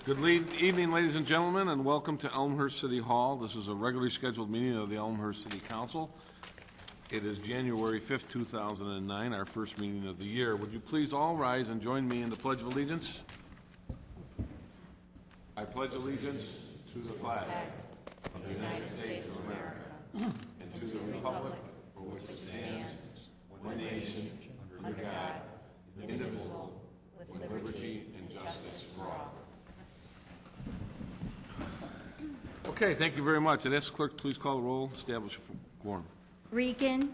Evening, ladies and gentlemen, and welcome to Elmhurst City Hall. This is a regularly scheduled meeting of the Elmhurst City Council. It is January 5th, 2009, our first meeting of the year. Would you please all rise and join me in the Pledge of Allegiance? I pledge allegiance to the flag of the United States of America and to the republic for which it stands, one nation, under God, indivisible, with liberty and justice for all. Okay, thank you very much. I'd ask the clerk to please call the roll, establish a quorum. Regan,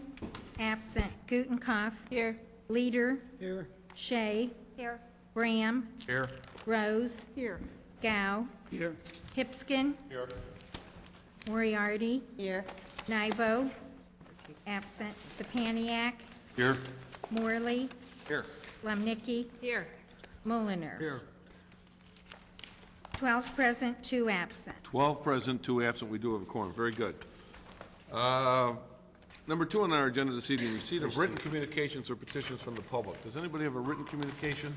absent. Gutenkopf. Here. Leader. Here. Shea. Here. Graham. Here. Rose. Here. Gow. Here. Hipskin. Here. Moriarty. Here. Nybo. Absent. Sapaniak. Here. Morley. Here. Lemnicki. Here. Mulliner. Here. 12 present, 2 absent. 12 present, 2 absent. We do have a quorum. Very good. Number 2 on our agenda this evening, receipt of written communications or petitions from the public. Does anybody have a written communication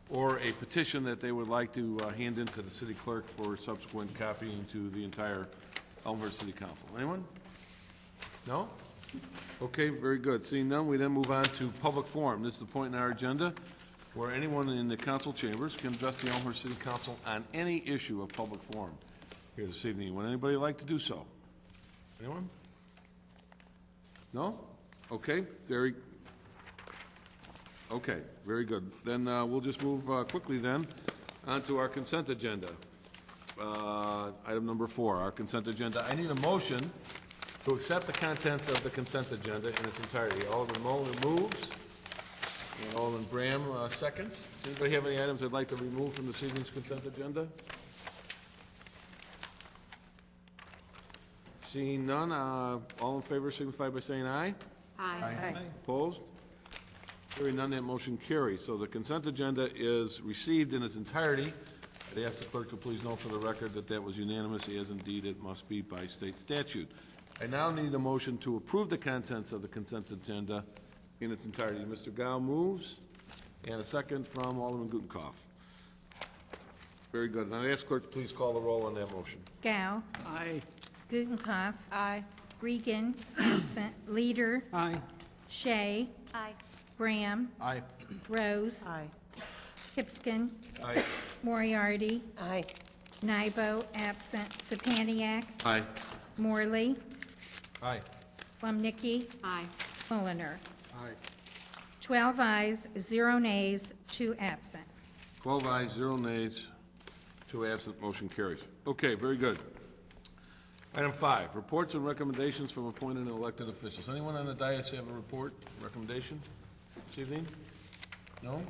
or a petition that they would like to hand in to the city clerk for subsequent copying to the entire Elmhurst City Council? Anyone? No? Okay, very good. Seeing none, we then move on to public forum. This is the point in our agenda where anyone in the council chambers can address the Elmhurst City Council on any issue of public forum here this evening. Would anybody like to do so? Anyone? No? Okay, very good. Then we'll just move quickly then on to our consent agenda. Item number 4, our consent agenda. I need a motion to accept the contents of the consent agenda in its entirety. Alderman Mullen moves, and Alderman Graham seconds. Does anybody have any items they'd like to remove from this evening's consent agenda? Seeing none, all in favor signify by saying aye. Aye. Opposed? Hearing none, that motion carries. So the consent agenda is received in its entirety. I'd ask the clerk to please note for the record that that was unanimous, as indeed it must be by state statute. I now need a motion to approve the contents of the consent agenda in its entirety. Mr. Gow moves, and a second from Alderman Gutenkopf. Very good. And I ask clerk to please call the roll on that motion. Gow. Aye. Gutenkopf. Aye. Regan, absent. Leader. Aye. Shea. Aye. Graham. Aye. Rose. Aye. Hipskin. Aye. Moriarty. Aye. Nybo, absent. Sapaniak. Aye. Morley. Aye. Lemnicki. Aye. Mulliner. Aye. 12 ayes, 0 nays, 2 absent. 12 ayes, 0 nays, 2 absent. Motion carries. Okay, very good. Item 5, reports and recommendations from appointed and elected officials. Anyone on the dais have a report, recommendation this evening? No?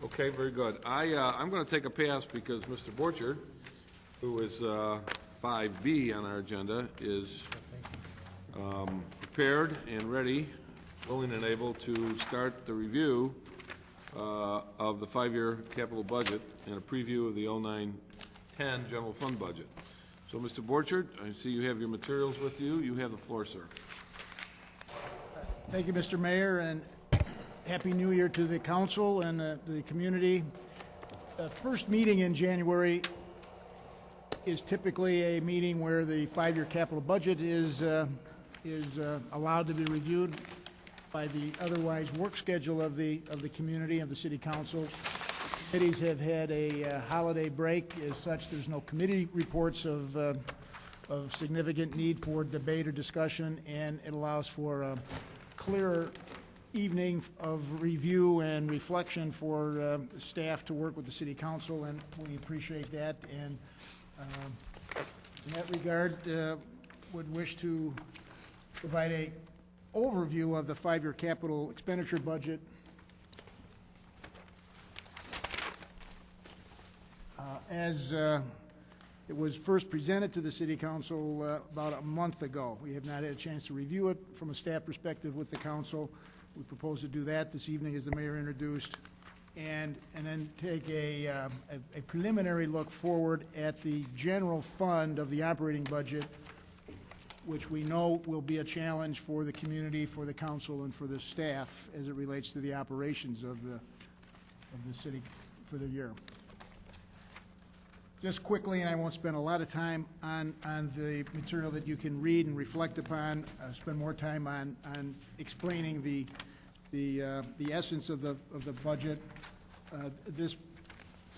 Okay, very good. I'm going to take a pass because Mr. Borchard, who is 5B on our agenda, is prepared and ready, willing and able to start the review of the 5-year capital budget and a preview of the 09-10 general fund budget. So, Mr. Borchard, I see you have your materials with you. You have the floor, sir. Thank you, Mr. Mayor, and Happy New Year to the council and the community. The first meeting in January is typically a meeting where the 5-year capital budget is allowed to be reviewed by the otherwise work schedule of the community, of the city council. Committees have had a holiday break. As such, there's no committee reports of significant need for debate or discussion, and it allows for a clearer evening of review and reflection for staff to work with the city council, and we appreciate that. And in that regard, would wish to provide a overview of the 5-year capital expenditure budget. As it was first presented to the City Council about a month ago. We have not had a chance to review it from a staff perspective with the Council. We propose to do that this evening, as the Mayor introduced, and then take a preliminary look forward at the general fund of the operating budget, which we know will be a challenge for the community, for the Council, and for the staff as it relates to the operations of the city for the year. Just quickly, and I won't spend a lot of time on the material that you can read and reflect upon, spend more time on explaining the essence of the budget. This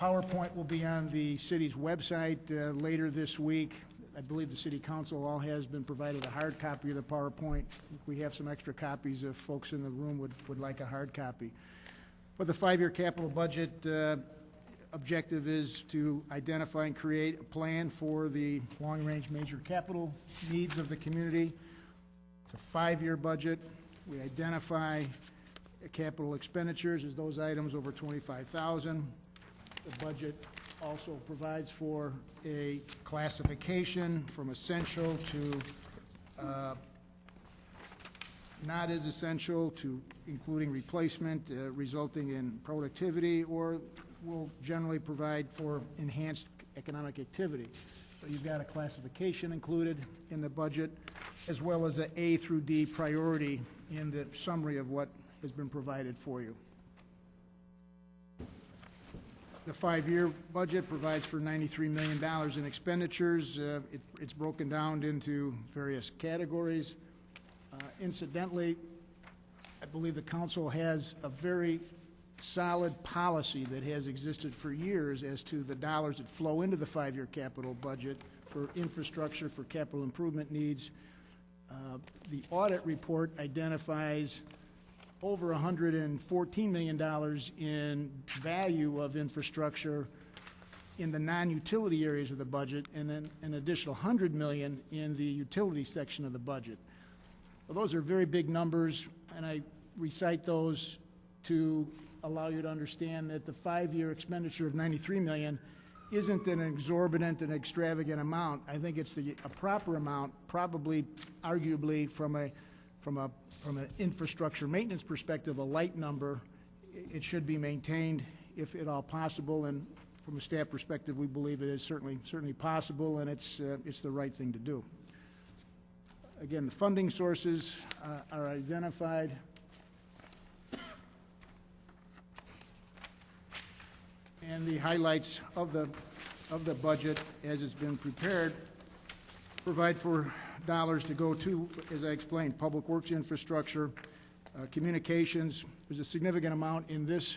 PowerPoint will be on the city's website later this week. I believe the city council all has been provided a hard copy of the PowerPoint. We have some extra copies if folks in the room would like a hard copy. But the 5-year capital budget objective is to identify and create a plan for the long-range major capital needs of the community. It's a 5-year budget. We identify capital expenditures as those items over $25,000. The budget also provides for a classification from essential to not as essential to including replacement, resulting in productivity, or will generally provide for enhanced economic activity. So you've got a classification included in the budget, as well as an A through D priority in the summary of what has been provided for you. The 5-year budget provides for $93 million in expenditures. It's broken down into various categories. Incidentally, I believe the council has a very solid policy that has existed for years as to the dollars that flow into the 5-year capital budget for infrastructure, for capital improvement needs. The audit report identifies over $114 million in value of infrastructure in the non-utility areas of the budget, and then an additional $100 million in the utility section of the budget. Well, those are very big numbers, and I recite those to allow you to understand that the 5-year expenditure of $93 million isn't an exorbitant and extravagant amount. I think it's a proper amount, probably, arguably, from an infrastructure maintenance perspective, a light number. It should be maintained if at all possible, and from a staff perspective, we believe it is certainly possible, and it's the right thing to do. Again, the funding sources are identified. And the highlights of the budget as it's been prepared provide for dollars to go to, as I explained, public works infrastructure, communications. There's a significant amount in this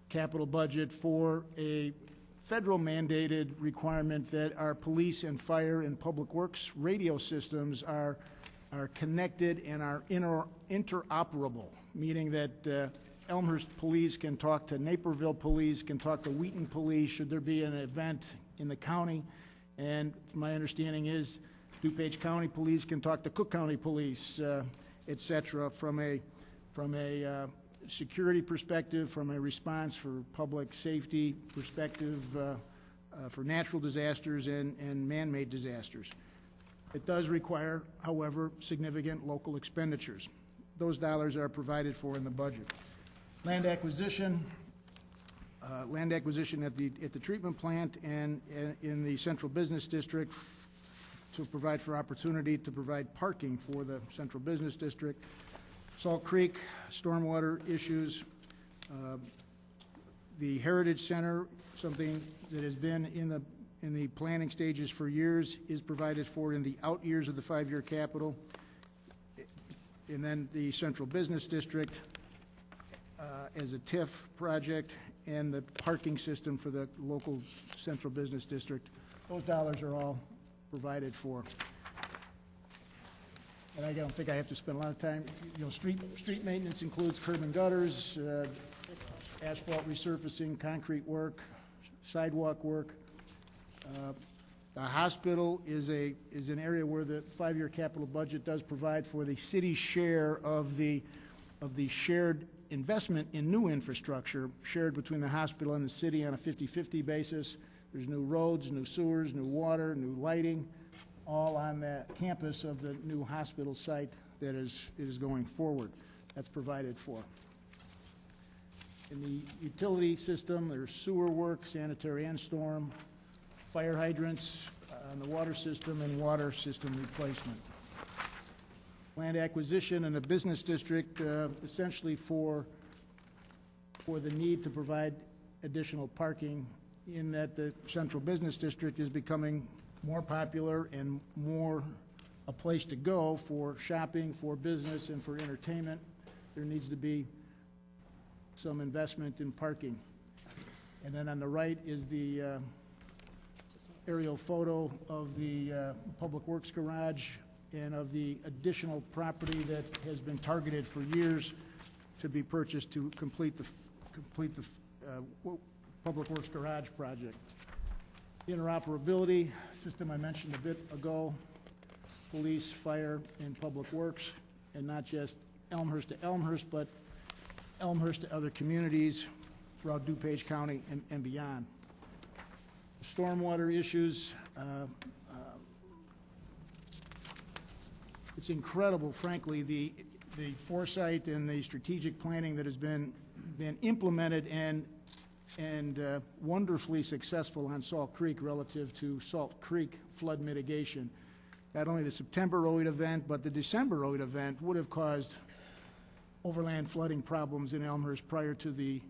capital budget for a federal mandated requirement that our police and fire and public works radio systems are connected and are interoperable, meaning that Elmhurst police can talk to Naperville police, can talk to Wheaton police should there be an event in the county, and my understanding is DuPage County police can talk to Cook County police, et cetera, from a security perspective, from a response for public safety perspective, for natural disasters and man-made disasters. It does require, however, significant local expenditures. Those dollars are provided for in the budget. Land acquisition at the treatment plant and in the central business district to provide for opportunity to provide parking for the central business district. Salt Creek, stormwater issues, the Heritage Center, something that has been in the planning stages for years, is provided for in the out years of the 5-year capital. And then the central business district as a TIF project, and the parking system for the local central business district. Those dollars are all provided for. And I don't think I have to spend a lot of time. You know, street maintenance includes curb and gutters, asphalt resurfacing, concrete work, sidewalk work. The hospital is an area where the 5-year capital budget does provide for the city's share of the shared investment in new infrastructure shared between the hospital and the city on a 50-50 basis. There's new roads, new sewers, new water, new lighting, all on the campus of the new hospital site that is going forward. That's provided for. In the utility system, there's sewer work, sanitary and storm, fire hydrants on the water system, and water system replacement. Land acquisition in a business district, essentially for the need to provide additional parking in that the central business district is becoming more popular and more a place to go for shopping, for business, and for entertainment. There needs to be some investment in parking. And then on the right is the aerial photo of the Public Works garage and of the additional property that has been targeted for years to be purchased to complete the Public Works garage project. Interoperability system I mentioned a bit ago, police, fire, and public works, and not just Elmhurst to Elmhurst, but Elmhurst to other communities throughout DuPage County and beyond. Stormwater issues, it's incredible, frankly, the foresight and the strategic planning that has been implemented and wonderfully successful on Salt Creek relative to Salt Creek flood mitigation. Not only the September 08 event, but the December 08 event would have caused overland flooding problems in Elmhurst prior to the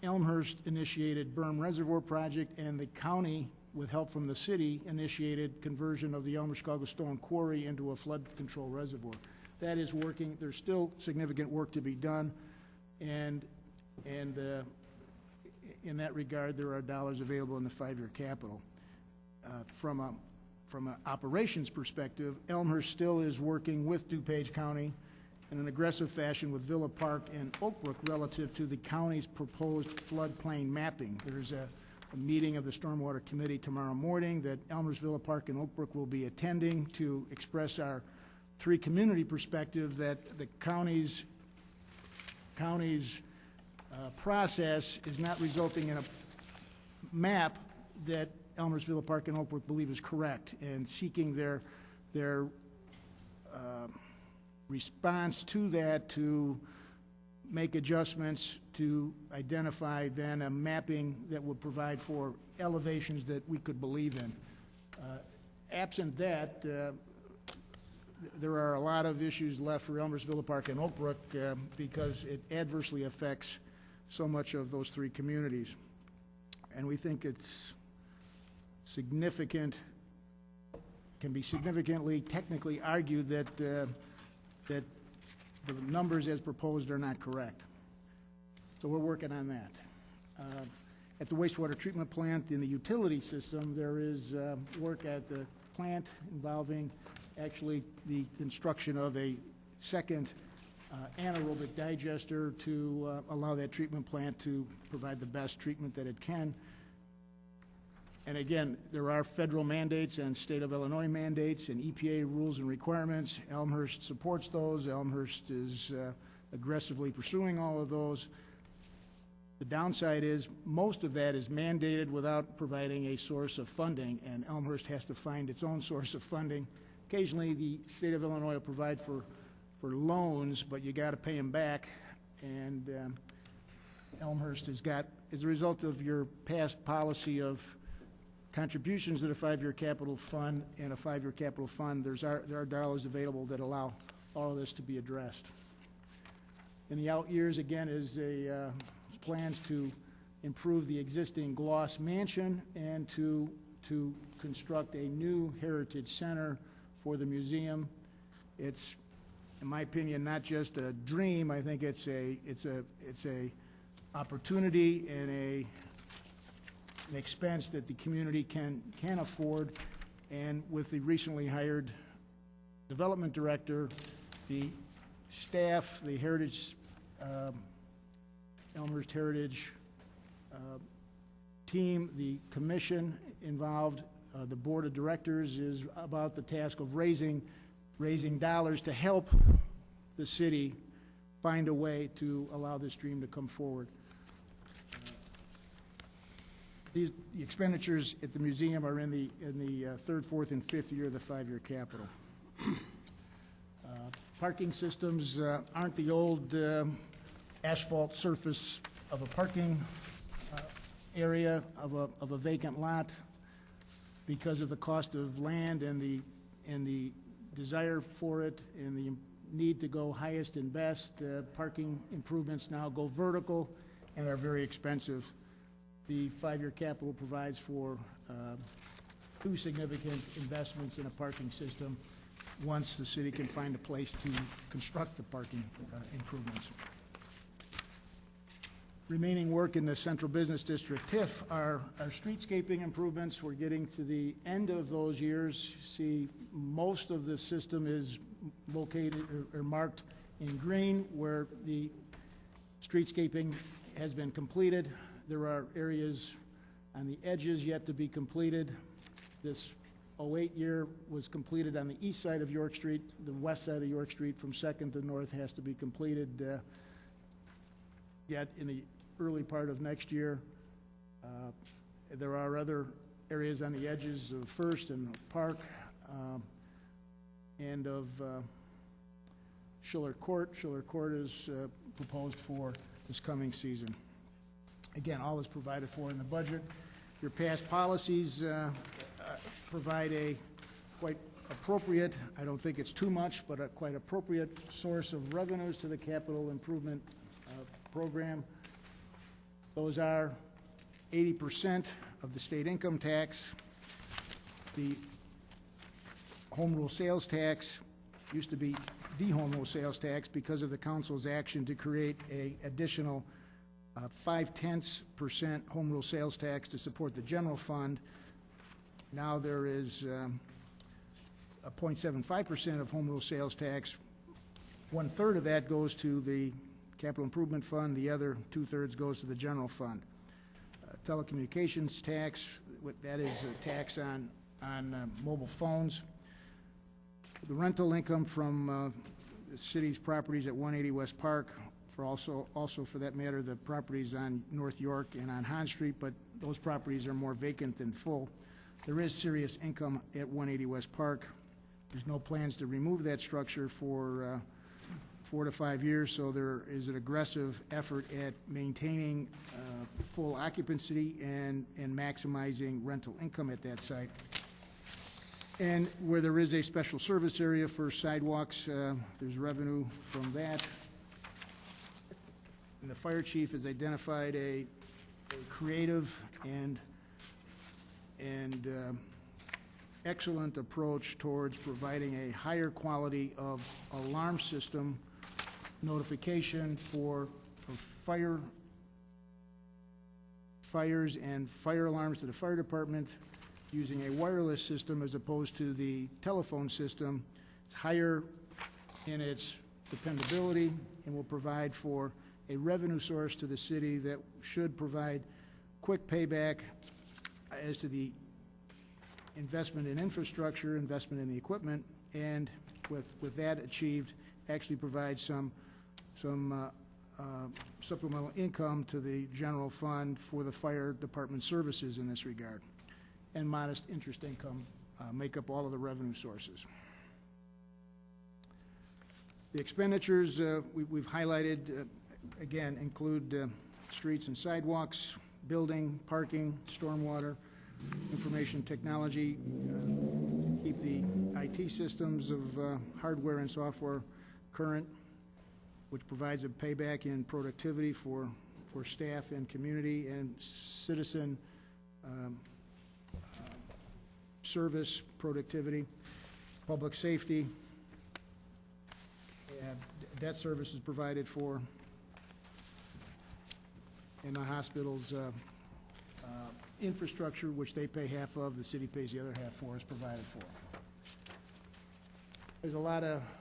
Elmhurst-initiated berm reservoir project, and the county, with help from the city, initiated conversion of the Elmhurst-Chicago Stone Quarry into a flood control reservoir. That is working. There's still significant work to be done, and in that regard, there are dollars available in the 5-year capital. From an operations perspective, Elmhurst still is working with DuPage County in an aggressive fashion with Villa Park and Oakbrook relative to the county's proposed floodplain mapping. There's a meeting of the Stormwater Committee tomorrow morning that Elmhurst, Villa Park, and Oakbrook will be attending to express our three-community perspective that the county's process is not resulting in a map that Elmhurst, Villa Park, and Oakbrook believe is correct, and seeking their response to that to make adjustments to identify then a mapping that would provide for elevations that we could believe in. Absent that, there are a lot of issues left for Elmhurst, Villa Park, and Oakbrook because it adversely affects so much of those three communities. And we think it's significant, can be significantly technically argued that that the numbers as proposed are not correct. So we're working on that. At the wastewater treatment plant in the utility system, there is work at the plant involving actually the construction of a second anaerobic digester to allow that treatment plant to provide the best treatment that it can. And again, there are federal mandates and state of Illinois mandates and EPA rules and requirements. Elmhurst supports those. Elmhurst is aggressively pursuing all of those. The downside is most of that is mandated without providing a source of funding, and Elmhurst has to find its own source of funding. Occasionally, the state of Illinois will provide for loans, but you got to pay them back, and Elmhurst has got, as a result of your past policy of contributions to the 5-year capital fund and a 5-year capital fund, there are dollars available that allow all of this to be addressed. In the out years, again, is a plans to improve the existing Gloss Mansion and to construct a new heritage center for the museum. It's, in my opinion, not just a dream. I think it's a opportunity and an expense that the community can afford. And with the recently hired development director, the staff, the Heritage, Elmhurst Heritage team, the commission involved, the board of directors is about the task of raising dollars to help the city find a way to allow this dream to come forward. The expenditures at the museum are in the third, fourth, and fifth year of the 5-year capital. Parking systems aren't the old asphalt surface of a parking area of a vacant lot. Because of the cost of land and the desire for it and the need to go highest and best, parking improvements now go vertical and are very expensive. The 5-year capital provides for 2 significant investments in a parking system once the city can find a place to construct the parking improvements. Remaining work in the Central Business District TIF are streetscaping improvements. We're getting to the end of those years. See, most of the system is located or marked in green where the streetscaping has been completed. There are areas on the edges yet to be completed. This 08 year was completed on the east side of York Street. The west side of York Street from 2nd to North has to be completed yet in the early part of next year. There are other areas on the edges of First and Park and of Schiller Court. Schiller Court is proposed for this coming season. Again, all is provided for in the budget. Your past policies provide a quite appropriate, I don't think it's too much, but a quite appropriate source of revenues to the capital improvement program. Those are 80% of the state income tax. The home rule sales tax used to be the home rule sales tax because of the council's action to create a additional 0.5% home rule sales tax to support the general fund. Now there is a 0.75% of home rule sales tax. 1/3 of that goes to the capital improvement fund. The other 2/3 goes to the general fund. Telecommunications tax, that is a tax on mobile phones. The rental income from the city's properties at 180 West Park, for also for that matter, the properties on North York and on Hahn Street, but those properties are more vacant than full. There is serious income at 180 West Park. There's no plans to remove that structure for 4 to 5 years, so there is an aggressive effort at maintaining full occupancy and maximizing rental income at that site. And where there is a special service area for sidewalks, there's revenue from that. And the fire chief has identified a creative and excellent approach towards providing a higher quality of alarm system notification for fires and fire alarms to the fire department using a wireless system as opposed to the telephone system. It's higher in its dependability and will provide for a revenue source to the city that should provide quick payback as to the investment in infrastructure, investment in the equipment, and with that achieved, actually provide some supplemental income to the general fund for the fire department services in this regard. And modest interest income make up all of the revenue sources. The expenditures we've highlighted, again, include streets and sidewalks, building, parking, stormwater, information technology, keep the IT systems of hardware and software current, which provides a payback in productivity for staff and community and citizen service productivity, public safety, and debt service is provided for, and the hospital's infrastructure, which they pay half of, the city pays the other half for, is provided for.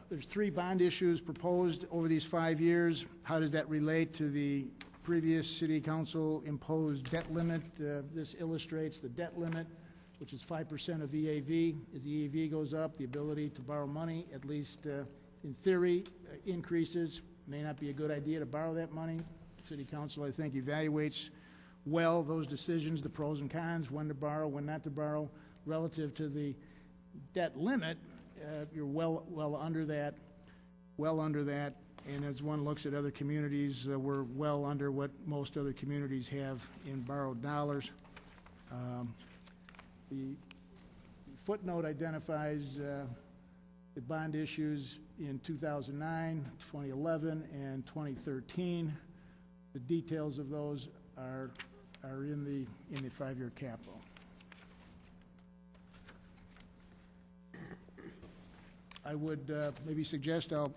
There's 3 bond issues proposed over these 5 years. How does that relate to the previous city council imposed debt limit? This illustrates the debt limit, which is 5% of EAV. As the EAV goes up, the ability to borrow money, at least in theory, increases. May not be a good idea to borrow that money. City council, I think, evaluates well those decisions, the pros and cons, when to borrow, when not to borrow. Relative to the debt limit, you're well under that, and as one looks at other communities, we're well under what most other communities have in borrowed dollars. The footnote identifies the bond issues in 2009, 2011, and 2013. The details of those are are in the 5-year capital. I would maybe suggest I'll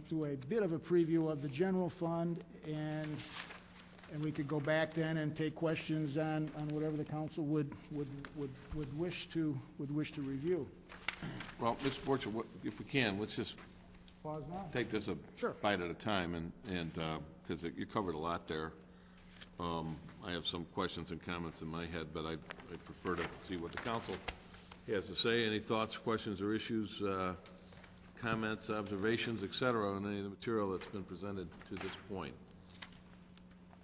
do a bit of a preview of the general fund, and we could go back then and take questions on whatever the council would wish to review. Well, Mr. Borcher, if we can, let's just Pause now. take this a Sure. bite at a time, and because you covered a lot there. I have some questions and comments in my head, but I prefer to see what the council has to say. Any thoughts, questions, or issues, comments, observations, et cetera, on any of the material that's been presented to this point?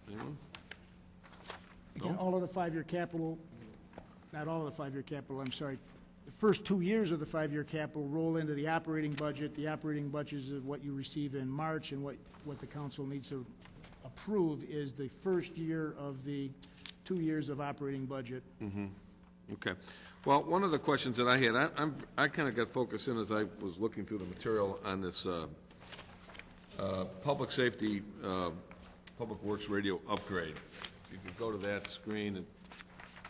Anyone? Again, all of the 5-year capital, not all of the 5-year capital, I'm sorry, the first 2 years of the 5-year capital roll into the operating budget. The operating budget is what you receive in March, and what the council needs to approve is the first year of the 2 years of operating budget. Okay. Well, one of the questions that I had, I kind of got focused in as I was looking through the material on this public safety, public works radio upgrade. You can go to that screen, and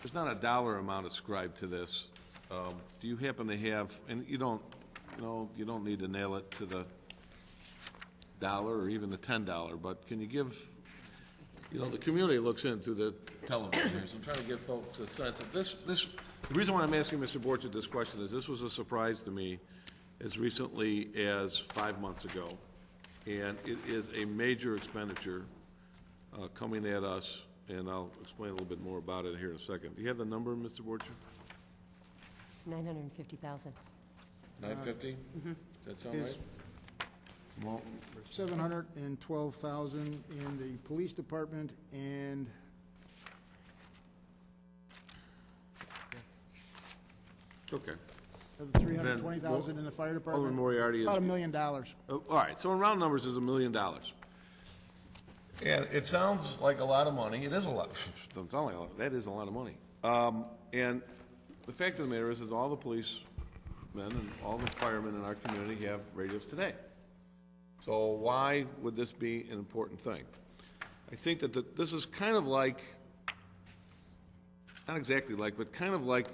there's not a dollar amount ascribed to this. Do you happen to have, and you don't need to nail it to the dollar or even the $10, but can you give, the community looks in through the television, so I'm trying to give folks a sense of this. The reason why I'm asking Mr. Borchert this question is this was a surprise to me as recently as 5 months ago, and it is a major expenditure coming at us, and I'll explain a little bit more about it here in a second. Do you have the number, Mr. Borchert? It's 950,000. 950? Does that sound Is- right? Well, 712,000 in the police department, and okay. of the 320,000 in the fire department. Alderman Moriarty is... About $1 million. All right, so in round numbers is $1 million. And it sounds like a lot of money. It is a lot. Doesn't sound like a lot. That is a lot of money. And the fact of the matter is that all the policemen and all the firemen in our community have radios today. So why would this be an important thing? I think that this is kind of like, not exactly like, but kind of like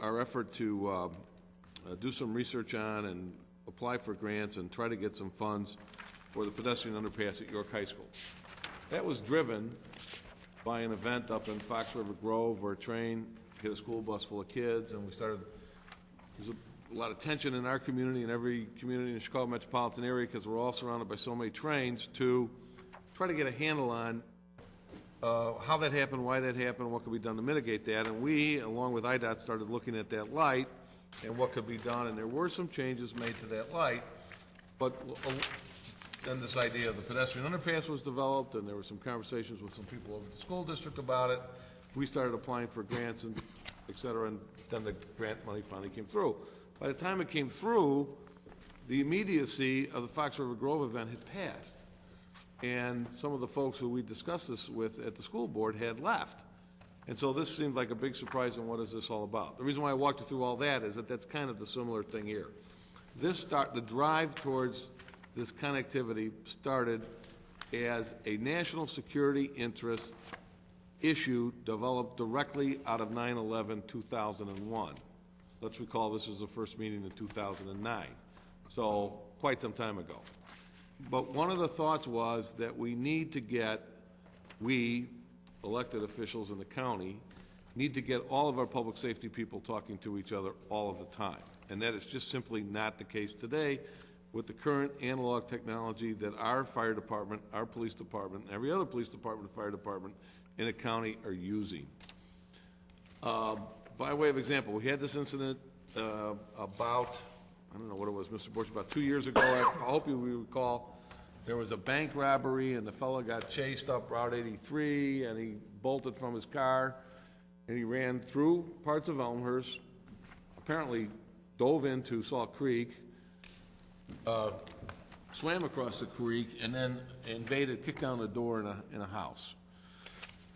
our effort to do some research on and apply for grants and try to get some funds for the pedestrian underpass at York High School. That was driven by an event up in Fox River Grove where a train hit a school bus full of kids, and there's a lot of tension in our community and every community in the Chicago metropolitan area because we're all surrounded by so many trains to try to get a handle on how that happened, why that happened, what could be done to mitigate that. And we, along with IDOT, started looking at that light and what could be done, and there were some changes made to that light, but then this idea of the pedestrian underpass was developed, and there were some conversations with some people over at the school district about it. We started applying for grants and et cetera, and then the grant money finally came through. By the time it came through, the immediacy of the Fox River Grove event had passed, and some of the folks who we discussed this with at the school board had left. And so this seemed like a big surprise, and what is this all about? The reason why I walked you through all that is that that's kind of the similar thing here. The drive towards this connectivity started as a national security interest issue developed directly out of 9/11/2001. Let's recall this was the first meeting in 2009, so quite some time ago. But one of the thoughts was that we need to we, elected officials in the county, need to get all of our public safety people talking to each other all of the time. And that is just simply not the case today with the current analog technology that our fire department, our police department, and every other police department and fire department in the county are using. By way of example, we had this incident about, I don't know what it was, Mr. Bush, about 2 years ago. I hope you recall. There was a bank robbery, and the fellow got chased up Route 83, and he bolted from his car, and he ran through parts of Elmhurst, apparently dove into Salt Creek, swam across the creek, and then kicked down the door in a house.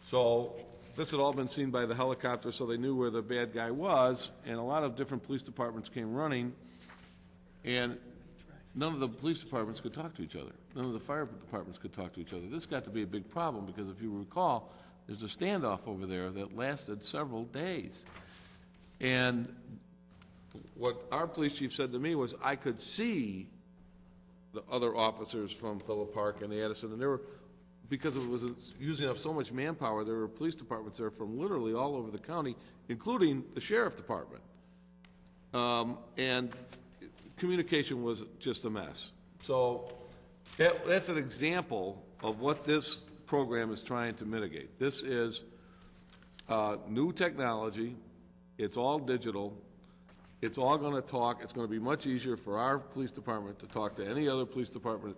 So this had all been seen by the helicopter, so they knew where the bad guy was, and a lot of different police departments came running, and none of the police departments could talk to each other. None of the fire departments could talk to each other. This got to be a big problem because if you recall, There's a standoff over there that lasted several days. And what our police chief said to me was, I could see the other officers from Phillip Park and Addison, and there were, because it was using up so much manpower, there were police departments there from literally all over the county, including the sheriff department. And communication was just a mess. So that's an example of what this program is trying to mitigate. This is new technology. It's all digital. It's all going to talk. It's going to be much easier for our police department to talk to any other police department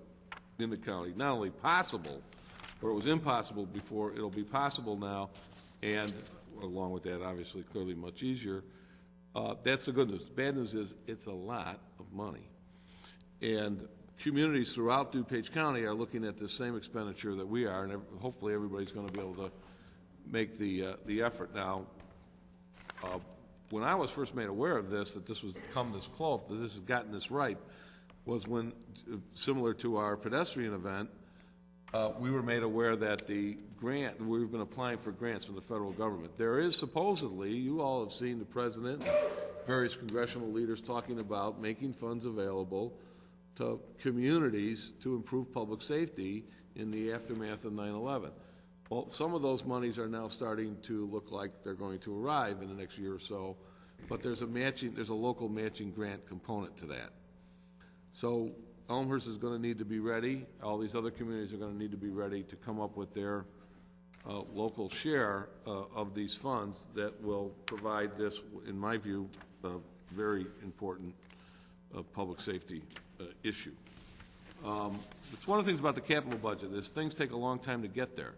in the county. Not only possible, or it was impossible before, it'll be possible now, and along with that, obviously, clearly much easier. That's the good news. The bad news is it's a lot of money. And communities throughout DuPage County are looking at the same expenditure that we are, and hopefully everybody's going to be able to make the effort. Now, when I was first made aware of this, that this was come this close, that this has gotten this right, was when, similar to our pedestrian event, we were made aware that the grant, we've been applying for grants from the federal government. There is supposedly, you all have seen the president, various congressional leaders talking about making funds available to communities to improve public safety in the aftermath of 9/11. Well, some of those monies are now starting to look like they're going to arrive in the next year or so, but there's a local matching grant component to that. So Elmhurst is going to need to be ready. All these other communities are going to need to be ready to come up with their local share of these funds that will provide this, in my view, very important public safety issue. It's one of the things about the capital budget is things take a long time to get there.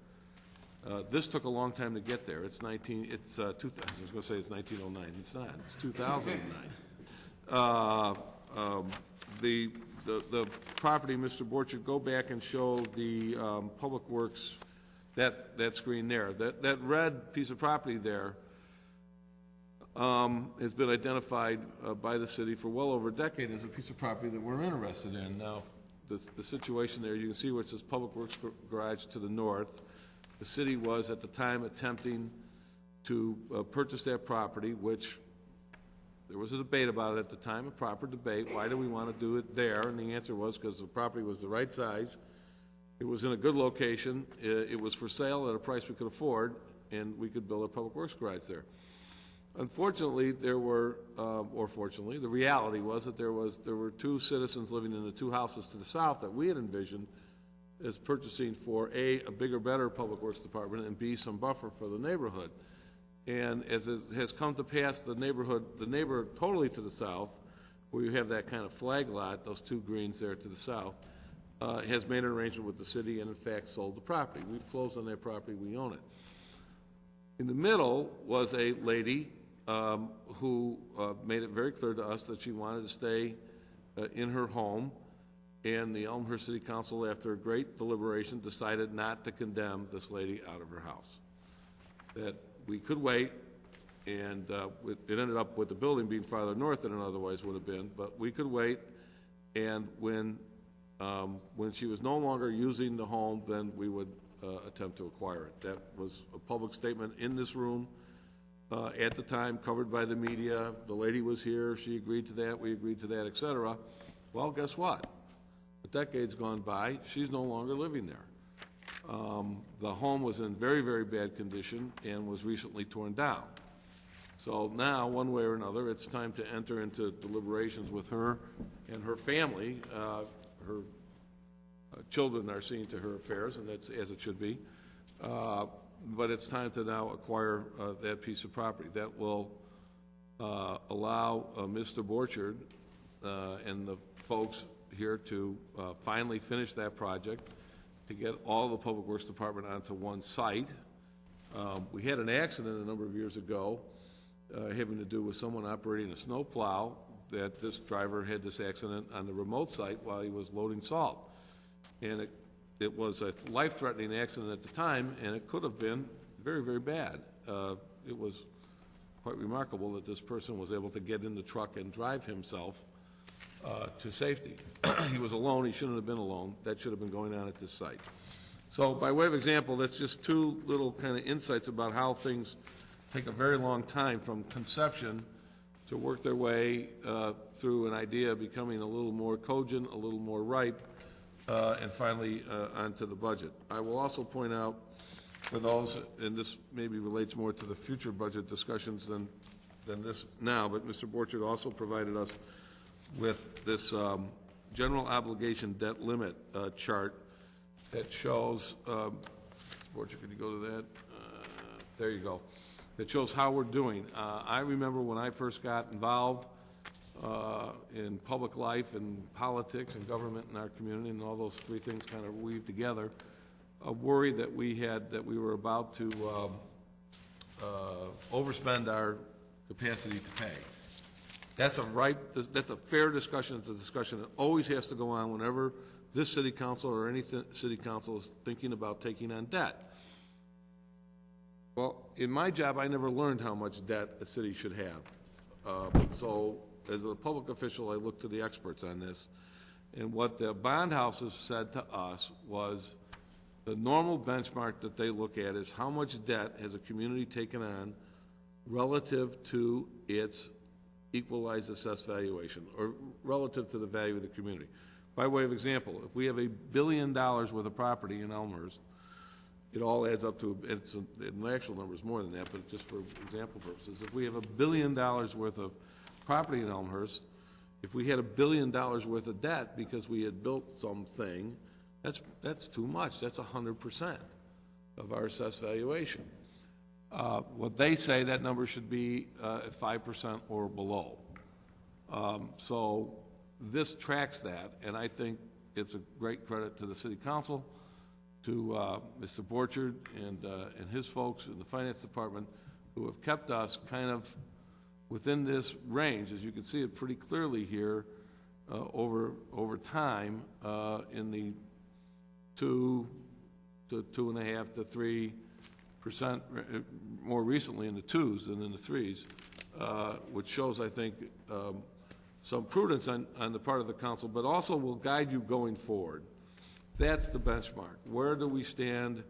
This took a long time to get there. It's 2000. I was going to say it's 1909. It's not. It's 2009. The property, Mr. Borchard, go back and show the Public Works, that screen there. That red piece of property there has been identified by the city for well over a decade as a piece of property that we're interested in. Now, the situation there, you can see where it says Public Works Garage to the north. The city was, at the time, attempting to purchase that property, which there was a debate about it at the time, a proper debate. Why do we want to do it there? And the answer was because the property was the right size. It was in a good location. It was for sale at a price we could afford, and we could build a public works garage there. Unfortunately, there were, or fortunately, the reality was that there were two citizens living in the two houses to the south that we had envisioned as purchasing for A, a bigger, better public works department, and B, some buffer for the neighborhood. And as it has come to pass, the neighbor totally to the south, where you have that kind of flag lot, those two greens there to the south, has made an arrangement with the city and, in fact, sold the property. We've closed on that property. We own it. In the middle was a lady who made it very clear to us that she wanted to stay in her home, and the Elmhurst City Council, after a great deliberation, decided not to condemn this lady out of her house. That we could wait, and it ended up with the building being farther north than it otherwise would have been, but we could wait, and when she was no longer using the home, then we would attempt to acquire it. That was a public statement in this room at the time, covered by the media. The lady was here, she agreed to that, we agreed to that, etc. Well, guess what? A decade's gone by, she's no longer living there. The home was in very, very bad condition and was recently torn down. So now, one way or another, it's time to enter into deliberations with her and her family. Her children are seeing to her affairs, and that's as it should be. But it's time to now acquire that piece of property. That will allow Mr. Borchard and the folks here to finally finish that project, to get all the Public Works Department onto one site. We had an accident a number of years ago having to do with someone operating a snow plow, that this driver had this accident on the remote site while he was loading salt. And it was a life-threatening accident at the time, and it could have been very, very bad. It was quite remarkable that this person was able to get in the truck and drive himself to safety. He was alone. He shouldn't have been alone. That should have been going on at this site. So by way of example, that's just two little kind of insights about how things take a very long time from conception to work their way through an idea becoming a little more cogent, a little more ripe, and finally onto the budget. I will also point out for those, and this maybe relates more to the future budget discussions than this now, but Mr. Borchard also provided us with this general obligation debt limit chart that shows, Borchard, could you go to that? There you go. That shows how we're doing. I remember when I first got involved in public life and politics and government in our community, and all those three things kind of weave together, a worry that we were about to overspend our capacity to pay. That's a fair discussion. It's a discussion that always has to go on whenever this city council or any city council is thinking about taking on debt. Well, in my job, I never learned how much debt a city should have. So as a public official, I looked to the experts on this. And what the bond houses said to us was the normal benchmark that they look at is how much debt has a community taken on relative to its equalized assessed valuation, or relative to the value of the community. By way of example, if we have $1 billion worth of property in Elmhurst, it all adds up to, the actual number is more than that, but just for example purposes, if we have $1 billion worth of property in Elmhurst, if we had $1 billion worth of debt because we had built something, that's too much. That's 100% of our assessed valuation. What they say, that number should be 5% or below. So this tracks that, and I think it's a great credit to the City Council, to Mr. Borchard and his folks in the Finance Department, who have kept us kind of within this range, as you can see it pretty clearly here, over time, in the 2 to 2.5 to 3%, more recently in the 2s than in the 3s, which shows, I think, some prudence on the part of the council, but also will guide you going forward. That's the benchmark. Where do we stand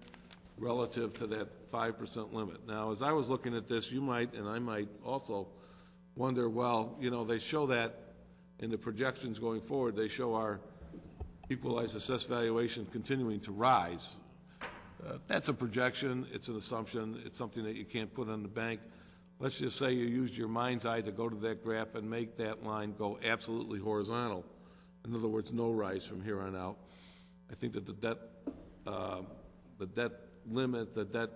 relative to that 5% limit? Now, as I was looking at this, you might, and I might also wonder, well, you know, they show that in the projections going forward, they show our equalized assessed valuation continuing to rise. That's a projection, it's an assumption, it's something that you can't put on the bank. Let's just say you used your mind's eye to go to that graph and make that line go absolutely horizontal. In other words, no rise from here on out. I think that the debt limit, the debt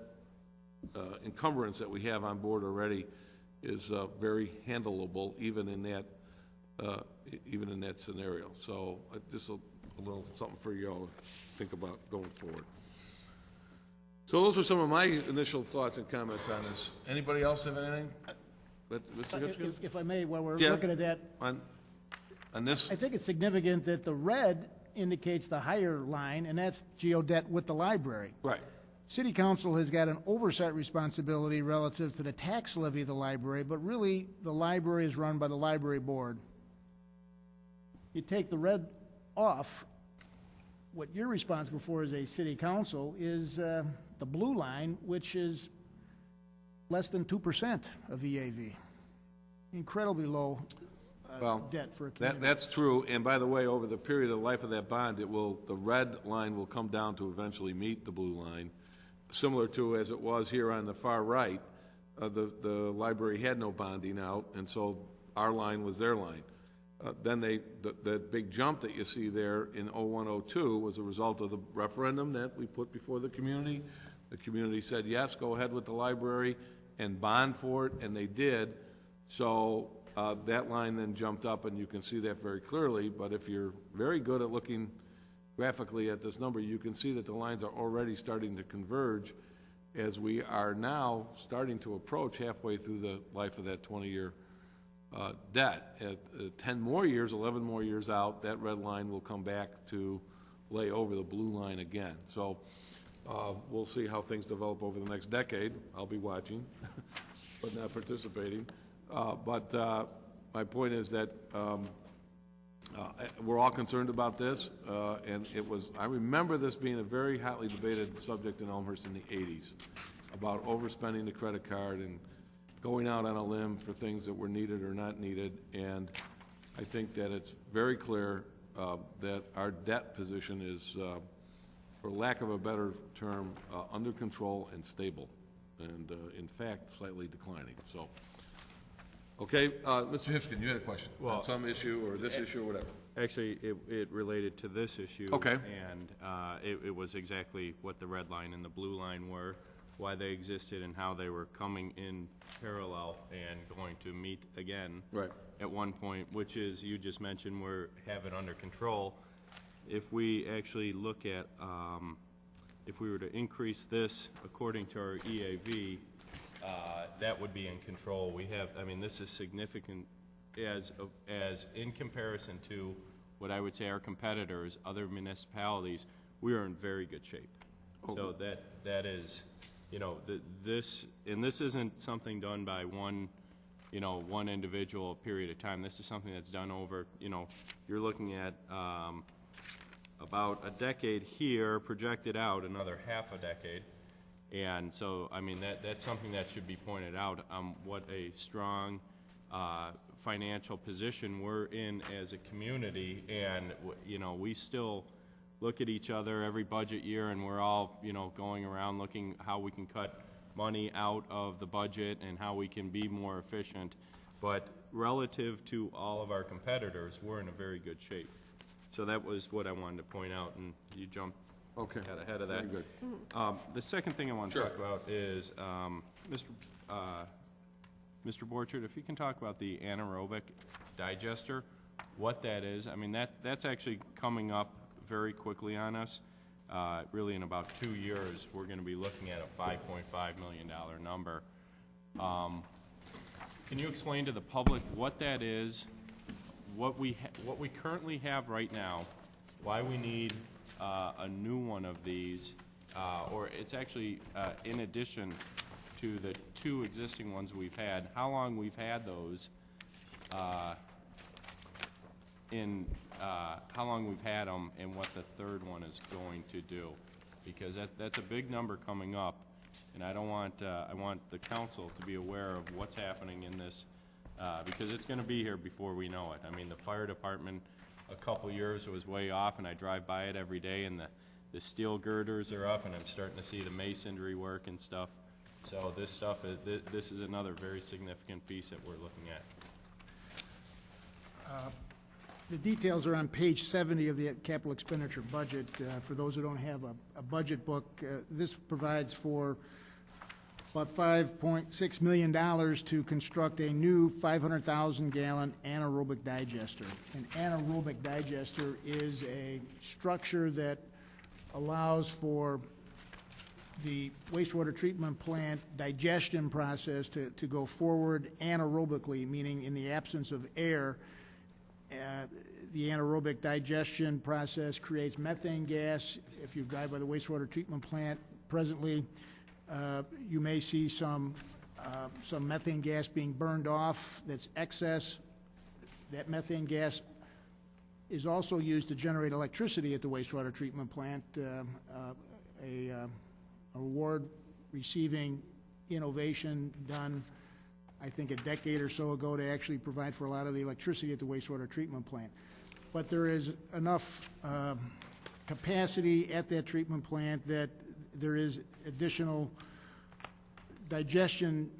encumbrance that we have on board already is very handleable, even in that scenario. So just a little something for you all to think about going forward. So those were some of my initial thoughts and comments on this. Anybody else have anything? Mr. Hipkins? If I may, while we're Yeah. looking at that, On this? I think it's significant that the red indicates the higher line, and that's geodebt with the library. Right. City Council has got an oversight responsibility relative to the tax levy of the library, but really, the library is run by the library board. You take the red off, what you're responsible for as a city council is the blue line, which is less than 2% of EAV. Incredibly low debt for a community. That's true, and by the way, over the period of life of that bond, the red line will come down to eventually meet the blue line, similar to as it was here on the far right. The library had no bonding out, and so our line was their line. Then the big jump that you see there in 01-02 was a result of the referendum that we put before the community. The community said, yes, go ahead with the library and bond for it, and they did. So that line then jumped up, and you can see that very clearly. But if you're very good at looking graphically at this number, you can see that the lines are already starting to converge as we are now starting to approach halfway through the life of that 20-year debt. At 10 more years, 11 more years out, that red line will come back to lay over the blue line again. So we'll see how things develop over the next decade. I'll be watching, but not participating. But my point is that We're all concerned about this, and I remember this being a very hotly debated subject in Elmhurst in the 80s, about overspending the credit card and going out on a limb for things that were needed or not needed, and I think that it's very clear that our debt position is, for lack of a better term, under control and stable, and in fact, slightly declining. So, okay, Mr. Hipskin, you had a question on some issue or this issue or whatever. Actually, it related to this issue. Okay. And it was exactly what the red line and the blue line were, why they existed and how they were coming in parallel and going to meet again at one point, which is, you just mentioned, have it under control. If we actually look at, if we were to increase this according to our EAV, that would be in control. We have, I mean, this is significant as in comparison to what I would say our competitors, other municipalities, we are in very good shape. So that is, you know, this isn't something done by one individual period of time. This is something that's done over, you know, you're looking at about a decade here, projected out another half a decade. And so, I mean, that's something that should be pointed out, what a strong financial position we're in as a community. And, you know, we still look at each other every budget year, and we're all, you know, going around looking how we can cut money out of the budget and how we can be more efficient. But relative to all of our competitors, we're in a very good shape. So that was what I wanted to point out, and you jumped ahead of that. Very good. The second thing I want to talk about is, Mr. Borchard, if you can talk about the anaerobic digester, what that is. I mean, that's actually coming up very quickly on us. Really, in about 2 years, we're going to be looking at a $5.5 million number. Can you explain to the public what that is, what we currently have right now, why we need a new one of these, or it's actually in addition to the 2 existing ones we've had, how long we've had those, how long we've had them, and what the third one is going to do, because that's a big number coming up, and I don't want I want the council to be aware of what's happening in this, because it's going to be here before we know it. I mean, the fire department a couple years was way off, and I drive by it every day, and the steel girders are up, and I'm starting to see the masonry work and stuff. So this stuff, this is another very significant piece that we're looking at. The details are on page 70 of the capital expenditure budget. For those who don't have a budget book, this provides for about $5.6 million to construct a new 500,000-gallon anaerobic digester. An anaerobic digester is a structure that allows for the wastewater treatment plant digestion process to go forward anaerobically, meaning in the absence of air. The anaerobic digestion process creates methane gas. If you drive by the wastewater treatment plant presently, you may see some methane gas being burned off that's excess. That methane gas is also used to generate electricity at the wastewater treatment plant. A award-receiving innovation done, I think, a decade or so ago to actually provide for a lot of the electricity at the wastewater treatment plant. But there is enough capacity at that treatment plant that there is additional digestion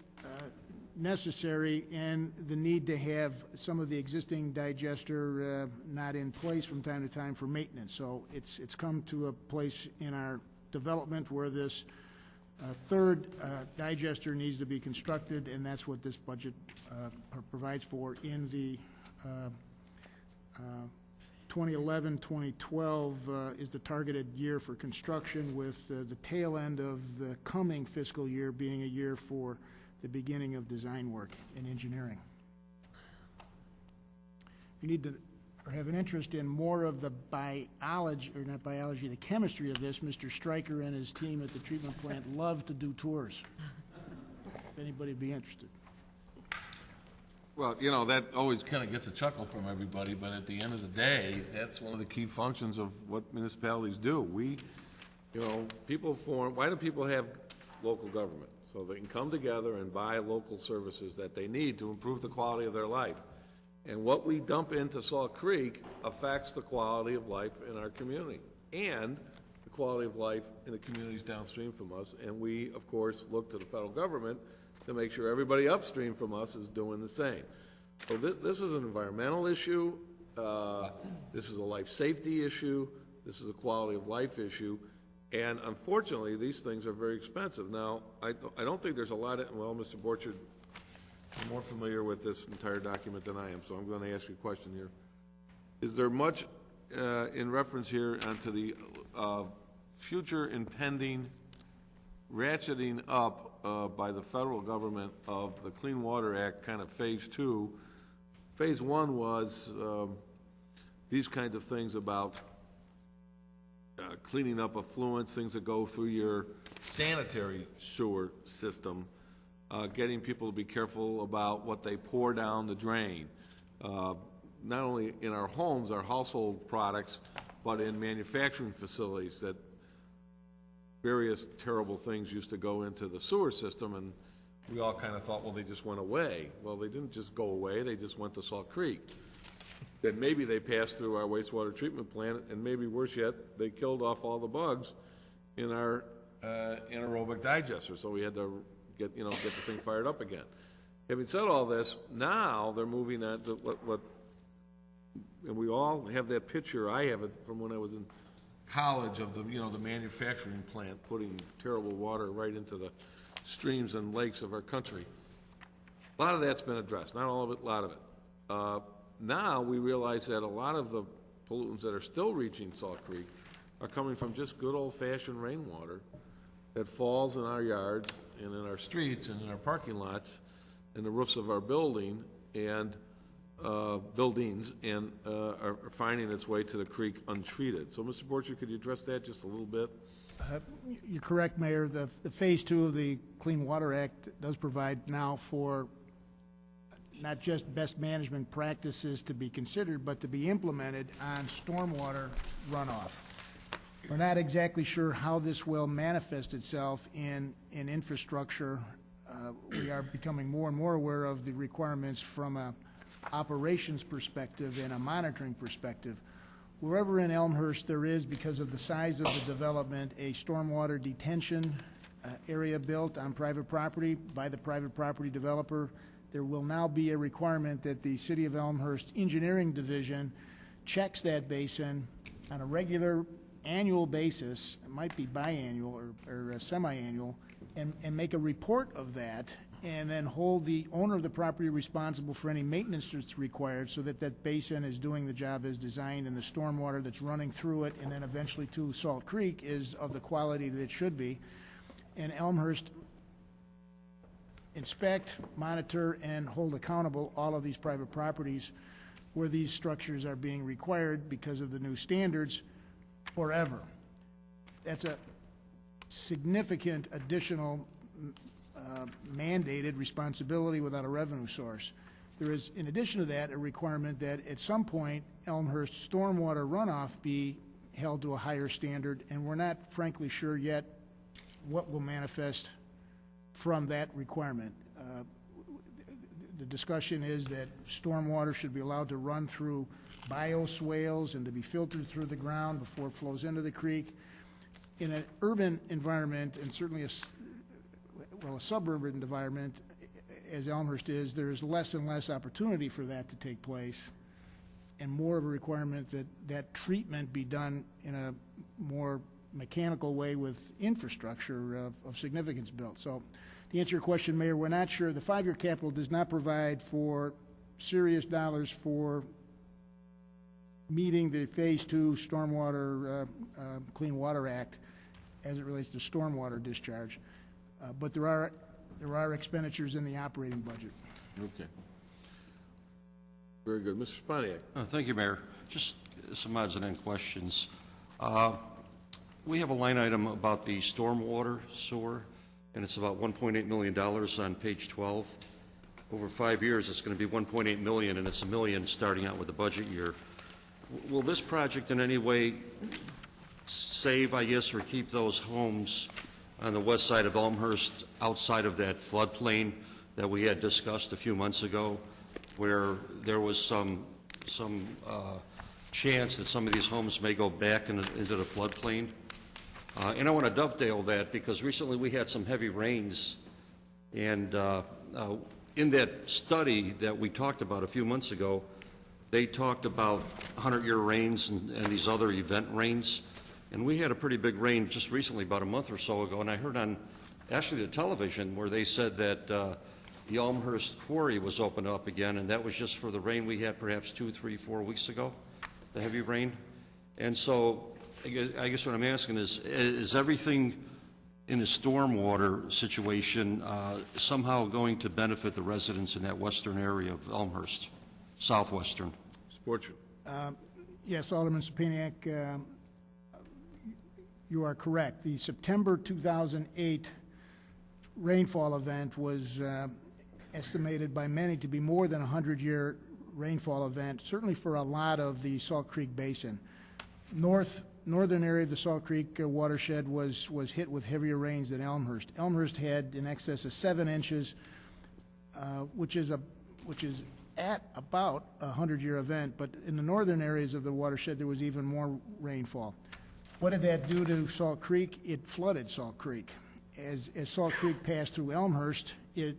necessary, and the need to have some of the existing digester not in place from time to time for maintenance. So it's come to a place in our development where this third digester needs to be constructed, and that's what this budget provides for in the 2011-2012 is the targeted year for construction, with the tail end of the coming fiscal year being a year for the beginning of design work and engineering. You need to have an interest in more of the biology, or not biology, the chemistry of this. Mr. Stryker and his team at the treatment plant love to do tours, if anybody would be interested. Well, you know, that always kind of gets a chuckle from everybody, but at the end of the day, that's one of the key functions of what municipalities do. You know, why do people have local government? So they can come together and buy local services that they need to improve the quality of their life. And what we dump into Salt Creek affects the quality of life in our community and the quality of life in the communities downstream from us. And we, of course, look to the federal government to make sure everybody upstream from us is doing the same. So this is an environmental issue. This is a life safety issue. This is a quality of life issue. And unfortunately, these things are very expensive. Now, I don't think there's a lot of, well, Mr. Borchard, I'm more familiar with this entire document than I am, so I'm going to ask you a question here. Is there much in reference here onto the future impending ratcheting up by the federal government of the Clean Water Act, kind of phase 2? Phase 1 was these kinds of things about cleaning up effluents, things that go through your sanitary sewer system, getting people to be careful about what they pour down the drain, not only in our homes, our household products, but in manufacturing facilities, that various terrible things used to go into the sewer system, and we all kind of thought, well, they just went away. Well, they didn't just go away, they just went to Salt Creek. Then maybe they passed through our wastewater treatment plant, and maybe worse yet, they killed off all the bugs in our anaerobic digester, so we had to get the thing fired up again. Having said all this, now they're moving on to what and we all have that picture, I have it from when I was in college, of the manufacturing plant putting terrible water right into the streams and lakes of our country. A lot of that's been addressed, not all of it, a lot of it. Now we realize that a lot of the pollutants that are still reaching Salt Creek are coming from just good old-fashioned rainwater that falls in our yards and in our streets and in our parking lots and the roofs of our buildings and are finding its way to the creek untreated. So, Mr. Borchard, could you address that just a little bit? You're correct, Mayor. The Phase 2 of the Clean Water Act does provide now for not just best management practices to be considered, but to be implemented on stormwater runoff. We're not exactly sure how this will manifest itself in infrastructure. We are becoming more and more aware of the requirements from a operations perspective and a monitoring perspective. Wherever in Elmhurst there is, because of the size of the development, a stormwater detention area built on private property by the private property developer, there will now be a requirement that the City of Elmhurst Engineering Division checks that basin on a regular annual basis, it might be biannual or semi-annual, and make a report of that, and then hold the owner of the property responsible for any maintenance that's required, so that that basin is doing the job as designed, and the stormwater that's running through it and then eventually to Salt Creek is of the quality that it should be. And Elmhurst inspect, monitor, and hold accountable all of these private properties where these structures are being required because of the new standards forever. That's a significant additional mandated responsibility without a revenue source. There is, in addition to that, a requirement that at some point Elmhurst stormwater runoff be held to a higher standard, and we're not frankly sure yet what will manifest from that requirement. The discussion is that stormwater should be allowed to run through bioswales and to be filtered through the ground before it flows into the creek. In an urban environment, and certainly a suburban environment, as Elmhurst is, there's less and less opportunity for that to take place, and more of a requirement that that treatment be done in a more mechanical way with infrastructure of significance built. So, to answer your question, Mayor, we're not sure. The 5-year capital does not provide for serious dollars for meeting the Phase 2 Stormwater Clean Water Act as it relates to stormwater discharge. But there are expenditures in the operating budget. Okay. Very good. Mr. Sponiak. Thank you, Mayor. Just some odds and ends questions. We have a line item about the stormwater sewer, and it's about $1.8 million on page 12. over 5 years, it's going to be 1.8 million, and it's $1 million starting out with the budget year. Will this project in any way save, I guess, or keep those homes on the west side of Elmhurst outside of that floodplain that we had discussed a few months ago, where there was some chance that some of these homes may go back into the floodplain? And I want to dovetail that because recently we had some heavy rains, and in that study that we talked about a few months ago, they talked about 100-year rains and these other event rains. And we had a pretty big rain just recently, about a month or so ago, and I heard on actually the television where they said that the Elmhurst quarry was opened up again, and that was just for the rain we had perhaps 2, 3, 4 weeks ago, the heavy rain. And so I guess what I'm asking is everything in the stormwater situation somehow going to benefit the residents in that western area of Elmhurst, southwestern? Sportsman. Yes, Alderman Sapaniak, you are correct. The September 2008 rainfall event was estimated by many to be more than a 100-year rainfall event, certainly for a lot of the Salt Creek Basin. Northern area of the Salt Creek watershed was hit with heavier rains than Elmhurst. Elmhurst had in excess of 7 inches, which is at about a 100-year event, but in the northern areas of the watershed there was even more rainfall. What did that do to Salt Creek? It flooded Salt Creek. As Salt Creek passed through Elmhurst, it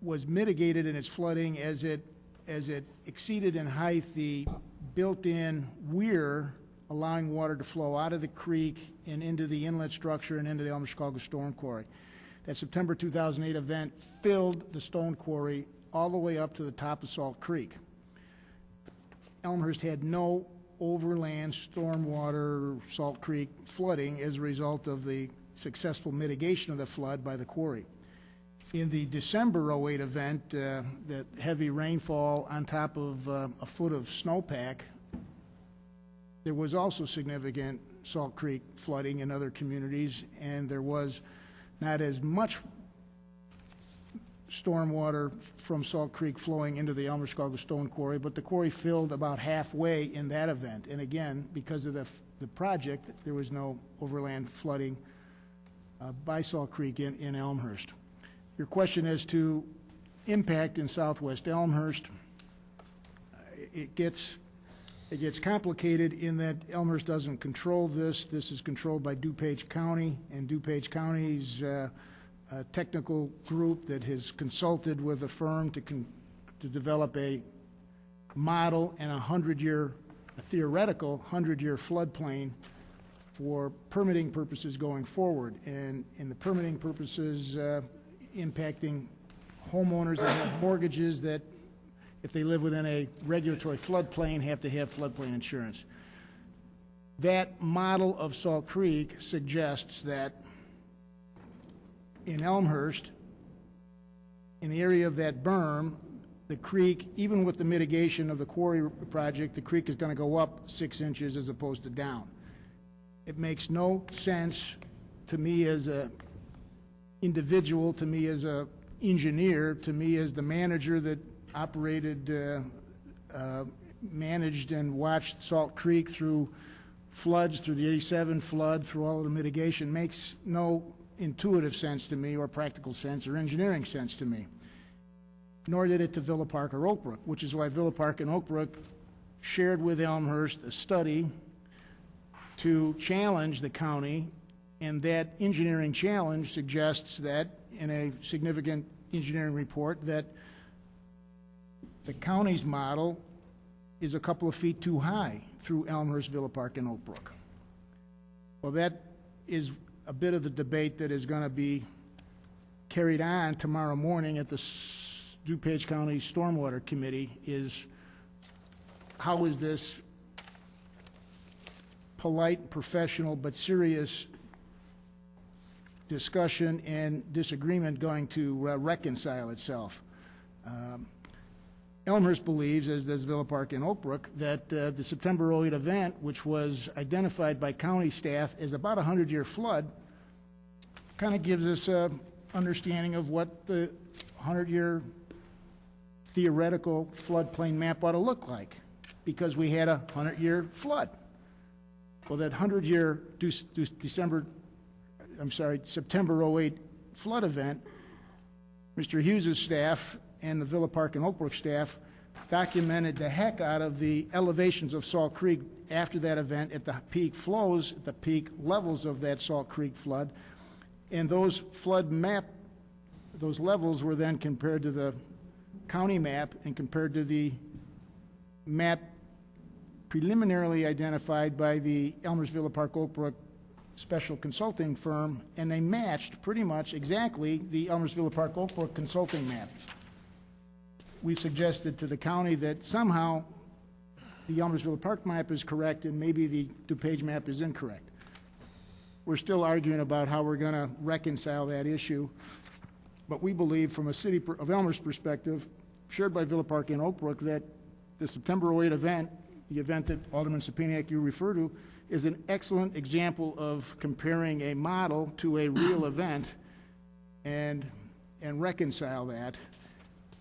was mitigated in its flooding as it exceeded in height the built-in weir, allowing water to flow out of the creek and into the inlet structure and into the Elmhurst-Chicago Stone Quarry. That September 2008 event filled the stone quarry all the way up to the top of Salt Creek. Elmhurst had no overland stormwater Salt Creek flooding as a result of the successful mitigation of the flood by the quarry. In the December 08 event, that heavy rainfall on top of a foot of snowpack, there was also significant Salt Creek flooding in other communities, and there was not as much stormwater from Salt Creek flowing into the Elmhurst-Chicago Stone Quarry, but the quarry filled about halfway in that event. And again, because of the project, there was no overland flooding by Salt Creek in Elmhurst. Your question as to impact in southwest Elmhurst, it gets complicated in that Elmhurst doesn't control this. This is controlled by DuPage County, and DuPage County's a technical group that has consulted with a firm to develop a model and a theoretical 100-year floodplain for permitting purposes going forward. And in the permitting purposes, impacting homeowners that have mortgages that, if they live within a regulatory floodplain, have to have floodplain insurance. That model of Salt Creek suggests that in Elmhurst, in the area of that berm, the creek, even with the mitigation of the quarry project, the creek is going to go up 6 inches as opposed to down. It makes no sense to me as an individual, to me as an engineer, to me as the manager that operated, managed and watched Salt Creek through floods, through the 87 flood, through all of the mitigation, makes no intuitive sense to me, or practical sense, or engineering sense to me. Nor did it to Villa Park or Oak Brook, which is why Villa Park and Oak Brook shared with Elmhurst a study to challenge the county, and that engineering challenge suggests that, in a significant engineering report, that the county's model is a couple of feet too high through Elmhurst, Villa Park, and Oak Brook. Well, that is a bit of the debate that is going to be carried on tomorrow morning at the DuPage County Stormwater Committee. Is how is this polite, professional, but serious discussion and disagreement going to reconcile itself? Elmhurst believes, as does Villa Park and Oak Brook, that the September 08 event, which was identified by county staff as about a 100-year flood, kind of gives us understanding of what the 100-year theoretical floodplain map ought to look like, because we had a 100-year flood. Well, that 100-year September '08 flood event, Mr. Hughes' staff and the Villa Park and Oak Brook staff documented the heck out of the elevations of Salt Creek after that event at the peak flows, at the peak levels of that Salt Creek flood. And those those levels were then compared to the county map and compared to the map preliminarily identified by the Elmhurst Villa Park Oak Brook special consulting firm, and they matched pretty much exactly the Elmhurst Villa Park Oak Brook consulting map. We've suggested to the county that somehow the Elmhurst Villa Park map is correct and maybe the DuPage map is incorrect. We're still arguing about how we're going to reconcile that issue, but we believe from a city of Elmhurst perspective, shared by Villa Park and Oak Brook, that the September '08 event, the event that Alderman Sapaniak you refer to, is an excellent example of comparing a model to a real event and reconcile that.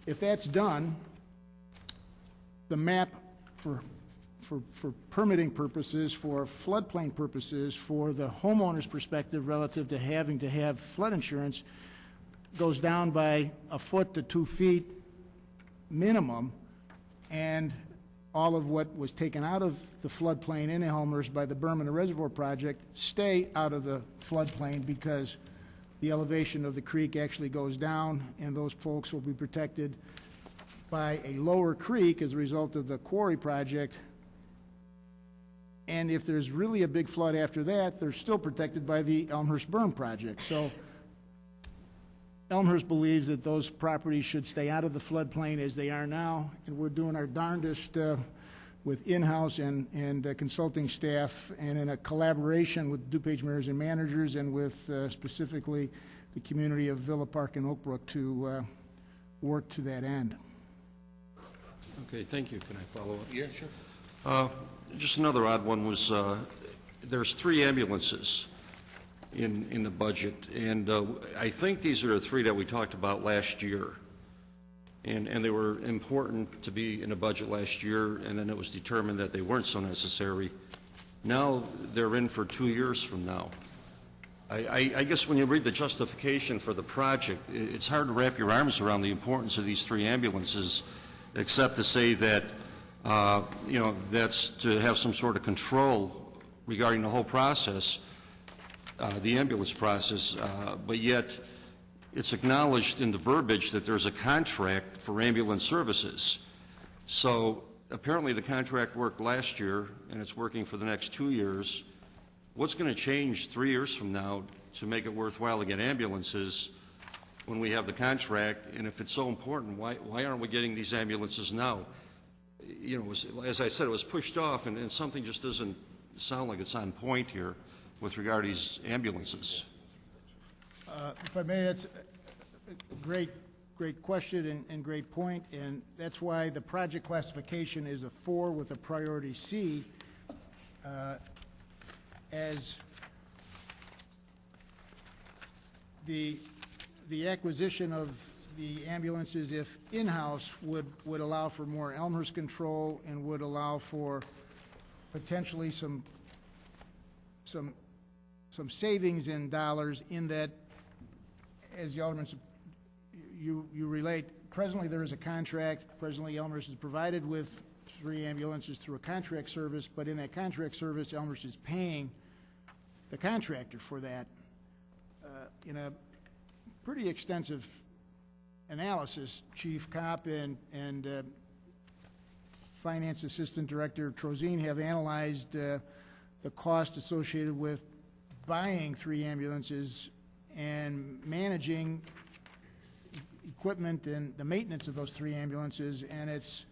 If that's done, the map for permitting purposes, for floodplain purposes, for the homeowner's perspective relative to having to have flood insurance, goes down by a foot to 2 feet minimum, and all of what was taken out of the floodplain in Elmhurst by the berm and the reservoir project stay out of the floodplain, because the elevation of the creek actually goes down, and those folks will be protected by a lower creek as a result of the quarry project. And if there's really a big flood after that, they're still protected by the Elmhurst berm project. So Elmhurst believes that those properties should stay out of the floodplain as they are now, and we're doing our darndest with in-house and consulting staff, and in a collaboration with DuPage mayors and managers, and with specifically the community of Villa Park and Oak Brook to work to that end. Okay, thank you. Can I follow up? Yeah, sure. Just another odd one was there's 3 ambulances in the budget, and I think these are the 3 that we talked about last year, and they were important to be in the budget last year, and then it was determined that they weren't so necessary. Now they're in for 2 years from now. I guess when you read the justification for the project, it's hard to wrap your arms around the importance of these 3 ambulances, except to say that you know, that's to have some sort of control regarding the whole process, the ambulance process, but yet it's acknowledged in the verbiage that there's a contract for ambulance services. So apparently the contract worked last year, and it's working for the next 2 years. What's going to change 3 years from now to make it worthwhile to get ambulances when we have the contract? And if it's so important, why aren't we getting these ambulances now? You know, as I said, it was pushed off, and something just doesn't sound like it's on point here with regard to these ambulances. If I may, that's a great question and great point, and that's why the project classification is a 4 with a priority C, as the acquisition of the ambulances, if in-house, would allow for more Elmhurst control and would allow for potentially some savings in dollars, in that, as the Alderman, you relate, presently there is a contract. Presently Elmhurst is provided with 3 ambulances through a contract service, but in that contract service, Elmhurst is paying the contractor for that. In a pretty extensive analysis, Chief Kopp and Finance Assistant Director Trozine have analyzed the cost associated with buying 3 ambulances and managing equipment and the maintenance of those 3 ambulances, and it's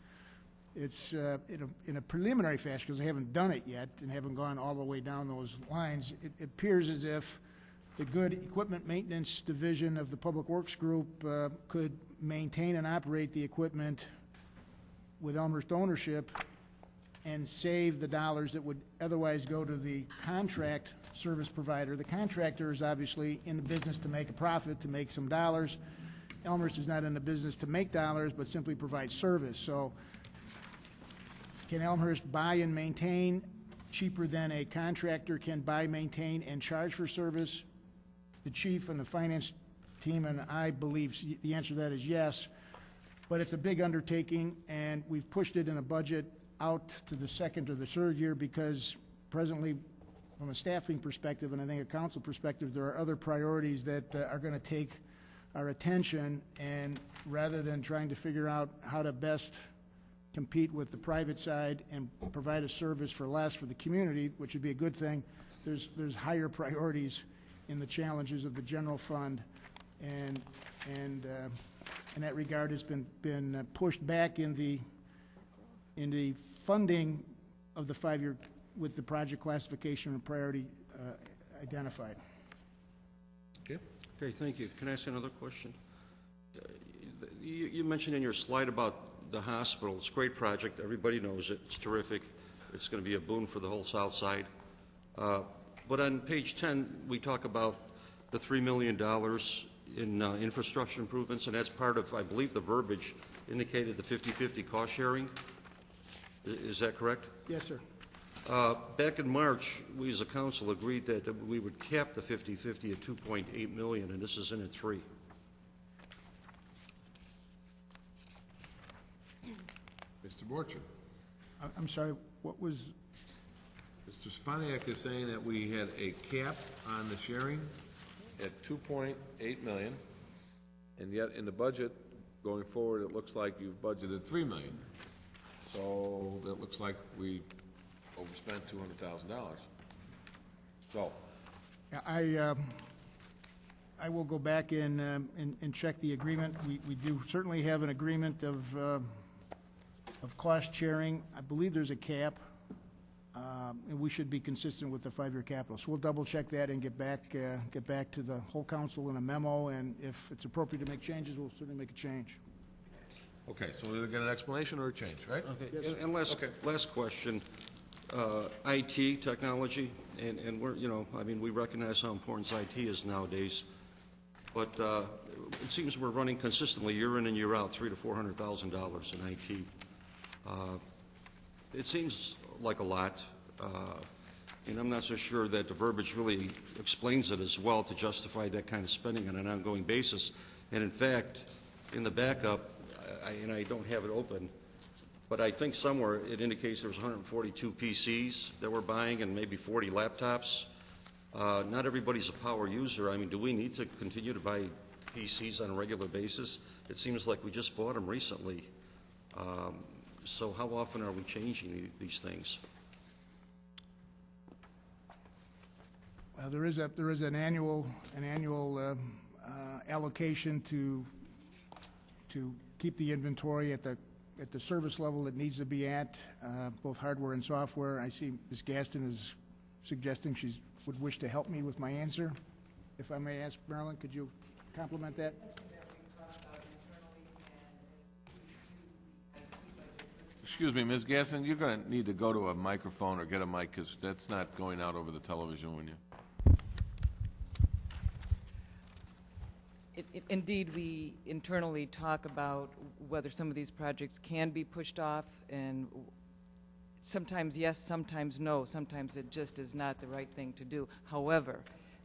in a preliminary fashion, because they haven't done it yet and haven't gone all the way down those lines. It appears as if the good equipment maintenance division of the Public Works Group could maintain and operate the equipment with Elmhurst ownership and save the dollars that would otherwise go to the contract service provider. The contractor is obviously in the business to make a profit, to make some dollars. Elmhurst is not in the business to make dollars, but simply provide service. So can Elmhurst buy and maintain cheaper than a contractor can buy, maintain, and charge for service? The chief and the finance team and I believe the answer to that is yes, but it's a big undertaking, and we've pushed it in a budget out to the second or the third year because presently, from a staffing perspective and I think a council perspective, there are other priorities that are going to take our attention, and rather than trying to figure out how to best compete with the private side and provide a service for less for the community, which would be a good thing, there's higher priorities in the challenges of the general fund, and in that regard has been pushed back in the funding of the 5-year with the project classification and priority identified. Okay. Okay, thank you. Can I ask another question? You mentioned in your slide about the hospital. It's a great project. Everybody knows it. It's terrific. It's going to be a boon for the whole South Side. But on page 10, we talk about the $3 million in infrastructure improvements, and that's part of, I believe, the verbiage indicated the 50-50 cost sharing. Is that correct? Yes, sir. Back in March, we as a council agreed that we would cap the 50-50 at $2.8 million, and this is in at $3 million. Mr. Borcher. I'm sorry, what was? Mr. Spaniak is saying that we had a cap on the sharing at $2.8 million, and yet in the budget going forward, it looks like you've budgeted $3 million. So that looks like we overspent $200,000. So I will go back and check the agreement. We do certainly have an agreement of cost sharing. I believe there's a cap, and we should be consistent with the 5-year capital. So we'll double check that and get back to the whole council in a memo. And if it's appropriate to make changes, we'll certainly make a change. okay, so we either get an explanation or a change, right? Okay. And last question, IT technology, and we're, I mean, we recognize how important IT is nowadays, but it seems we're running consistently year in and year out $300,000 to $400,000 in IT. It seems like a lot, and I'm not so sure that the verbiage really explains it as well to justify that kind of spending on an ongoing basis. And in fact, in the backup, and I don't have it open, but I think somewhere it indicates there was 142 PCs that we're buying and maybe 40 laptops. Not everybody's a power user. I mean, do we need to continue to buy PCs on a regular basis? It seems like we just bought them recently. So how often are we changing these things? Well, there is an annual allocation to keep the inventory at the service level it needs to be at, both hardware and software. I see Ms. Gaston is suggesting she would wish to help me with my answer. If I may ask, Marilyn, could you complement that? Excuse me, Ms. Gasson, you're going to need to go to a microphone or get a mic, because that's not going out over the television when you... Indeed, we internally talk about whether some of these projects can be pushed off, and sometimes yes, sometimes no. Sometimes it just is not the right thing to do. However,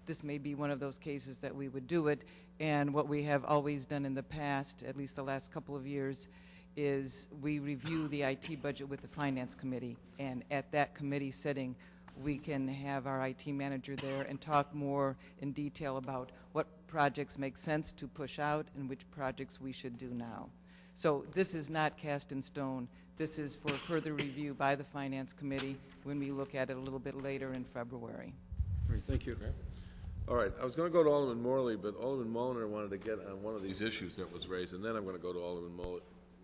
this may be one of those cases that we would do it, and what we have always done in the past, at least the last couple of years, is we review the IT budget with the Finance Committee, and at that committee sitting, we can have our IT manager there and talk more in detail about what projects make sense to push out and which projects we should do now. So this is not cast in stone. This is for further review by the Finance Committee when we look at it a little bit later in February. Great, thank you. Okay. All right, I was going to go to Alderman Morley, but Alderman Mulliner wanted to get on one of these issues that was raised, and then I'm going to go to Alderman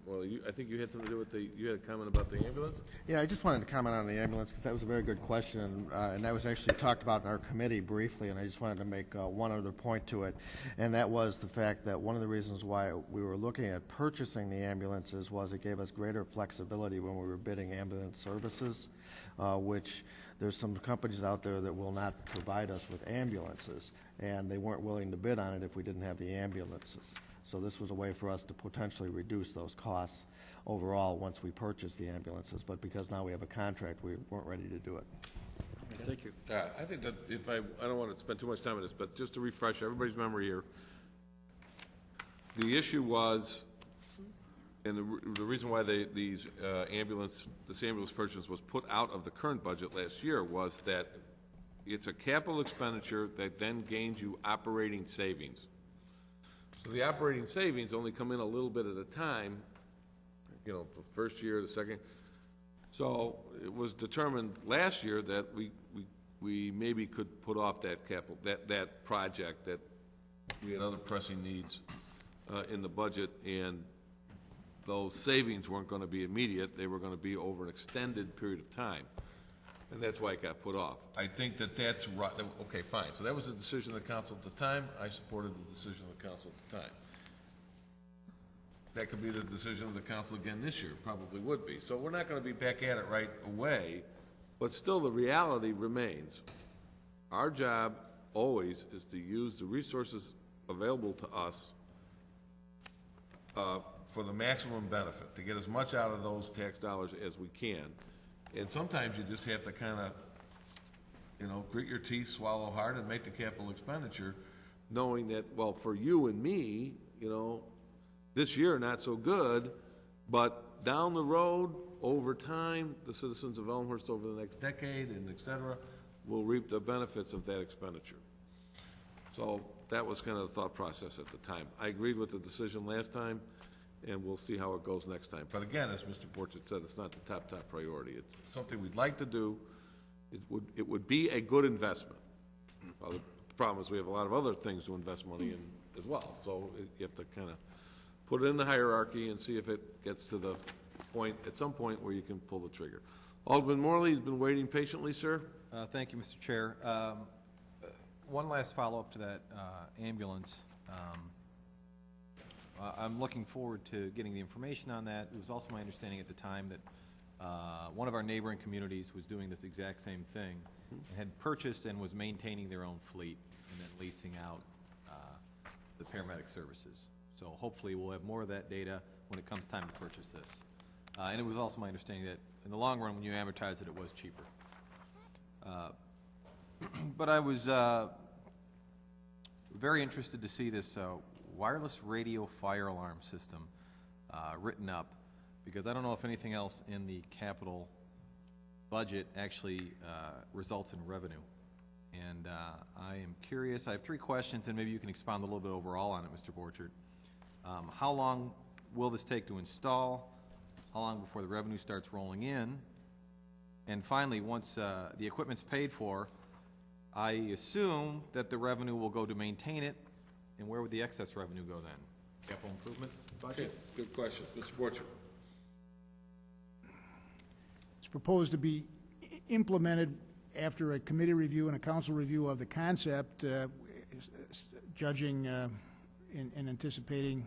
Well, I think you had something to do with you had a comment about the ambulance? Yeah, I just wanted to comment on the ambulance because that was a very good question, and that was actually talked about in our committee briefly, and I just wanted to make one other point to it, and that was the fact that one of the reasons why we were looking at purchasing the ambulances was it gave us greater flexibility when we were bidding ambulance services, which there's some companies out there that will not provide us with ambulances, and they weren't willing to bid on it if we didn't have the ambulances. So this was a way for us to potentially reduce those costs overall once we purchased the ambulances. But because now we have a contract, we weren't ready to do it. Thank you. I think that if I don't want to spend too much time on this, but just to refresh everybody's memory here, the issue was, and the reason why this ambulance purchase was put out of the current budget last year was that it's a capital expenditure that then gains you operating savings. So the operating savings only come in a little bit at a time, you know, the first year, the second. So it was determined last year that we maybe could put off that capital, that project, that we had other pressing needs in the budget, and those savings weren't going to be immediate. They were going to be over an extended period of time. And that's why it got put off. I think that that's right. Okay, fine. So that was the decision of the council at the time. I supported the decision of the council at the time. That could be the decision of the council again this year. Probably would be. So we're not going to be back at it right away, but still the reality remains. Our job always is to use the resources available to us for the maximum benefit, to get as much out of those tax dollars as we can. And sometimes you just have to kind of, you know, grit your teeth, swallow hard, and make the capital expenditure, knowing that, well, for you and me, you know, this year not so good, but down the road, over time, the citizens of Elmhurst over the next decade and et cetera will reap the benefits of that expenditure. So that was kind of the thought process at the time. I agreed with the decision last time, and we'll see how it goes next time. But again, as Mr. Borchert said, it's not the top priority. It's something we'd like to do. It would be a good investment. Well, the problem is we have a lot of other things to invest money in as well. So you have to kind of put it in the hierarchy and see if it gets to the point, at some point, where you can pull the trigger. Alderman Morley has been waiting patiently, sir. Thank you, Mr. Chair. One last follow-up to that ambulance. I'm looking forward to getting the information on that. It was also my understanding at the time that one of our neighboring communities was doing this exact same thing and had purchased and was maintaining their own fleet and then leasing out the paramedic services. So hopefully we'll have more of that data when it comes time to purchase this. And it was also my understanding that in the long run, when you amortize it, it was cheaper. But I was very interested to see this wireless radio fire alarm system written up, because I don't know if anything else in the capital budget actually results in revenue. And I am curious. I have 3 questions, and maybe you can expound a little bit overall on it, Mr. Borchert. How long will this take to install? How long before the revenue starts rolling in? And finally, once the equipment's paid for, I assume that the revenue will go to maintain it. And where would the excess revenue go then? Capital improvement budget? Okay, good question. Mr. Borchert. It's proposed to be implemented after a committee review and a council review of the concept, judging and anticipating,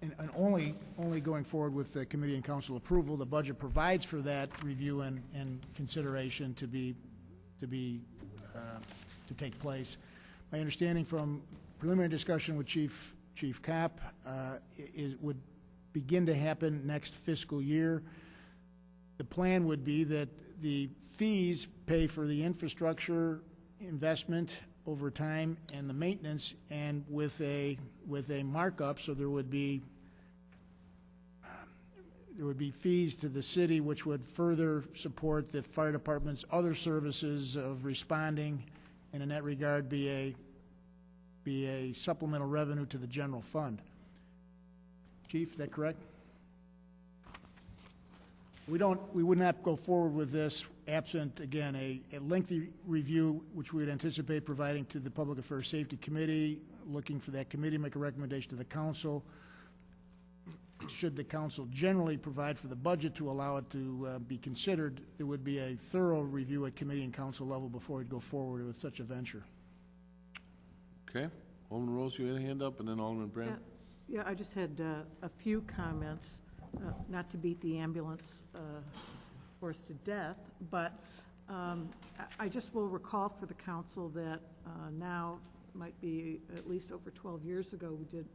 and only going forward with the committee and council approval. The budget provides for that review and consideration to take place. My understanding from preliminary discussion with Chief Kopp would begin to happen next fiscal year. The plan would be that the fees pay for the infrastructure investment over time and the maintenance, and with a markup, so there would be fees to the city which would further support the fire department's other services of responding, and in that regard be a supplemental revenue to the general fund. Chief, is that correct? We would not go forward with this absent, again, a lengthy review, which we would anticipate providing to the Public Affairs Safety Committee, looking for that committee to make a recommendation to the council, should the council generally provide for the budget to allow it to be considered, there would be a thorough review at committee and council level before we'd go forward with such a venture. Okay. Alderman Rose, you had a hand up, and then Alderman Brand. Yeah, I just had a few comments, not to beat the ambulance horse to death, but I just will recall for the council that now might be at least over 12 years ago, we did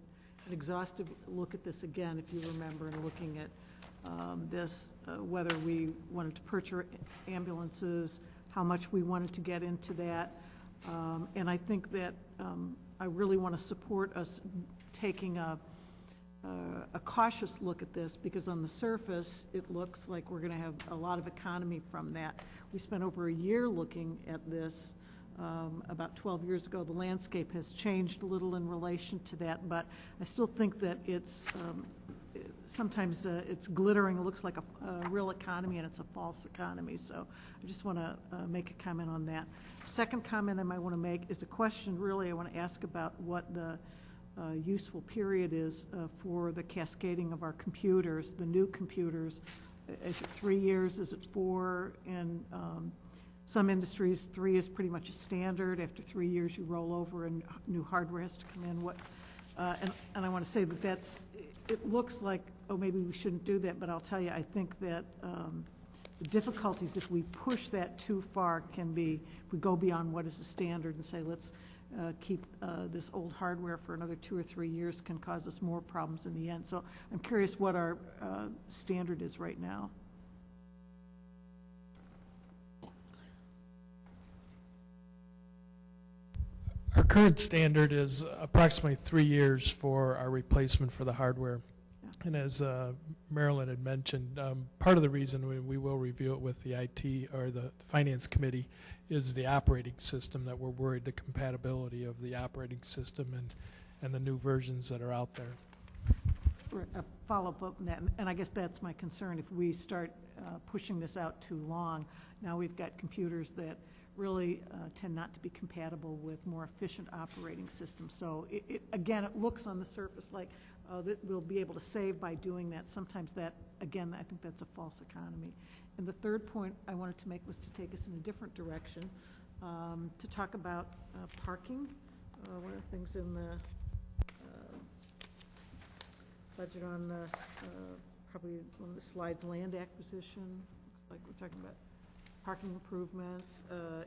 an exhaustive look at this again, if you remember, and looking at this, whether we wanted to purchase ambulances, how much we wanted to get into that. And I think that I really want to support us taking a cautious look at this, because on the surface, it looks like we're going to have a lot of economy from that. We spent over a year looking at this. About 12 years ago, the landscape has changed a little in relation to that, but I still think that it's sometimes it's glittering, it looks like a real economy, and it's a false economy. So I just want to make a comment on that. Second comment I might want to make is a question, really, I want to ask about what the useful period is for the cascading of our computers, the new computers. Is it 3 years? Is it 4? And some industries, 3 is pretty much a standard. After 3 years, you roll over and new hardware has to come in. And I want to say that it looks like, oh, maybe we shouldn't do that, but I'll tell you, I think that the difficulties, if we push that too far, can be, if we go beyond what is the standard and say, let's keep this old hardware for another 2 or 3 years, can cause us more problems in the end. So I'm curious what our standard is right now. Our current standard is approximately 3 years for our replacement for the hardware. Yeah. And as Marilyn had mentioned, part of the reason we will review it with the IT or the Finance Committee is the operating system, that we're worried the compatibility of the operating system and the new versions that are out there. A follow-up on that, and I guess that's my concern. If we start pushing this out too long, now we've got computers that really tend not to be compatible with more efficient operating systems. So again, it looks on the surface like that we'll be able to save by doing that. Sometimes that, again, I think that's a false economy. And the third point I wanted to make was to take us in a different direction, to talk about parking. One of the things in the budget on probably one of the slides, land acquisition. Looks like we're talking about parking improvements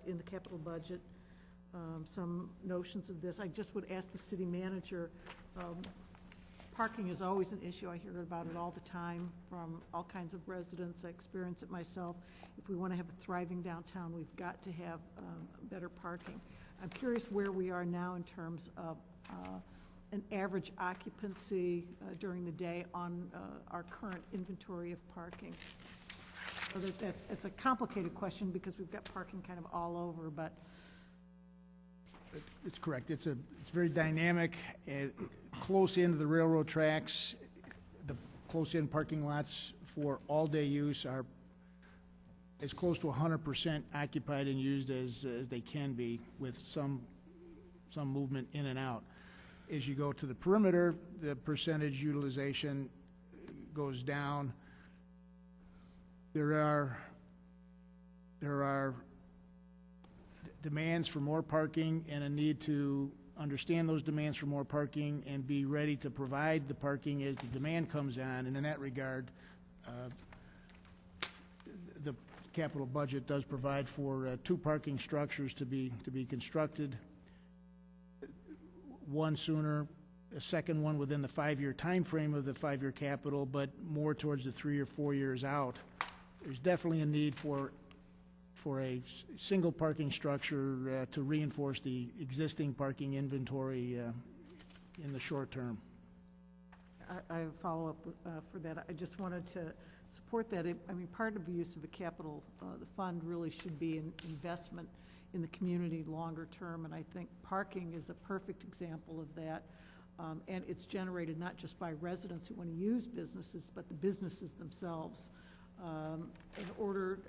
in the capital budget, some notions of this. I just would ask the city manager, parking is always an issue. I hear about it all the time from all kinds of residents. I experience it myself. If we want to have a thriving downtown, we've got to have better parking. I'm curious where we are now in terms of an average occupancy during the day on our current inventory of parking. So it's a complicated question because we've got parking kind of all over, but it's correct. It's very dynamic. Close into the railroad tracks, the close-in parking lots for all-day use are as close to 100% occupied and used as they can be, with some movement in and out. As you go to the perimeter, the percentage utilization goes down. There are demands for more parking and a need to understand those demands for more parking and be ready to provide the parking as the demand comes on. And in that regard, the capital budget does provide for 2 parking structures to be constructed. One sooner, a second one within the 5-year time frame of the 5-year capital, but more towards the 3 or 4 years out. There's definitely a need for a single parking structure to reinforce the existing parking inventory in the short term. I have a follow-up for that. I just wanted to support that. I mean, part of the use of a capital, the fund really should be an investment in the community longer term, and I think parking is a perfect example of that. And it's generated not just by residents who want to use businesses, but the businesses themselves. In order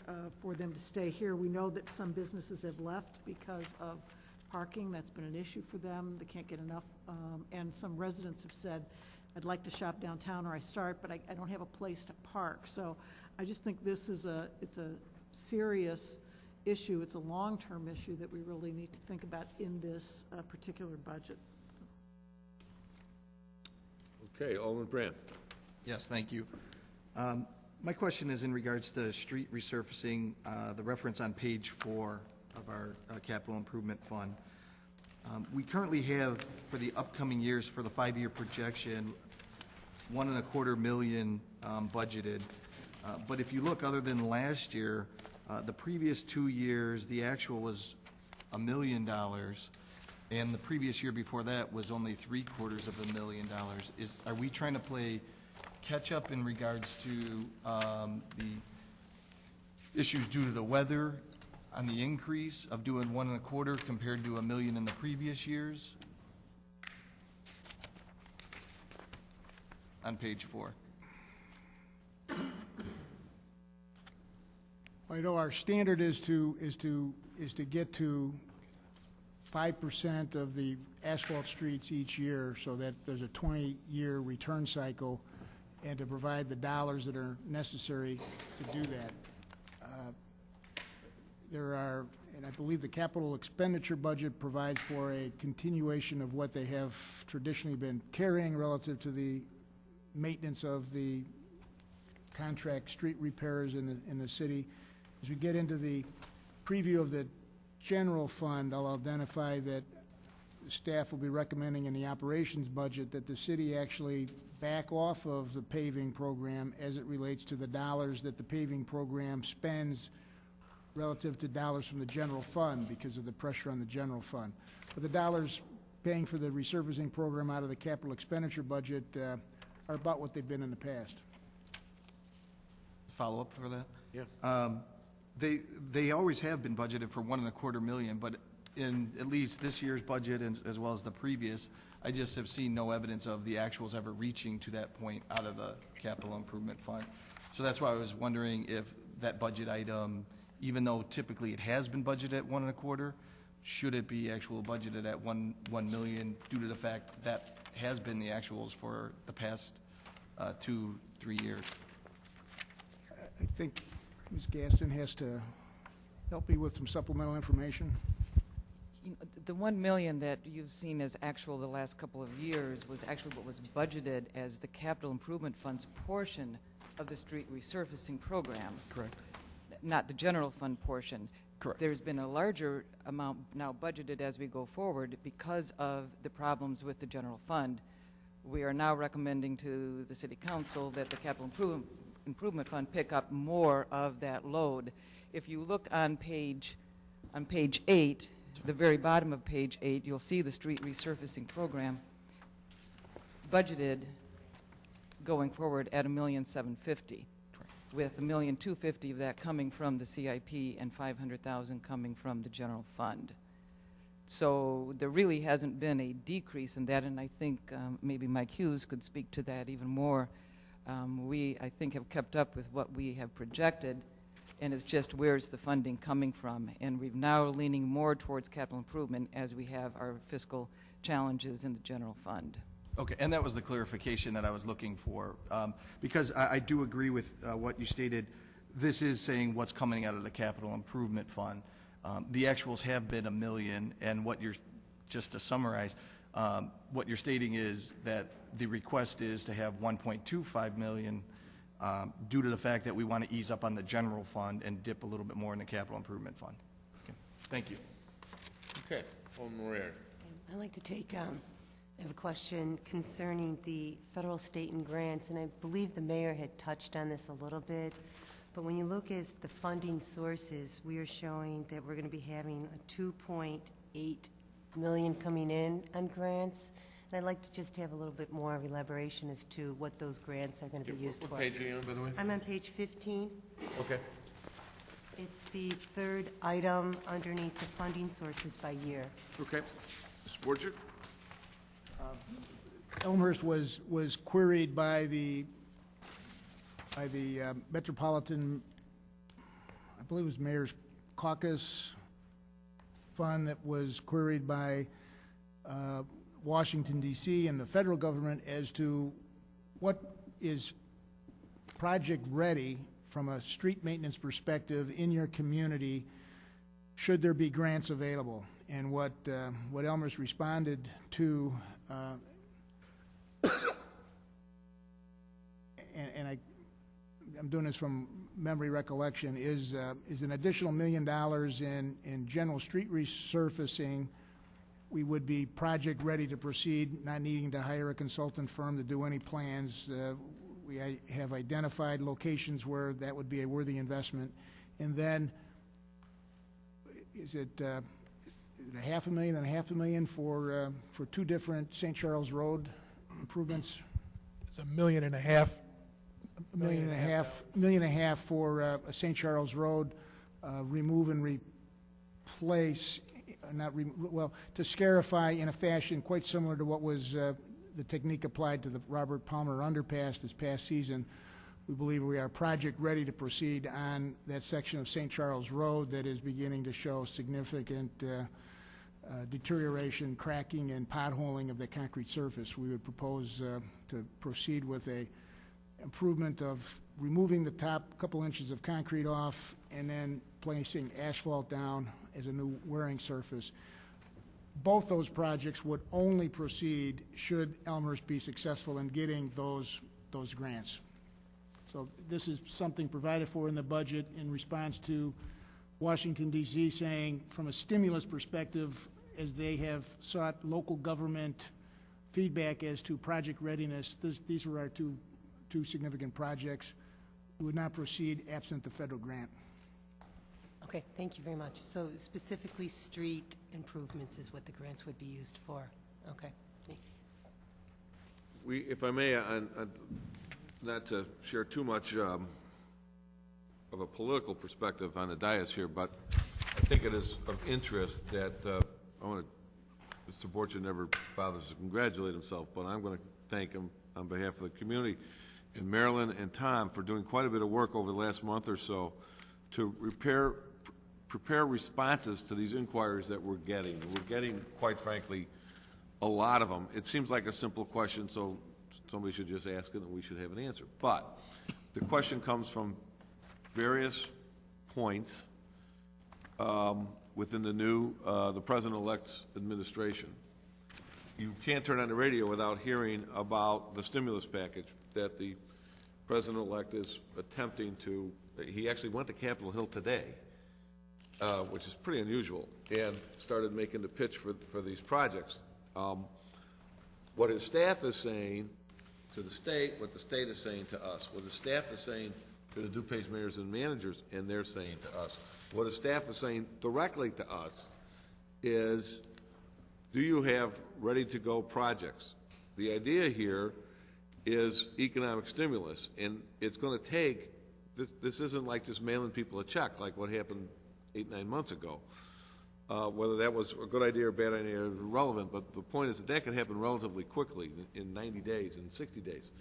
for them to stay here, we know that some businesses have left because of parking. That's been an issue for them. They can't get enough. And some residents have said, I'd like to shop downtown or I start, but I don't have a place to park. So I just think this is it's a serious issue. It's a long-term issue that we really need to think about in this particular budget. Okay, Alderman Brand. Yes, thank you. My question is in regards to street resurfacing, the reference on page 4 of our capital improvement fund. We currently have, for the upcoming years, for the 5-year projection, $1.25 million budgeted. But if you look, other than last year, the previous 2 years, the actual was $1 million, and the previous year before that was only $750,000. Are we trying to play catch-up in regards to the issues due to the weather on the increase of doing $1.25 compared to $1 million in the previous years? On page 4. I know our standard is to get to 5% of the asphalt streets each year, so that there's a 20-year return cycle, and to provide the dollars that are necessary to do that. There are, and I believe the capital expenditure budget provides for a continuation of what they have traditionally been carrying relative to the maintenance of the contract street repairs in the city. As we get into the preview of the general fund, I'll identify that the staff will be recommending in the operations budget that the city actually back off of the paving program as it relates to the dollars that the paving program spends relative to dollars from the general fund because of the pressure on the general fund. But the dollars paying for the resurfacing program out of the capital expenditure budget are about what they've been in the past. Follow-up for that? Yeah. They always have been budgeted for $1.25 million, but in at least this year's budget as well as the previous, I just have seen no evidence of the actuals ever reaching to that point out of the capital improvement fund. So that's why I was wondering if that budget item, even though typically it has been budgeted at $1.25, should it be actual budgeted at $1 million due to the fact that has been the actuals for the past 2-3 years? I think Ms. Gaston has to help me with some supplemental information. You know, the 1 million that you've seen as actual the last couple of years was actually what was budgeted as the capital improvement fund's portion of the street resurfacing program. Correct. Not the general fund portion. Correct. There's been a larger amount now budgeted as we go forward because of the problems with the general fund. We are now recommending to the City Council that the capital improvement fund pick up more of that load. If you look on page 8, the very bottom of page 8, you'll see the street resurfacing program budgeted going forward at $1,750,000, with $1,250,000 of that coming from the CIP and $500,000 coming from the general fund. So there really hasn't been a decrease in that, and I think maybe Mike Hughes could speak to that even more. We, I think, have kept up with what we have projected, and it's just where's the funding coming from. And we're now leaning more towards capital improvement as we have our fiscal challenges in the general fund. Okay, and that was the clarification that I was looking for. Because I do agree with what you stated. This is saying what's coming out of the capital improvement fund. The actuals have been $1 million, and what you're, just to summarize, what you're stating is that the request is to have $1.25 million due to the fact that we want to ease up on the general fund and dip a little bit more in the capital improvement fund. Okay. Thank you. Okay. Alderman Moreira. I'd like to take, I have a question concerning the federal, state, and grants, and I believe the mayor had touched on this a little bit, but when you look at the funding sources, we are showing that we're going to be having a $2.8 million coming in on grants, and I'd like to just have a little bit more of elaboration as to what those grants are going to be used for. What page are you on, by the way? I'm on page 15. Okay. It's the third item underneath the funding sources by year. Okay. Mr. Borger? Elmhurst was queried by the Metropolitan, I believe it was Mayor's Caucus Fund, that was queried by Washington DC and the federal government as to what is project ready from a street maintenance perspective in your community, should there be grants available. And what Elmhurst responded to, and I'm doing this from memory recollection, is an additional $1 million in general street resurfacing. We would be project ready to proceed, not needing to hire a consultant firm to do any plans. We have identified locations where that would be a worthy investment. And then, is it $500,000 and $500,000 for two different St. Charles Road improvements? It's $1.5 million. $1.5 million for St. Charles Road, remove and replace, to scarify in a fashion quite similar to what was the technique applied to the Robert Palmer underpass this past season. We believe we are project ready to proceed on that section of St. Charles Road that is beginning to show significant deterioration, cracking, and potholing of the concrete surface. We would propose to proceed with a improvement of removing the top couple inches of concrete off and then placing asphalt down as a new wearing surface. Both those projects would only proceed should Elmhurst be successful in getting those grants. So this is something provided for in the budget in response to Washington, D.C. saying, from a stimulus perspective, as they have sought local government feedback as to project readiness, these were our two significant projects. We would not proceed absent the federal grant. Okay, thank you very much. So specifically, street improvements is what the grants would be used for. Okay. If I may, not to share too much of a political perspective on the dais here, but I think it is of interest that Mr. Borchardt never bothers to congratulate himself, but I'm going to thank him on behalf of the community and Marilyn and Tom for doing quite a bit of work over the last month or so to prepare responses to these inquiries that we're getting. We're getting, quite frankly, a lot of them. It seems like a simple question, so somebody should just ask it and we should have an answer. But the question comes from various points within the President-elect's administration. You can't turn on the radio without hearing about the stimulus package that the President-elect is attempting to. He actually went to Capitol Hill today, which is pretty unusual, and started making the pitch for these projects. What his staff is saying to the state, what the state is saying to us, what the staff is saying to the DuPage mayors and managers, and they're saying to us. What his staff is saying directly to us is, do you have ready-to-go projects? The idea here is economic stimulus, and it's going to take, this isn't like just mailing people a check like what happened 8-9 months ago. Whether that was a good idea or a bad idea is irrelevant, but the point is that can happen relatively quickly, in 90 days, in 60 days.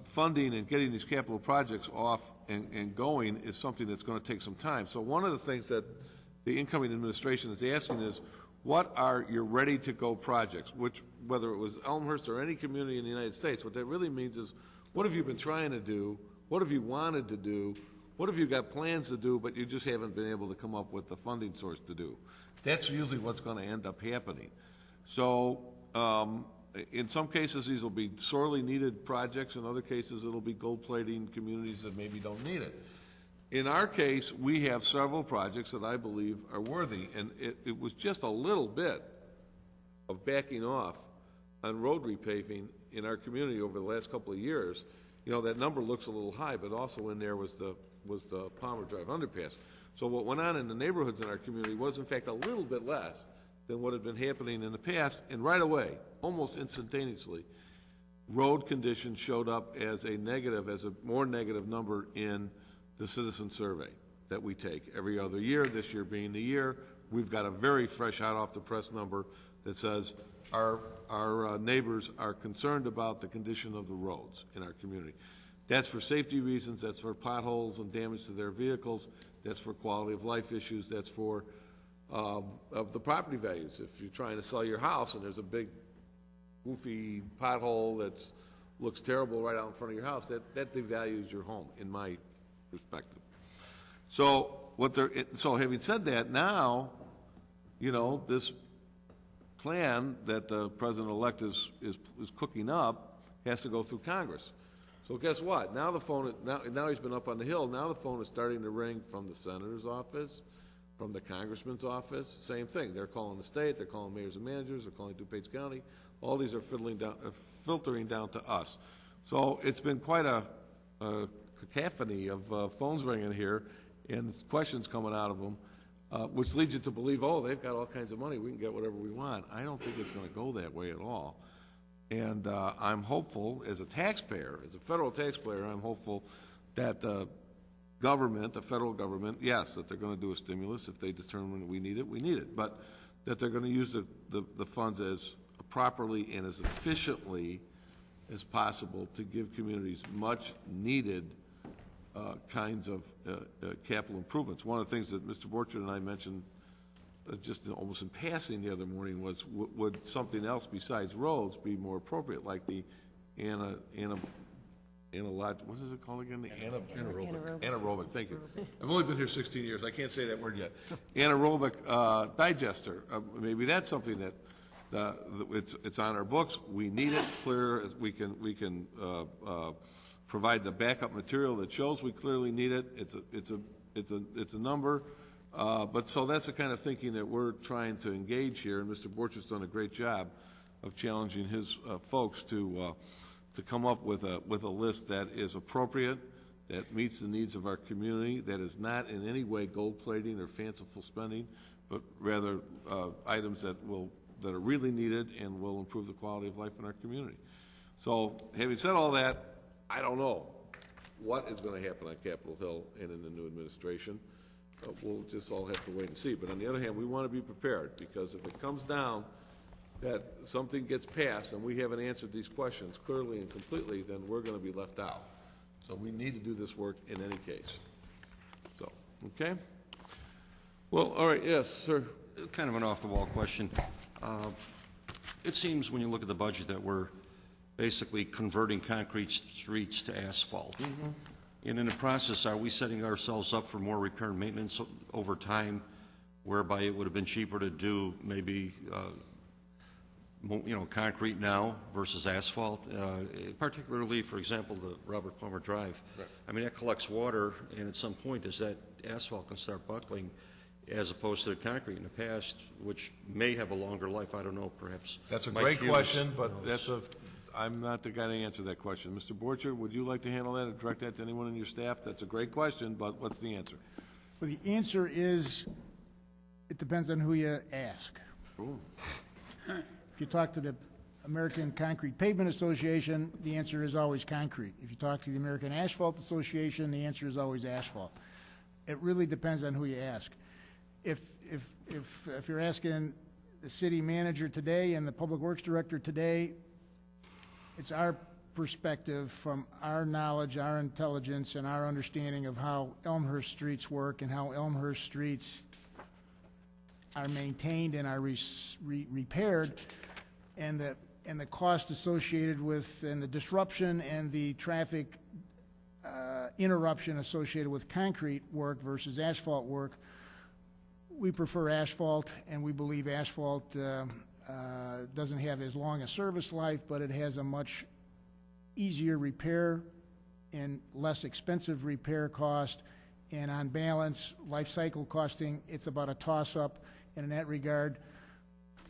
Funding and getting these capital projects off and going is something that's going to take some time. So one of the things that the incoming administration is asking is, what are your ready-to-go projects, which, whether it was Elmhurst or any community in the United States, what that really means is, what have you been trying to do, what have you wanted to do, what have you got plans to do, but you just haven't been able to come up with the funding source to do? That's usually what's going to end up happening. So in some cases, these will be sorely needed projects. In other cases, it'll be gold-plating communities that maybe don't need it. In our case, we have several projects that I believe are worthy, and it was just a little bit of backing off on road repaving in our community over the last couple of years. You know, that number looks a little high, but also in there was the Palmer Drive underpass. So what went on in the neighborhoods in our community was, in fact, a little bit less than what had been happening in the past, and right away, almost instantaneously, road conditions showed up as a more negative number in the citizen survey that we take every other year, this year being the year. We've got a very fresh, hot off the press number that says our neighbors are concerned about the condition of the roads in our community. That's for safety reasons, that's for potholes and damage to their vehicles, that's for quality of life issues, that's for of the property values. If you're trying to sell your house and there's a big goofy pothole that's looks terrible right out in front of your house, that devalues your home, in my perspective. So having said that, now, you know, this plan that the president-elect is cooking up has to go through Congress. So guess what? Now the phone, now he's been up on the Hill, now the phone is starting to ring from the senator's office, from the congressman's office, same thing. They're calling the state, they're calling mayors and managers, they're calling DuPage County. All these are filtering down to us. So it's been quite a cacophony of phones ringing here and questions coming out of them, which leads you to believe, oh, they've got all kinds of money, we can get whatever we want. I don't think it's going to go that way at all. And I'm hopeful, as a taxpayer, as a federal taxpayer, I'm hopeful that the government, the federal government, yes, that they're going to do a stimulus. If they determine we need it, but that they're going to use the funds as properly and as efficiently as possible to give communities much needed kinds of capital improvements. One of the things that Mr. Borchard and I mentioned just almost in passing the other morning was, would something else besides roads be more appropriate, like the analog, what is it called again? The anaerobic, thank you. I've only been here 16 years, I can't say that word yet. Anaerobic digester, maybe that's something that it's on our books. We need it. Clear as we can provide the backup material that shows we clearly need it. It's a number, but so that's the kind of thinking that we're trying to engage here. And Mr. Borchard's done a great job of challenging his folks to come up with a list that is appropriate, that meets the needs of our community, that is not in any way gold plating or fanciful spending, but rather items that are really needed and will improve the quality of life in our community. So, having said all that, I don't know what is going to happen on Capitol Hill and in the new administration. We'll just all have to wait and see. But on the other hand, we want to be prepared, because if it comes down that something gets passed and we haven't answered these questions clearly and completely, then we're going to be left out. So we need to do this work in any case. So, okay? Well, all right, yes, sir. Kind of an off-the-wall question. It seems when you look at the budget that we're basically converting concrete streets to asphalt. Mm-hmm. And in the process, are we setting ourselves up for more repair and maintenance over time, whereby it would have been cheaper to do maybe concrete now versus asphalt, particularly, for example, the Robert Palmer Drive. Right. I mean, that collects water, and at some point, does that asphalt can start buckling, as opposed to the concrete in the past, which may have a longer life. I don't know, perhaps. That's a great question, but I'm not the guy to answer that question. Mr. Borchard, would you like to handle that or direct that to anyone in your staff? That's a great question, but what's the answer? Well, the answer is, it depends on who you ask. Ooh. If you talk to the American Concrete Pavement Association, the answer is always concrete. If you talk to the American Asphalt Association, the answer is always asphalt. It really depends on who you ask. If you're asking the city manager today and the public works director today, it's our perspective, from our knowledge, our intelligence, and our understanding of how Elmhurst streets work and how Elmhurst streets are maintained and are repaired, and the cost associated with, and the disruption and the traffic interruption associated with concrete work versus asphalt work. We prefer asphalt, and we believe asphalt doesn't have as long a service life, but it has a much easier repair and less expensive repair cost. And on balance, life cycle costing, it's about a toss-up. And in that regard,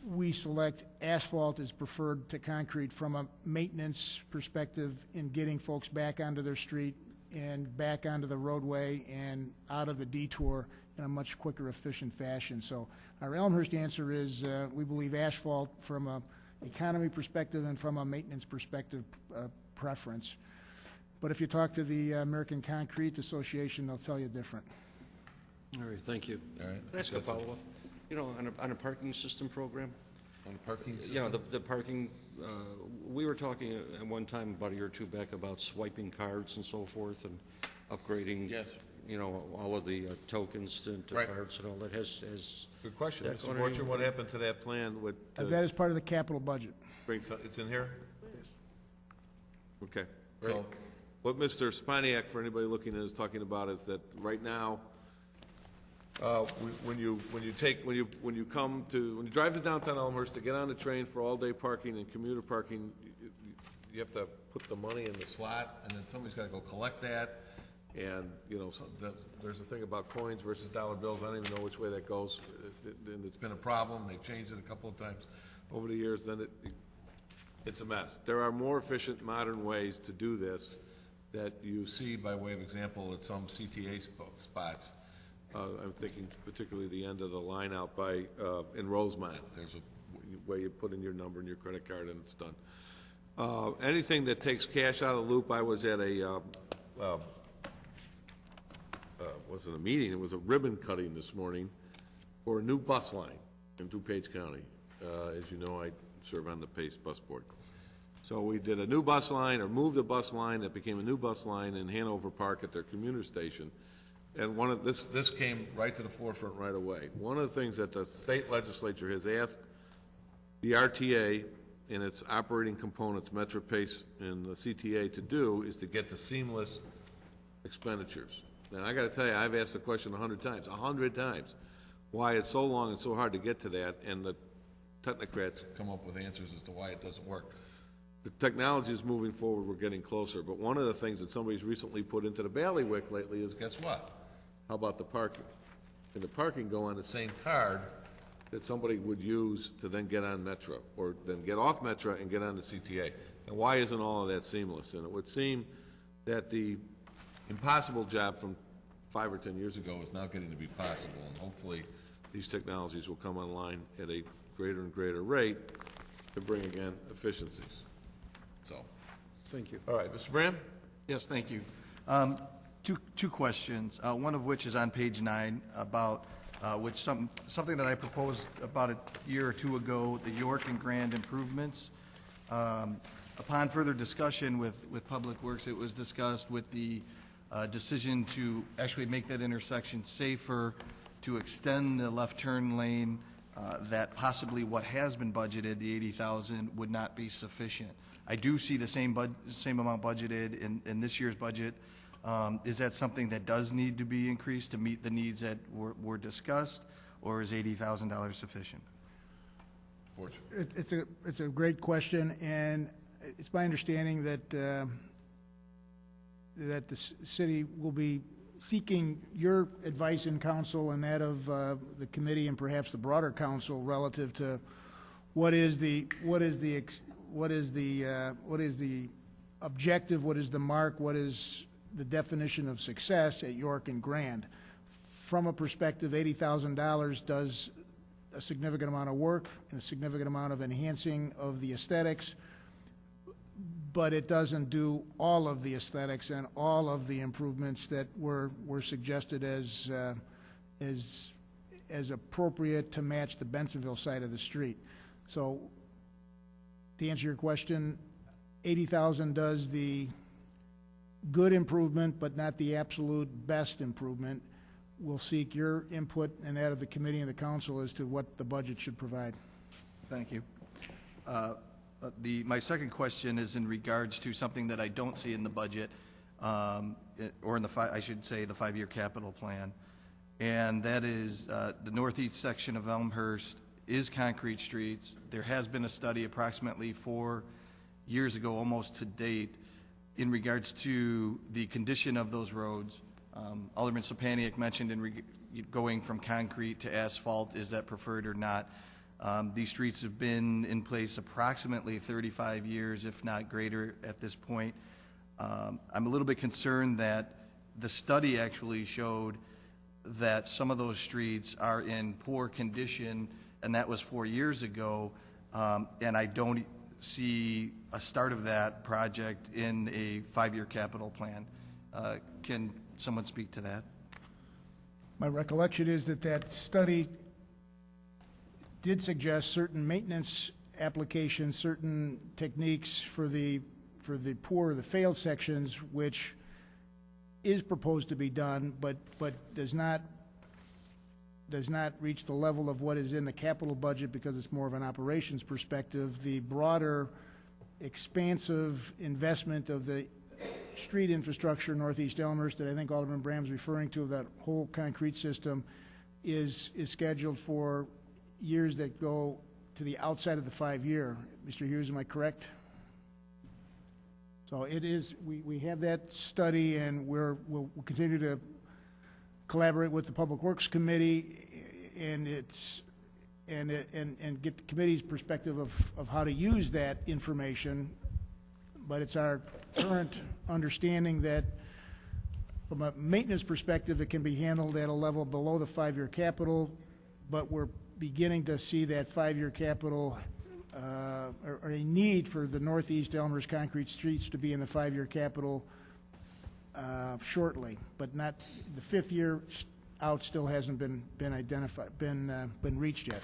we select asphalt as preferred to concrete from a maintenance perspective in getting folks back onto their street and back onto the roadway and out of the detour in a much quicker, efficient fashion. So our Elmhurst answer is we believe asphalt from an economy perspective and from a maintenance perspective preference. But if you talk to the American Concrete Association, they'll tell you different. All right, thank you. All right. Can I ask a follow-up? You know, on a parking system program? On a parking system? Yeah, the parking, we were talking at one time about a year or two back about swiping cards and so forth and upgrading. Yes. all of the tokens to Right. cards and all that has. Good question. that Mr. going Borcher, what anywhere? happened to that plan with, That is part of the capital budget. it's in here? Okay, so what Mr. Spaniak, for anybody looking at, is talking about is that right now, when you drive to downtown Elmhurst to get on the train for all-day parking and commuter parking, you have to put the money in the slot, and then somebody's got to go collect that. And, there's a thing about coins versus dollar bills. I don't even know which way that goes. And it's been a problem. They've changed it a couple of times over the years. Then it's a mess. There are more efficient, modern ways to do this that you see by way of example at some CTA spots. I'm thinking particularly the end of the line out by, in Rosemont. There's a way you put in your number and your credit card and it's done. Anything that takes cash out of the loop, I was at wasn't a meeting, it was a ribbon cutting this morning for a new bus line in DuPage County. As you know, I serve on the PACE bus board. So we did a new bus line, or moved a bus line that became a new bus line in Hanover Park at their commuter station. And this came right to the forefront right away. One of the things that the state legislature has asked the RTA and its operating components, Metro PACE and the CTA, to do is to get to seamless expenditures. And I got to tell you, I've asked the question 100 times, why it's so long and so hard to get to that, and the technocrats come up with answers as to why it doesn't work. The technology is moving forward, we're getting closer, but one of the things that somebody's recently put into the bailiwick lately is, guess what? How about the parking? And the parking go on the same card that somebody would use to then get on Metro, or then get off Metro and get on the CTA. And why isn't all of that seamless? And it would seem that the impossible job from 5 or 10 years ago is now getting to be possible, and hopefully these technologies will come online at a greater and greater rate to bring, again, efficiencies. So, Thank you. all right, Mr. Brand? Yes, thank you. Two questions, one of which is on page 9 about something that I proposed about a year or two ago, the York and Grand improvements. Upon further discussion with Public Works, it was discussed with the decision to actually make that intersection safer, to extend the left turn lane, that possibly what has been budgeted, the 80,000, would not be sufficient. I do see the same amount budgeted in this year's budget. Is that something that does need to be increased to meet the needs that were discussed, or is $80,000 sufficient? It's a great question, and it's my understanding that that the city will be seeking your advice and counsel and that of the committee and perhaps the broader council relative to what is the objective, what is the mark, what is the definition of success at York and Grand. From a perspective, $80,000 does a significant amount of work and a significant amount of enhancing of the aesthetics, but it doesn't do all of the aesthetics and all of the improvements that were suggested as appropriate to match the Bensonville side of the street. So, to answer your question, $80,000 does the good improvement, but not the absolute best improvement. We'll seek your input and that of the committee and the council as to what the budget should provide. Thank you. My second question is in regards to something that I don't see in the budget, or in I should say the 5-year capital plan, and that is the northeast section of Elmhurst is concrete streets. There has been a study approximately 4 years ago, almost to date, in regards to the condition of those roads. Alderman Sapaniak mentioned going from concrete to asphalt, is that preferred or not? These streets have been in place approximately 35 years, if not greater at this point. I'm a little bit concerned that the study actually showed that some of those streets are in poor condition, and that was 4 years ago, and I don't see a start of that project in a 5-year capital plan. Can someone speak to that? My recollection is that study did suggest certain maintenance applications, certain techniques for the poor, the failed sections, which is proposed to be done, but does not reach the level of what is in the capital budget because it's more of an operations perspective. The broader, expansive investment of the street infrastructure northeast Elmhurst that I think Alderman Bram's referring to, that whole concrete system, is scheduled for years that go to the outside of the 5-year. Mr. Hughes, am I correct? So it is, we have that study, and we'll continue to collaborate with the Public Works Committee and get the committee's perspective of how to use that information. But it's our current understanding that from a maintenance perspective, it can be handled at a level below the 5-year capital, but we're beginning to see that 5-year capital or a need for the northeast Elmhurst concrete streets to be in the 5-year capital shortly, but not, the 5th year out still hasn't been identified, been reached yet.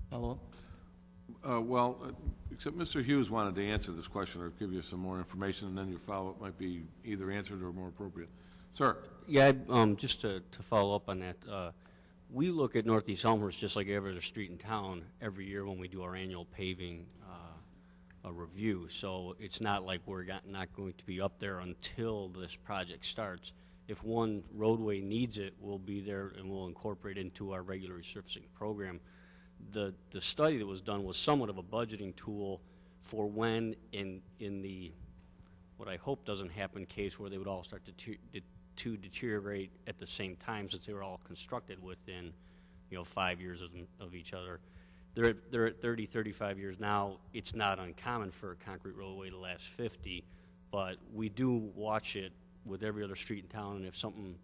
Follow Well, except Mr. Hughes wanted to answer this question or give you some more information, and then your follow-up might be either answered or more appropriate. Sir? Yeah, just to follow up on that, we look at Northeast Elmhurst just like every other street in town every year when we do our annual paving review. So it's not like we're not going to be up there until this project starts. If one roadway needs it, we'll be there and we'll incorporate it into our regular resurfacing program. The study that was done was somewhat of a budgeting tool for when in the, what I hope doesn't happen, case where they would all start to deteriorate at the same time, since they were all constructed within, 5 years of each other. They're at 30, 35 years now. It's not uncommon for a concrete roadway to last 50, but we do watch it with every other street in town, and if something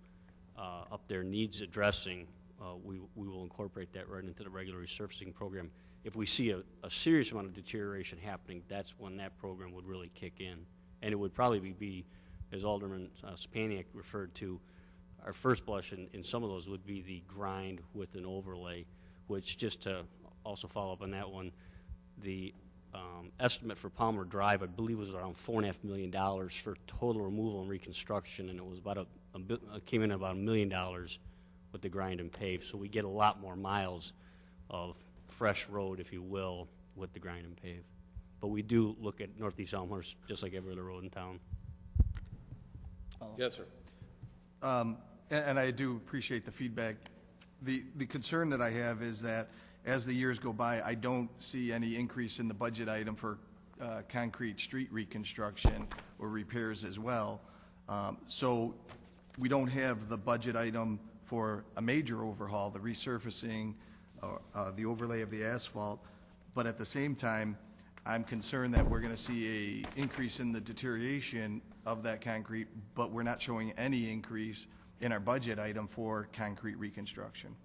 up there needs addressing, we will incorporate that right into the regular resurfacing program. If we see a serious amount of deterioration happening, that's when that program would really kick in. And it would probably be, as Alderman Spaniak referred to, our first blush in some of those would be the grind with an overlay, which, just to also follow up on that one, the estimate for Palmer Drive, I believe, was around $4.5 million for total removal and reconstruction, and it was about came in at about $1 million with the grind and pave. So we get a lot more miles of fresh road, if you will, with the grind and pave. But we do look at Northeast Elmhurst just like every other road in town. Yes, sir. And I do appreciate the feedback. The concern that I have is that as the years go by, I don't see any increase in the budget item for concrete street reconstruction or repairs as well. So we don't have the budget item for a major overhaul, the resurfacing, the overlay of the asphalt. But at the same time, I'm concerned that we're going to see an increase in the deterioration of that concrete, but we're not showing any increase in our budget item for concrete reconstruction.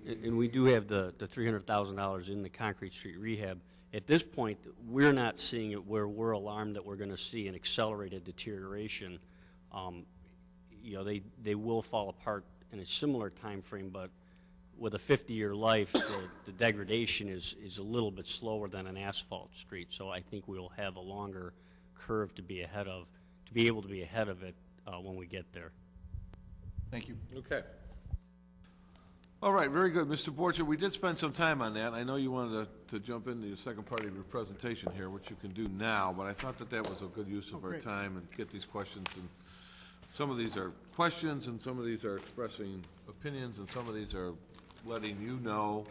And we do have the $300,000 in the concrete street rehab. At this point, we're not seeing it where we're alarmed that we're going to see an accelerated deterioration. They will fall apart in a similar time frame, but with a 50-year life, the degradation is a little bit slower than an asphalt street. So I think we'll have a longer curve to be able to be ahead of it when we get there. Thank you. Okay. All right, very good. Mr. Borcher, we did spend some time on that. I know you wanted to jump into the second part of your presentation here, which you can do now, but I thought that was a good use of our time and get these questions. And some of these are questions, and some of these are expressing opinions, and some of these are letting you know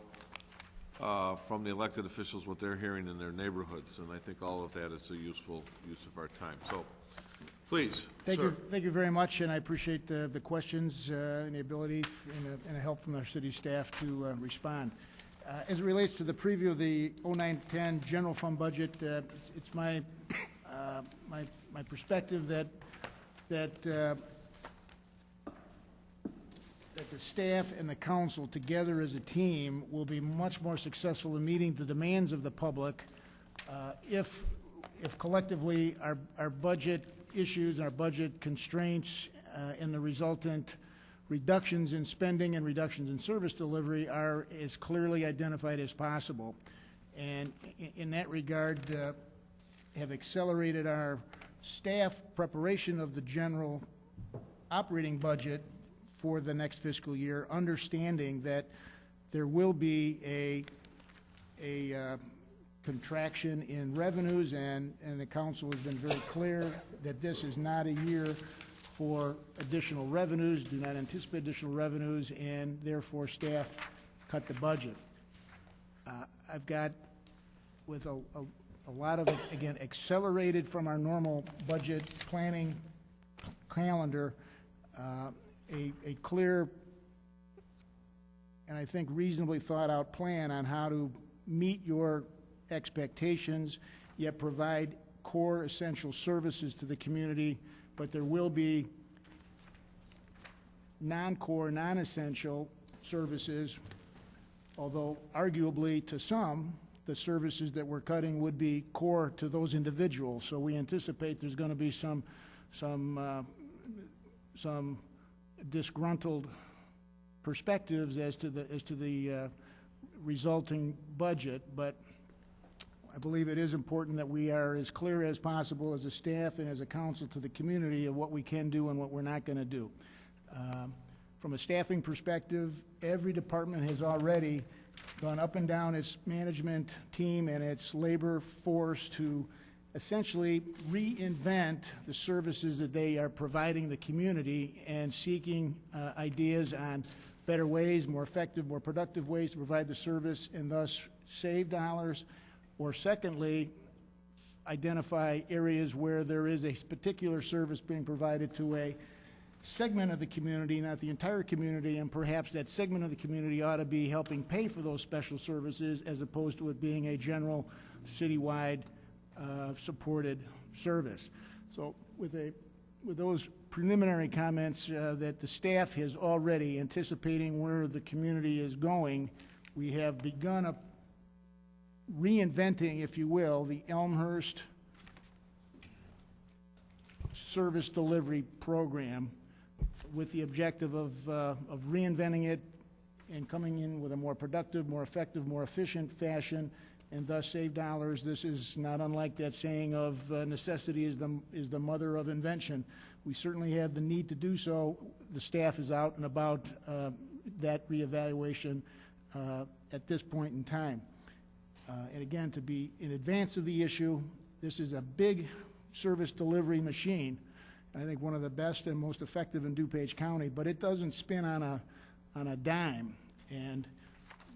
from the elected officials what they're hearing in their neighborhoods. And I think all of that is a useful use of our time. So, please, Thank you very much, and I appreciate the questions and the ability and the help from our city staff to respond. As it relates to the preview of the 09-10 general fund budget, it's my perspective that the staff and the council together as a team will be much more successful in meeting the demands of the public if collectively our budget issues, our budget constraints, and the resultant reductions in spending and reductions in service delivery are as clearly identified as possible. And in that regard, have accelerated our staff preparation of the general operating budget for the next fiscal year, understanding that there will be a contraction in revenues, and the council has been very clear that this is not a year for additional revenues, do not anticipate additional revenues, and therefore staff cut the budget. I've got, with a lot of it, again, accelerated from our normal budget planning calendar, a clear and I think reasonably thought-out plan on how to meet your expectations, yet provide core essential services to the community, but there will be non-core, non-essential services, although arguably to some, the services that we're cutting would be core to those individuals. So we anticipate there's going to be some disgruntled perspectives as to the resulting budget, but I believe it is important that we are as clear as possible as a staff and as a council to the community of what we can do and what we're not going to do. From a staffing perspective, every department has already gone up and down its management team and its labor force to essentially reinvent the services that they are providing the community and seeking ideas on better ways, more effective, more productive ways to provide the service and thus save dollars, or secondly, identify areas where there is a particular service being provided to a segment of the community, not the entire community, and perhaps that segment of the community ought to be helping pay for those special services as opposed to it being a general citywide supported service. So with those preliminary comments that the staff is already anticipating where the community is going, we have begun reinventing, if you will, the Elmhurst service delivery program with the objective of reinventing it and coming in with a more productive, more effective, more efficient fashion, and thus save dollars. This is not unlike that saying of necessity is the mother of invention. We certainly have the need to do so. The staff is out and about that reevaluation at this point in time. And again, to be in advance of the issue, this is a big service delivery machine. I think one of the best and most effective in DuPage County, but it doesn't spin on a dime. And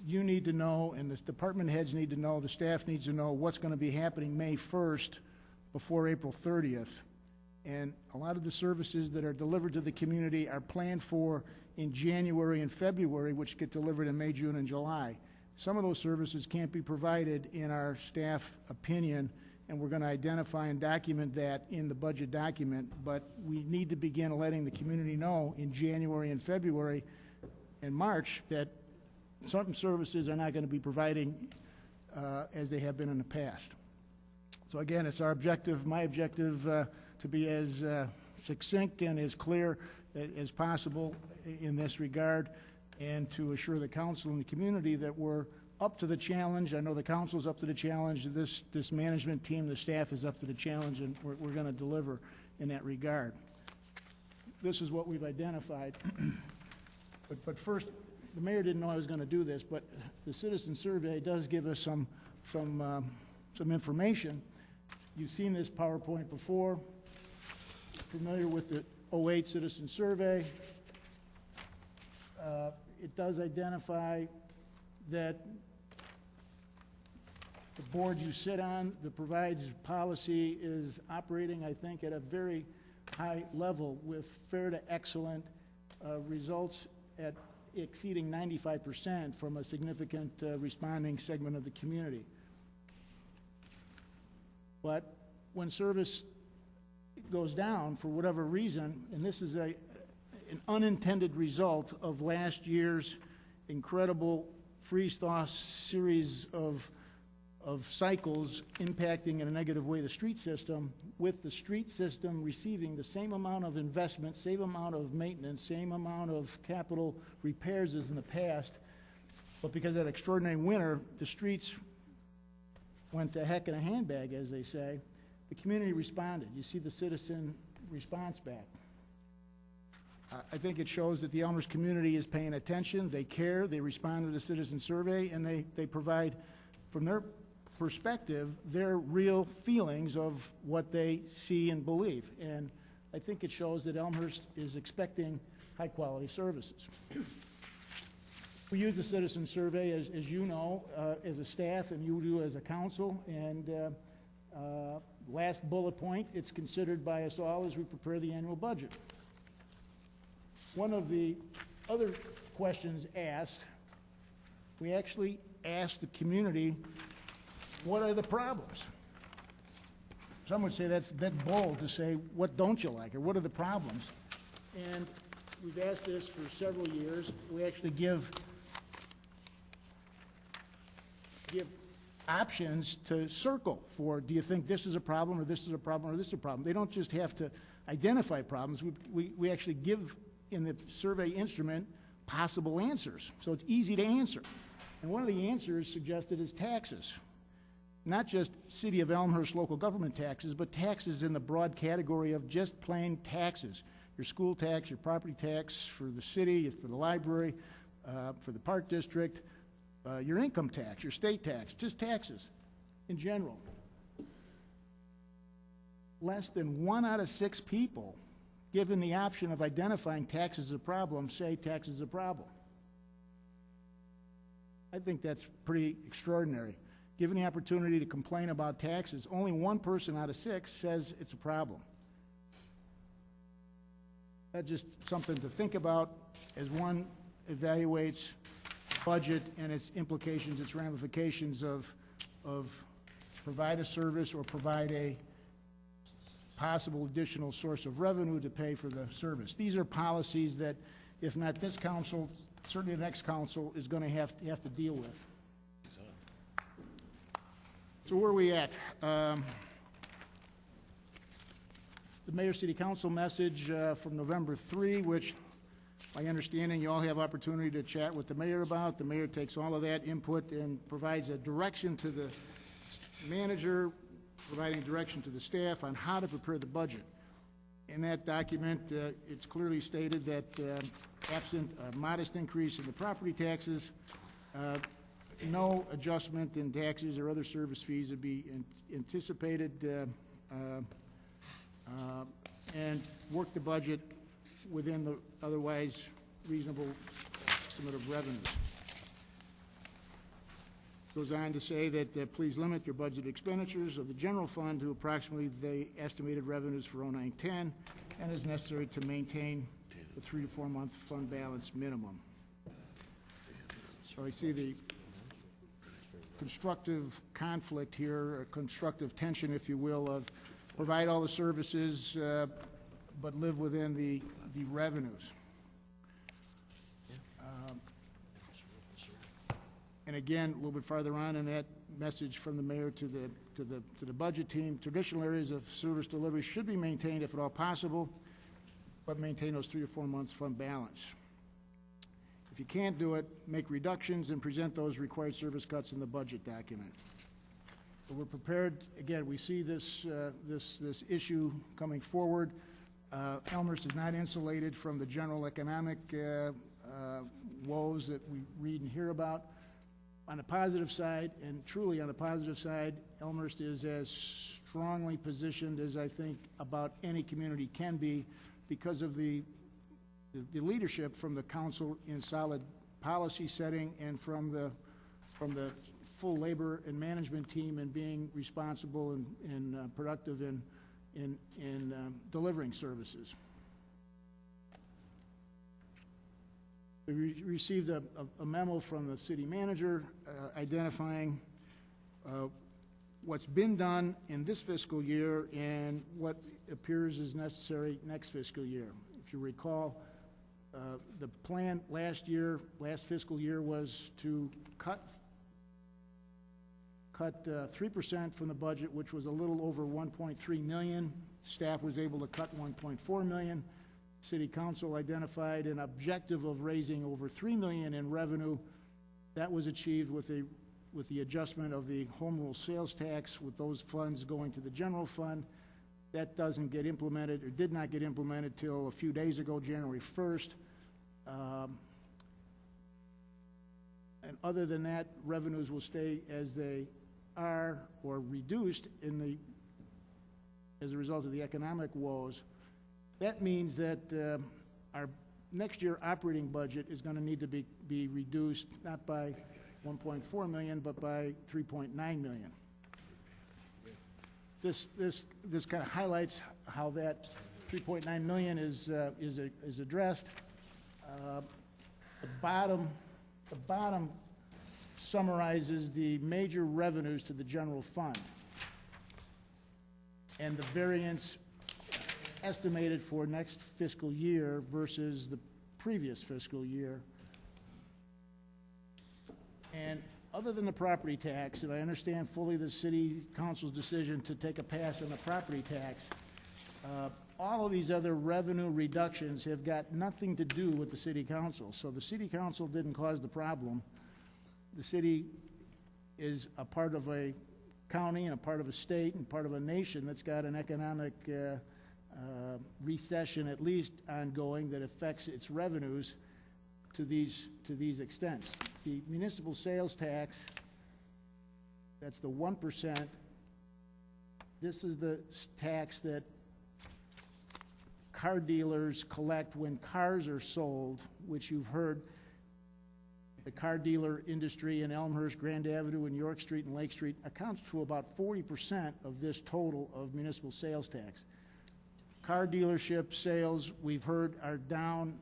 you need to know, and the department heads need to know, the staff needs to know what's going to be happening May 1st before April 30th. And a lot of the services that are delivered to the community are planned for in January and February, which get delivered in May, June, and July. Some of those services can't be provided in our staff opinion, and we're going to identify and document that in the budget document, but we need to begin letting the community know in January and February and March that certain services are not going to be providing as they have been in the past. So again, it's our objective, my objective, to be as succinct and as clear as possible in this regard, and to assure the council and the community that we're up to the challenge. I know the council's up to the challenge. This management team, the staff is up to the challenge, and we're going to deliver in that regard. This is what we've identified. But first, the mayor didn't know I was going to do this, but the citizen survey does give us some information. You've seen this PowerPoint before. Familiar with the 08 citizen survey. It does identify that the board you sit on that provides policy is operating, I think, at a very high level with fair to excellent results at exceeding 95% from a significant responding segment of the community. But when service goes down for whatever reason, and this is an unintended result of last year's incredible freeze-thaw series of cycles impacting in a negative way the street system, with the street system receiving the same amount of investment, same amount of maintenance, same amount of capital repairs as in the past, but because of that extraordinary winter, the streets went to heck in a handbag, as they say. the community responded. You see the citizen response back. I think it shows that the Elmhurst community is paying attention, they care, they respond to the citizen survey, and they provide, from their perspective, their real feelings of what they see and believe. And I think it shows that Elmhurst is expecting high-quality services. We use the citizen survey, as you know, as a staff, and you do as a council, and last bullet point, it's considered by us all as we prepare the annual budget. One of the other questions asked, we actually asked the community, what are the problems? Some would say that's bold to say, what don't you like, or what are the problems? And we've asked this for several years. We actually give options to circle for, do you think this is a problem, or this is a problem, or this is a problem? They don't just have to identify problems. We actually give, in the survey instrument, possible answers. So it's easy to answer. And one of the answers suggested is taxes. Not just City of Elmhurst local government taxes, but taxes in the broad category of just plain taxes. Your school tax, your property tax for the city, for the library, for the park district, your income tax, your state tax, just taxes in general. Less than 1 out of 6 people, given the option of identifying taxes as a problem, say taxes is a problem. I think that's pretty extraordinary. Given the opportunity to complain about taxes, only 1 person out of 6 says it's a problem. That's just something to think about as one evaluates budget and its implications, its ramifications of provide a service or provide a possible additional source of revenue to pay for the service. These are policies that, if not this council, certainly the next council is going to have to deal with. So where are we at? The Mayor City Council message from November 3, which, my understanding, you all have opportunity to chat with the mayor about. The mayor takes all of that input and provides a direction to the manager, providing direction to the staff on how to prepare the budget. In that document, it's clearly stated that absent a modest increase in the property taxes, no adjustment in taxes or other service fees would be anticipated, and work the budget within the otherwise reasonable estimate of revenues. Goes on to say that please limit your budget expenditures of the general fund to approximately the estimated revenues for 09-10, and is necessary to maintain the 3 to 4 month fund balance minimum. So I see the constructive conflict here, or constructive tension, if you will, of provide all the services, but live within the revenues. And again, a little bit farther on in that message from the mayor to the budget team, traditional areas of service delivery should be maintained if at all possible, but maintain those 3 to 4 months fund balance. If you can't do it, make reductions and present those required service cuts in the budget document. But we're prepared. Again, we see this issue coming forward. Elmhurst is not insulated from the general economic woes that we read and hear about. On the positive side, and truly on the positive side, Elmhurst is as strongly positioned as I think about any community can be because of the leadership from the council in solid policy setting and from the full labor and management team and being responsible and productive in delivering services. We received a memo from the city manager identifying what's been done in this fiscal year and what appears is necessary next fiscal year. If you recall, the plan last fiscal year, was to cut 3% from the budget, which was a little over $1.3 million. Staff was able to cut $1.4 million. City Council identified an objective of raising over $3 million in revenue. That was achieved with a with the adjustment of the home rule sales tax, with those funds going to the general fund. That doesn't get implemented, or did not get implemented till a few days ago, January 1st. And other than that, revenues will stay as they are or reduced as a result of the economic woes. That means that our next year operating budget is going to need to be reduced, not by 1.4 million, but by 3.9 million. This kind of highlights how that 3.9 million is addressed. The bottom summarizes the major revenues to the general fund and the variance estimated for next fiscal year versus the previous fiscal year. And other than the property tax, and I understand fully the city council's decision to take a pass on the property tax, all of these other revenue reductions have got nothing to do with the city council. So the city council didn't cause the problem. The city is a part of a county and a part of a state and part of a nation that's got an economic recession, at least ongoing, that affects its revenues to these extents. The municipal sales tax, that's the 1%. This is the tax that car dealers collect when cars are sold, which you've heard. The car dealer industry in Elmhurst, Grand Avenue, and York Street and Lake Street accounts to about 40% of this total of municipal sales tax. Car dealership sales, we've heard, are down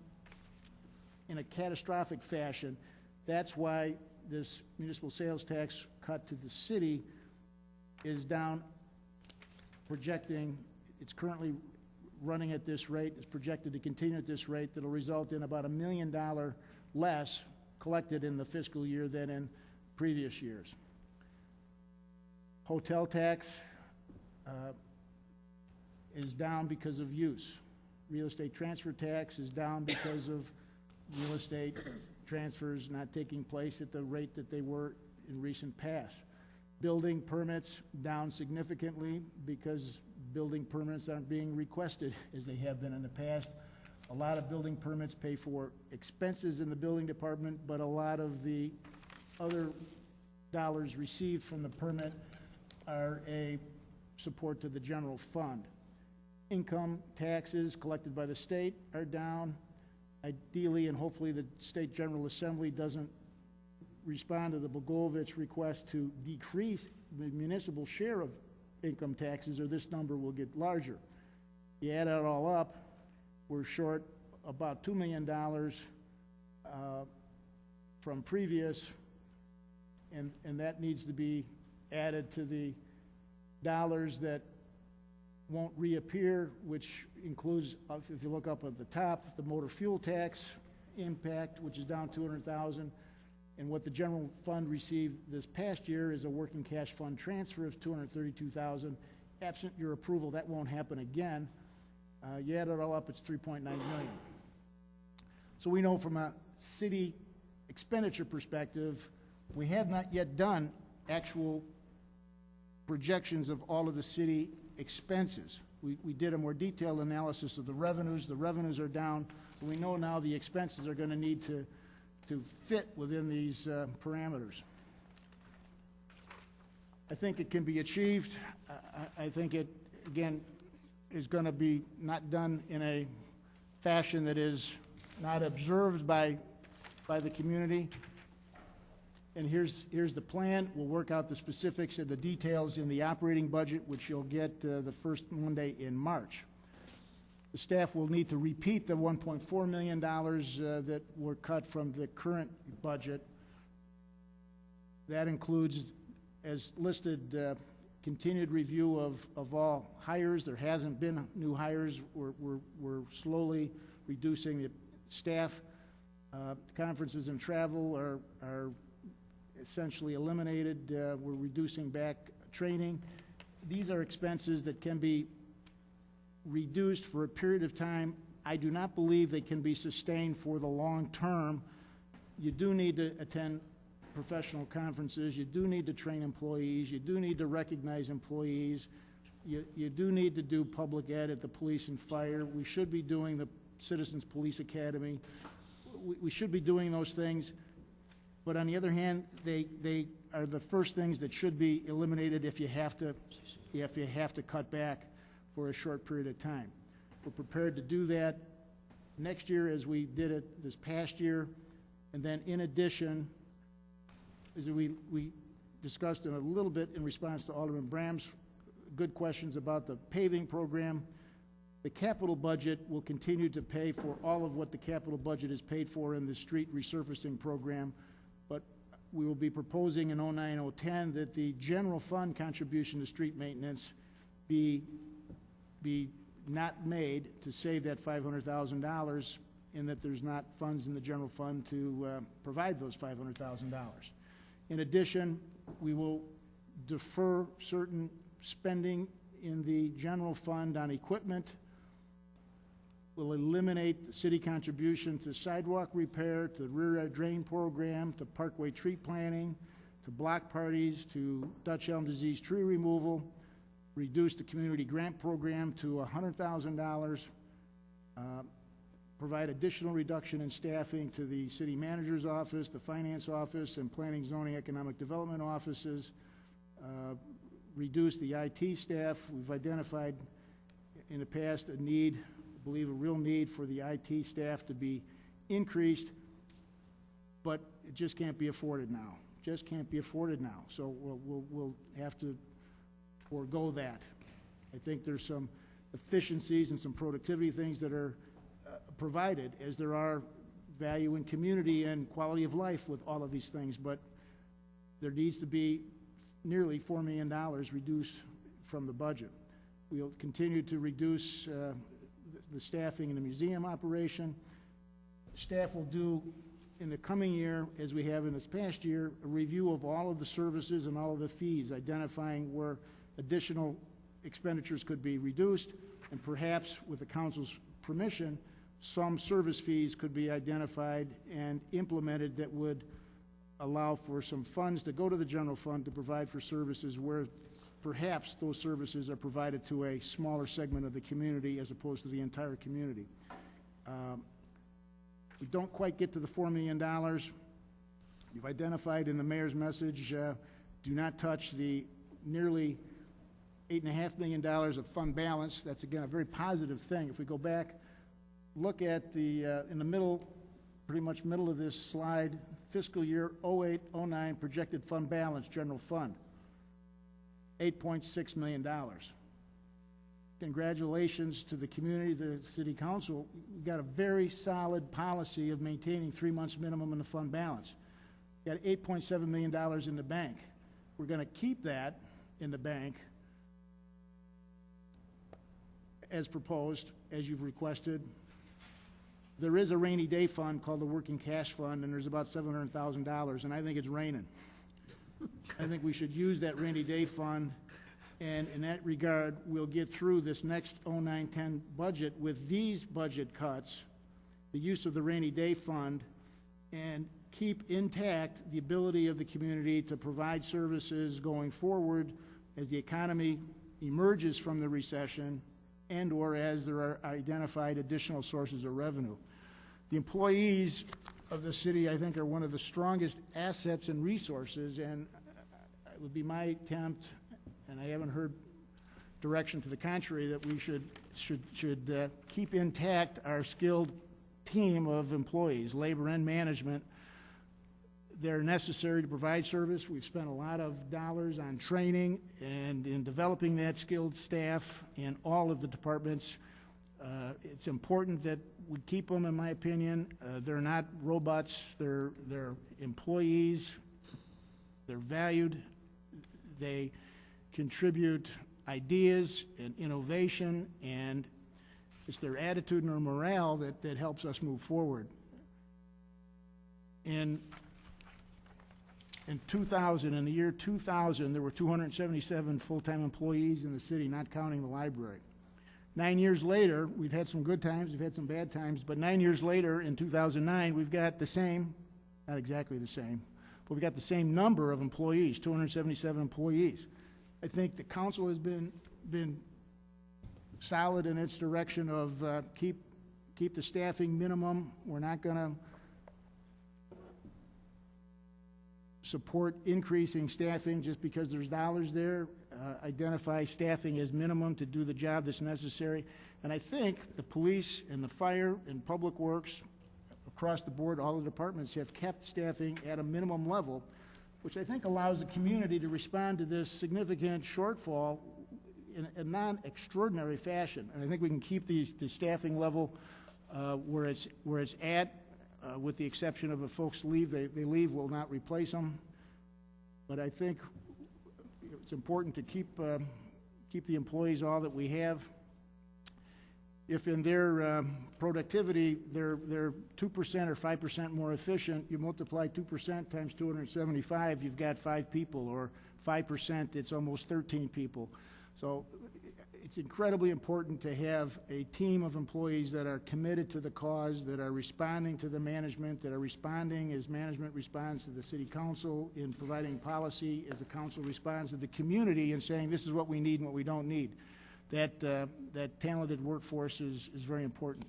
in a catastrophic fashion. That's why this municipal sales tax cut to the city is down, projecting, it's currently running at this rate, it's projected to continue at this rate, that'll result in about $1 million less collected in the fiscal year than in previous years. Hotel tax is down because of use. Real estate transfer tax is down because of real estate transfers not taking place at the rate that they were in recent past. Building permits down significantly because building permits aren't being requested as they have been in the past. A lot of building permits pay for expenses in the building department, but a lot of the other dollars received from the permit are a support to the general fund. Income taxes collected by the state are down. Ideally, and hopefully the State General Assembly doesn't respond to the Bogovich request to decrease the municipal share of income taxes, or this number will get larger. You add it all up, we're short about $2 million from previous, and that needs to be added to the dollars that won't reappear, which includes, if you look up at the top, the motor fuel tax impact, which is down $200,000, and what the general fund received this past year is a working cash fund transfer of $232,000. Absent your approval, that won't happen again. You add it all up, it's $3.9 million. So we know from a city expenditure perspective, we have not yet done actual projections of all of the city expenses. We did a more detailed analysis of the revenues. The revenues are down, but we know now the expenses are going to need to fit within these parameters. I think it can be achieved. I think it, again, is going to be not done in a fashion that is not observed by the community. And here's the plan. We'll work out the specifics and the details in the operating budget, which you'll get the first Monday in March. The staff will need to repeat the $1.4 million that were cut from the current budget. That includes, as listed, continued review of all hires. There hasn't been new hires. We're slowly reducing the staff. Conferences and travel are essentially eliminated. We're reducing back training. These are expenses that can be reduced for a period of time. I do not believe they can be sustained for the long term. You do need to attend professional conferences. You do need to train employees. You do need to recognize employees. You do need to do public ed at the police and fire. We should be doing the Citizens Police Academy. We should be doing those things. But on the other hand, they are the first things that should be eliminated if you have to cut back for a short period of time. We're prepared to do that next year as we did it this past year. And then in addition, as we discussed in a little bit in response to Alderman Bram's good questions about the paving program, the capital budget will continue to pay for all of what the capital budget is paid for in the street resurfacing program, but we will be proposing in 09-010 that the general fund contribution to street maintenance be not made to save that $500,000, in that there's not funds in the general fund to provide those $500,000. In addition, we will defer certain spending in the general fund on equipment. We'll eliminate the city contribution to sidewalk repair, to the rear drain program, to parkway tree planting, to block parties, to Dutch elm disease tree removal, reduce the community grant program to $100,000, provide additional reduction in staffing to the city manager's office, the finance office, and planning, zoning, economic development offices, reduce the IT staff. We've identified in the past a need, I believe a real need for the IT staff to be increased, but it just can't be afforded now. Just can't be afforded now. So we'll have to forego that. I think there's some efficiencies and some productivity things that are provided, as there are value in community and quality of life with all of these things, but there needs to be nearly $4 million reduced from the budget. We'll continue to reduce the staffing in the museum operation. Staff will do in the coming year, as we have in this past year, a review of all of the services and all of the fees, identifying where additional expenditures could be reduced, and perhaps with the council's permission, some service fees could be identified and implemented that would allow for some funds to go to the general fund to provide for services where perhaps those services are provided to a smaller segment of the community as opposed to the entire community. We don't quite get to the $4 million. You've identified in the mayor's message, do not touch the nearly $8.5 million of fund balance. That's, again, a very positive thing. If we go back, look at the, in the middle, pretty much middle of this slide, fiscal year 08-09 projected fund balance, general fund, $8.6 million. Congratulations to the community, the city council. We've got a very solid policy of maintaining 3 months minimum in the fund balance. We've got $8.7 million in the bank. We're going to keep that in the bank as proposed, as you've requested. There is a rainy day fund called the working cash fund, and there's about $700,000, and I think it's raining. I think we should use that rainy day fund, and in that regard, we'll get through this next 09-10 budget with these budget cuts, the use of the rainy day fund, and keep intact the ability of the community to provide services going forward as the economy emerges from the recession and or as there are identified additional sources of revenue. The employees of the city, I think, are one of the strongest assets and resources, and it would be my attempt, and I haven't heard direction to the contrary, that we should keep intact our skilled team of employees, labor and management. They're necessary to provide service. We've spent a lot of dollars on training and in developing that skilled staff in all of the departments. It's important that we keep them, in my opinion. They're not robots. They're employees. They're valued. They contribute ideas and innovation, and it's their attitude and their morale that helps us move forward. In 2000, in the year 2000, there were 277 full-time employees in the city, not counting the library. 9 years later, we've had some good times, we've had some bad times, but 9 years later, in 2009, we've got the same, not exactly the same, but we got the same number of employees, 277 employees. I think the council has been solid in its direction of keep the staffing minimum. We're not going to support increasing staffing just because there's dollars there. Identify staffing as minimum to do the job that's necessary. And I think the police and the fire and public works across the board, all the departments have kept staffing at a minimum level, which I think allows the community to respond to this significant shortfall in a non-extraordinary fashion. And I think we can keep the staffing level where it's at, with the exception of if folks leave, they leave, we'll not replace them. But I think it's important to keep the employees all that we have. If in their productivity they're 2% or 5% more efficient, you multiply 2% times 275, you've got 5 people, or 5%, it's almost 13 people. So it's incredibly important to have a team of employees that are committed to the cause, that are responding to the management, that are responding as management responds to the city council in providing policy, as the council responds to the community in saying this is what we need and what we don't need. That talented workforce is very important.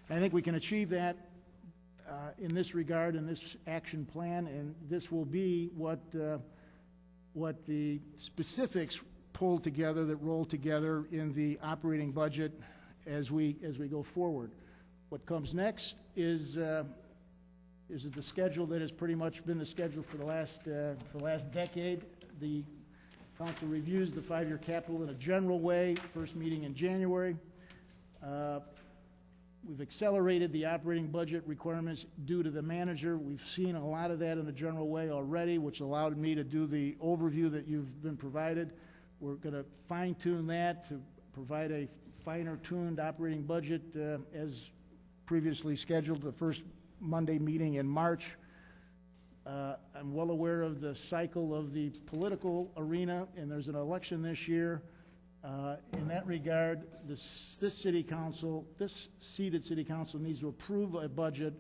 And I think we can achieve that in this regard, in this action plan, and this will be what the specifics pull together, that roll together in the operating budget as we go forward. What comes next is the schedule that has pretty much been the schedule for the last decade. The council reviews the 5-year capital in a general way, first meeting in January. We've accelerated the operating budget requirements due to the manager. We've seen a lot of that in a general way already, which allowed me to do the overview that you've been provided. We're going to fine-tune that to provide a finer-tuned operating budget as previously scheduled, the first Monday meeting in March. I'm well aware of the cycle of the political arena, and there's an election this year. In that regard, this city council, this seated city council, needs to approve a budget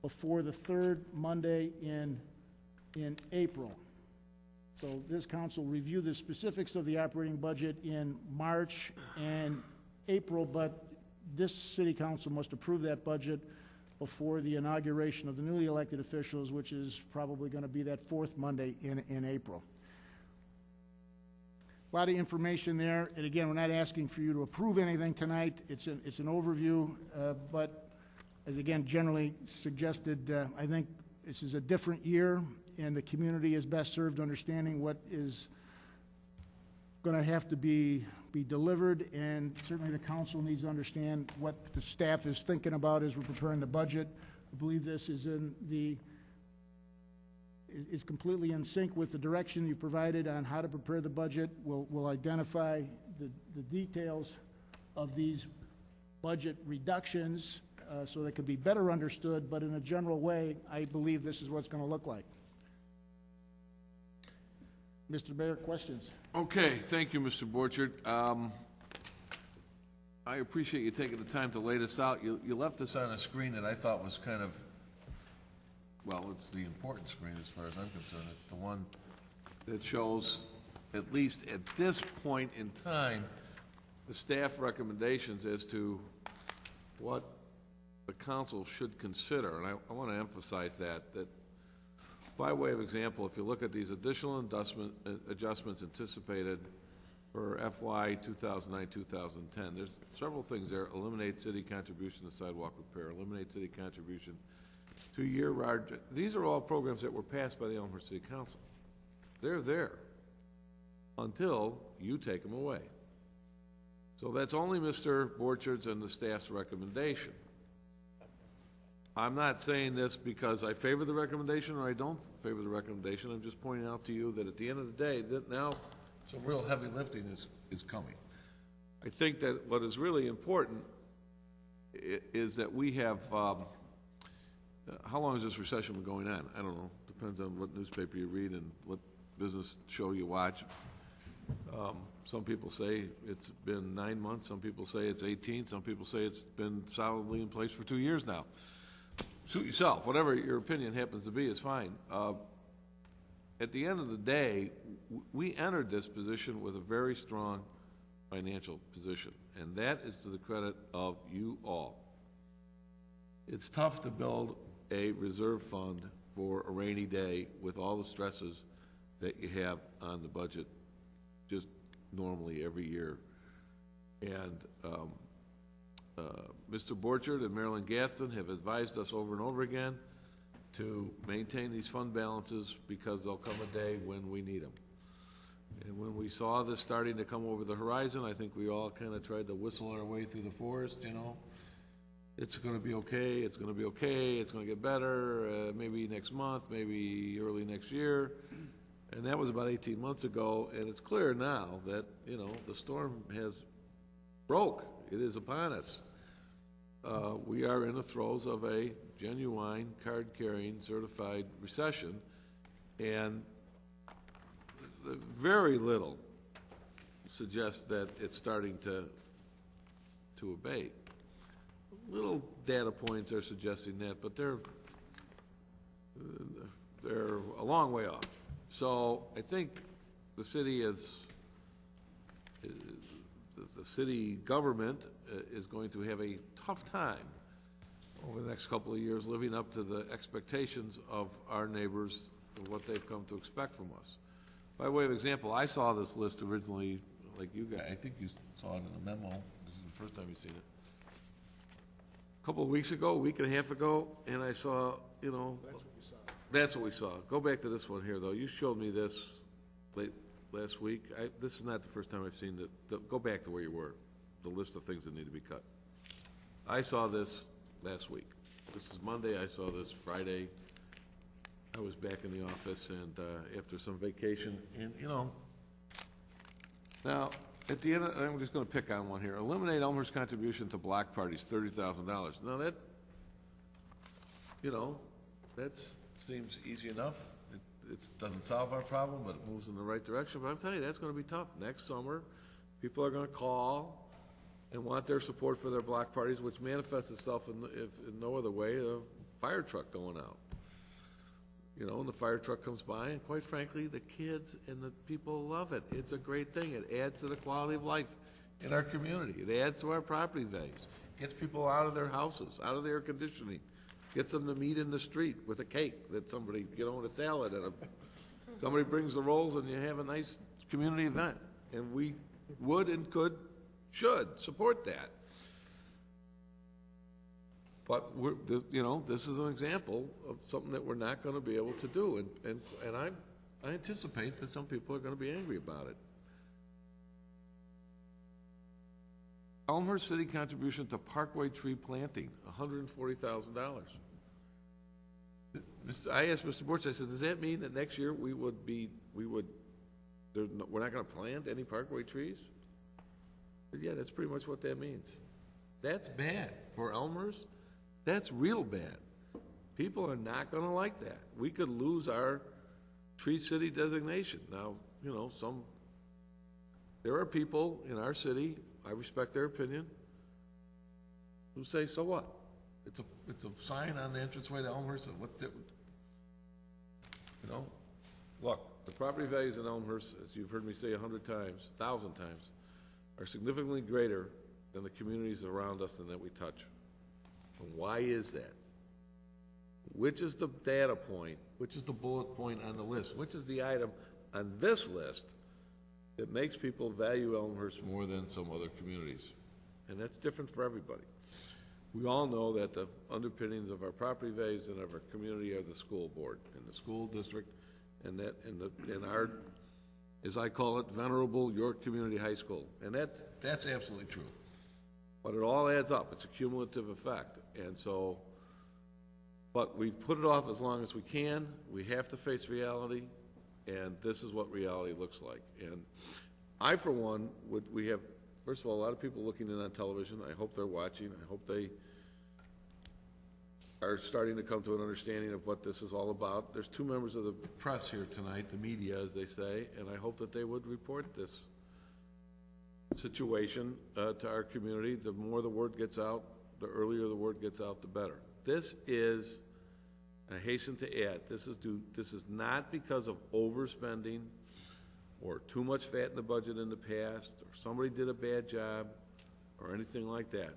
before the third Monday in April. So this council review the specifics of the operating budget in March and April, but this city council must approve that budget before the inauguration of the newly elected officials, which is probably going to be that fourth Monday in April. A lot of information there, and again, we're not asking for you to approve anything tonight. It's an overview, but as again generally suggested, I think this is a different year, and the community is best served understanding what is going to have to be delivered, and certainly the council needs to understand what the staff is thinking about as we're preparing the budget. I believe this is completely in sync with the direction you provided on how to prepare the budget. We'll identify the details of these budget reductions so they can be better understood, but in a general way, I believe this is what's going to look like. Mr. Mayor, questions? Okay, thank you, Mr. Borchard. I appreciate you taking the time to lay this out. You left this on a screen that I thought was kind of, well, it's the important screen as far as I'm concerned. It's the one that shows, at least at this point in time, the staff recommendations as to what the council should consider. And I want to emphasize that by way of example, if you look at these additional adjustments anticipated for FY 2009-2010, there's several things there. Eliminate city contribution to sidewalk repair, eliminate city contribution to year-round. These are all programs that were passed by the Elmhurst City Council. They're there until you take them away. So that's only Mr. Borchard's and the staff's recommendation. I'm not saying this because I favor the recommendation or I don't favor the recommendation. I'm just pointing out to you that at the end of the day, that now some real heavy lifting is coming. I think that what is really important is that we have, how long has this recession been going on? I don't know. Depends on what newspaper you read and what business show you watch. Some people say it's been 9 months. Some people say it's 18. Some people say it's been solidly in place for 2 years now. Suit yourself. Whatever your opinion happens to be is fine. at the end of the day, we entered this position with a very strong financial position, and that is to the credit of you all. It's tough to build a reserve fund for a rainy day with all the stresses that you have on the budget just normally every year. And Mr. Borchard and Marilyn Gaston have advised us over and over again to maintain these fund balances because there'll come a day when we need them. And when we saw this starting to come over the horizon, I think we all kind of tried to whistle our way through the forest, you know. It's going to be okay, it's going to be okay, it's going to get better, maybe next month, maybe early next year. And that was about 18 months ago, and it's clear now that, you know, the storm has broke. It is upon us. We are in the throes of a genuine, card-carrying, certified recession, and very little suggests that it's starting to abate. Little data points are suggesting that, but they're a long way off. So I think the city the city government is going to have a tough time over the next couple of years living up to the expectations of our neighbors and what they've come to expect from us. By way of example, I saw this list originally, like you guys, I think you saw it in a memo. This is the first time you've seen it. A couple of weeks ago, a week and a half ago, and I saw, you know. That's what we saw. That's what we saw. Go back to this one here, though. You showed me this late last week. This is not the first time I've seen it. Go back to where you were, the list of things that need to be cut. I saw this last week. This is Monday. I saw this Friday. I was back in the office, and after some vacation, and, you know, now, at the end, I'm just going to pick on one here. Eliminate Elmhurst contribution to block parties, $30,000. Now that, you know, that seems easy enough. It doesn't solve our problem, but it moves in the right direction. But I'm telling you, that's going to be tough. Next summer, people are going to call and want their support for their block parties, which manifests itself in no other way, a fire truck going out. You know, and the fire truck comes by, and quite frankly, the kids and the people love it. It's a great thing. It adds to the quality of life in our community. It adds to our property values. Gets people out of their houses, out of the air conditioning. Gets them to meet in the street with a cake that somebody, you know, with a salad, and somebody brings the rolls, and you have a nice community event. And we would and should support that. But you know, this is an example of something that we're not going to be able to do, and I anticipate that some people are going to be angry about it. Elmhurst City contribution to Parkway tree planting, $140,000. I asked Mr. Borch, I said, does that mean that next year we're not going to plant any Parkway trees? But yeah, that's pretty much what that means. That's bad for Elmhurst. That's real bad. People are not going to like that. We could lose our tree city designation. Now, you know, there are people in our city, I respect their opinion, who say, so what? It's a sign on the entranceway to Elmhurst. You know, look, the property values in Elmhurst, as you've heard me say 100 times, 1,000 times, are significantly greater than the communities around us and that we touch. And why is that? Which is the data point? Which is the bullet point on the list? Which is the item on this list that makes people value Elmhurst more than some other communities? And that's different for everybody. We all know that the underpinnings of our property values and of our community are the school board and the school district and our, as I call it, venerable York Community High School. And that's absolutely true. But it all adds up. It's a cumulative effect. And so, but we've put it off as long as we can. We have to face reality, and this is what reality looks like. And I, for one, we have, first of all, a lot of people looking in on television. I hope they're watching. I hope they are starting to come to an understanding of what this is all about. There's two members of the press here tonight, the media, as they say, and I hope that they would report this situation to our community. The more the word gets out, the earlier the word gets out, the better. This is I hasten to add, this is not because of overspending or too much fat in the budget in the past, or somebody did a bad job, or anything like that.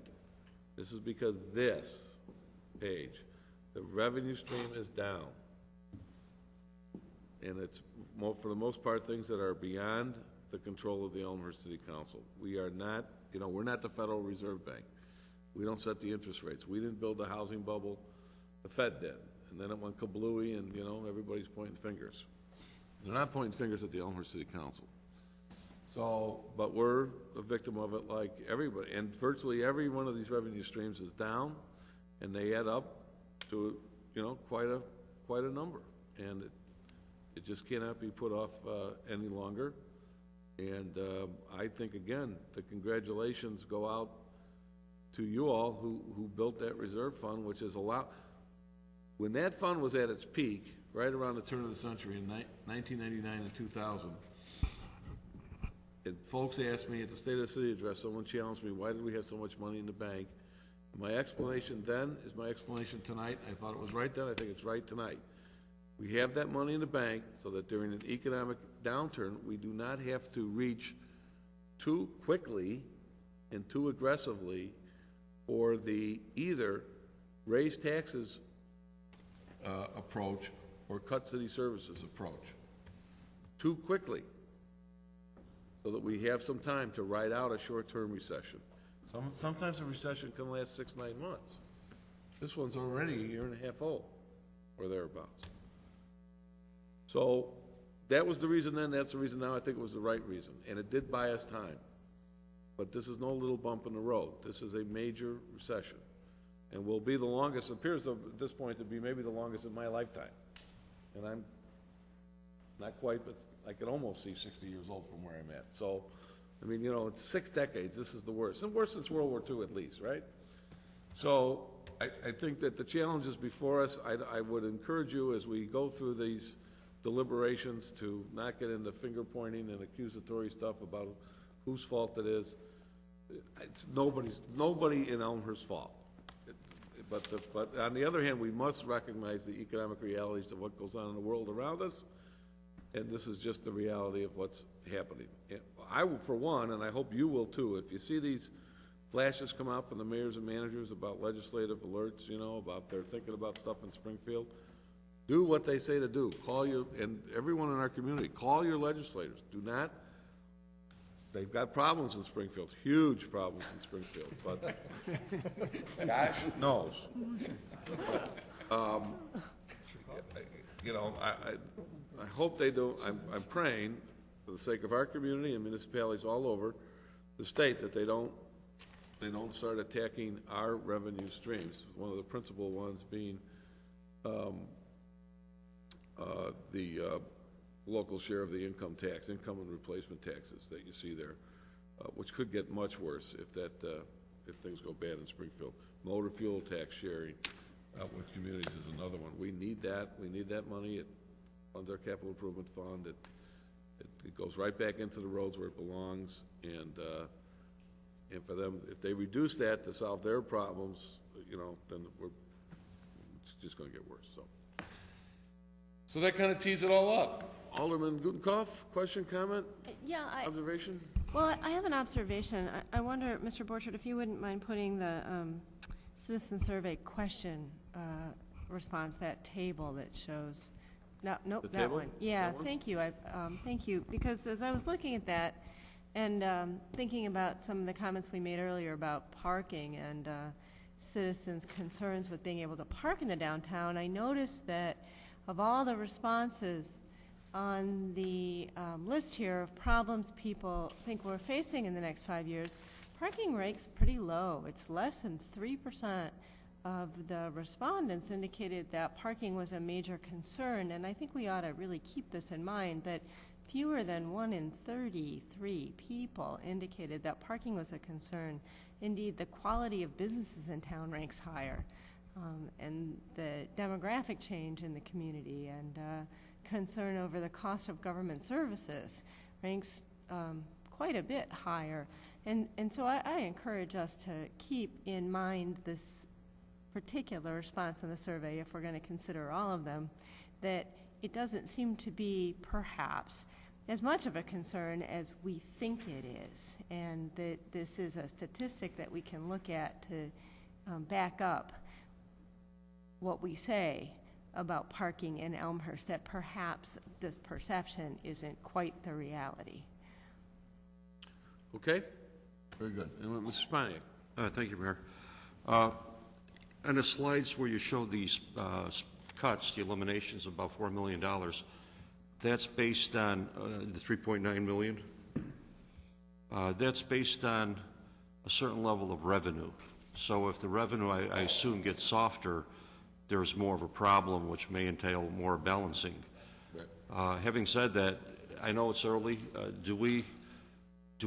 This is because this page, the revenue stream is down. And it's, for the most part, things that are beyond the control of the Elmhurst City Council. We are not, we're not the Federal Reserve Bank. We don't set the interest rates. We didn't build the housing bubble. The Fed did. And then it went kablooey, and, everybody's pointing fingers. They're not pointing fingers at the Elmhurst City Council. So, but we're a victim of it like everybody. And virtually every one of these revenue streams is down, and they add up to, quite a number. And it just cannot be put off any longer. And I think, again, the congratulations go out to you all who built that reserve fund, which is when that fund was at its peak, right around the turn of the century in 1999 and 2000, and folks asked me at the State of the City address, someone challenged me, why did we have so much money in the bank? My explanation then is my explanation tonight. I thought it was right then. I think it's right tonight. We have that money in the bank so that during an economic downturn, we do not have to reach too quickly and too aggressively for the either raise taxes approach or cut city services approach too quickly, so that we have some time to ride out a short-term recession. Sometimes a recession can last 6-9 months. This one's already a year and a half old, or thereabouts. So that was the reason then, that's the reason now. I think it was the right reason, and it did buy us time. But this is no little bump in the road. This is a major recession, and will be the longest, appears at this point to be maybe the longest in my lifetime. And I'm not quite, but I can almost see 60 years old from where I'm at. So, I mean, it's 6 decades. This is the worst. And worse since World War II at least, right? So I think that the challenge is before us. I would encourage you as we go through these deliberations to not get into finger-pointing and accusatory stuff about whose fault it is. It's nobody in Elmhurst's fault. But on the other hand, we must recognize the economic realities of what goes on in the world around us, and this is just the reality of what's happening. I will, for one, and I hope you will too, if you see these flashes come out from the mayors and managers about legislative alerts, about they're thinking about stuff in Springfield, do what they say to do. And everyone in our community, call your legislators. Do not. They've got problems in Springfield, huge problems in Springfield, but gosh knows. I hope they do. I'm praying for the sake of our community and municipalities all over the state that they don't start attacking our revenue streams. One of the principal ones being the local share of the income and replacement taxes that you see there, which could get much worse if things go bad in Springfield. Motor fuel tax sharing with communities is another one. We need that. We need that money. It funds our capital improvement fund. It goes right back into the roads where it belongs. And for them, if they reduce that to solve their problems, then it's just going to get worse. So that kind of tees it all up. Alderman Gutenkopf, question, comment, observation? Well, I have an observation. I wonder, Mr. Borchert, if you wouldn't mind putting the citizen survey question response, that table that shows. Nope, that one. Yeah, thank you. Thank you. Because as I was looking at that and thinking about some of the comments we made earlier about parking and citizens' concerns with being able to park in the downtown, I noticed that of all the responses on the list here of problems people think we're facing in the next 5 years, parking rate's pretty low. It's less than 3% of the respondents indicated that parking was a major concern, and I think we ought to really keep this in mind, that fewer than 1 in 33 people indicated that parking was a concern. Indeed, the quality of businesses in town ranks higher, and the demographic change in the community and concern over the cost of government services ranks quite a bit higher. And so I encourage us to keep in mind this particular response in the survey, if we're going to consider all of them, that it doesn't seem to be perhaps as much of a concern as we think it is, and that this is a statistic that we can look at to back up what we say about parking in Elmhurst, that perhaps this perception isn't quite the reality. Okay? Very good. And Mr. Spaniak? Thank you, Mayor. On the slides where you show these cuts, the eliminations of about $4 million, that's based on the $3.9 million. That's based on a certain level of revenue. So if the revenue, I assume, gets softer, there's more of a problem, which may entail more balancing. Right. Having said that, I know it's early. Do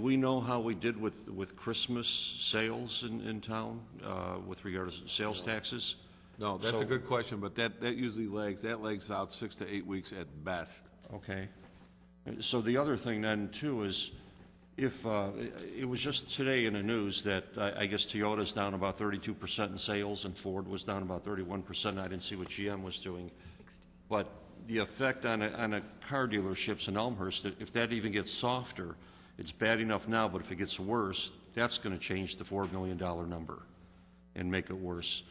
we know how we did with Christmas sales in town with regard to sales taxes? No, that's a good question, but that usually lags out 6 to 8 weeks at best. Okay. So the other thing then, too, is if it was just today in the news that I guess Toyota's down about 32% in sales and Ford was down about 31%. I didn't see what GM was doing. But the effect on a car dealerships in Elmhurst, if that even gets softer, it's bad enough now, but if it gets worse, that's going to change the $4 million number and make it worse.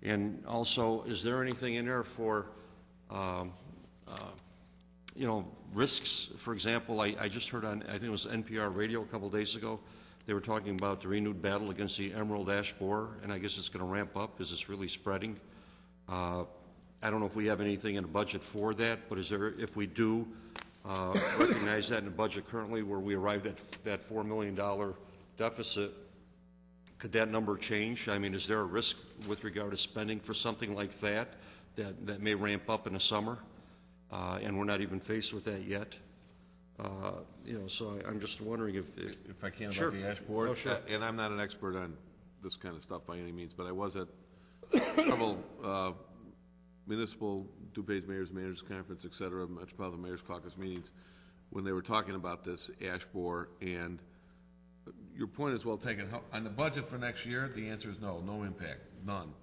And also, is there anything in there for, risks? For example, I just heard on, I think it was NPR radio a couple of days ago, they were talking about the renewed battle against the emerald ash borer, and I guess it's going to ramp up because it's really spreading. I don't know if we have anything in the budget for that, but is there, if we do recognize that in the budget currently where we arrived at that $4 million deficit, could that number change? I mean, is there a risk with regard to spending for something like that may ramp up in the summer? And we're not even faced with that yet. So I'm just wondering if I can, sure. About the ash board. Oh, sure. And I'm not an expert on this kind of stuff by any means, but I was at several municipal DuPage Managers Conference, et cetera, Metropolitan Mayors Caucus meetings when they were talking about this ash borer. And your point is well taken. On the budget for next year, the answer is no impact, none.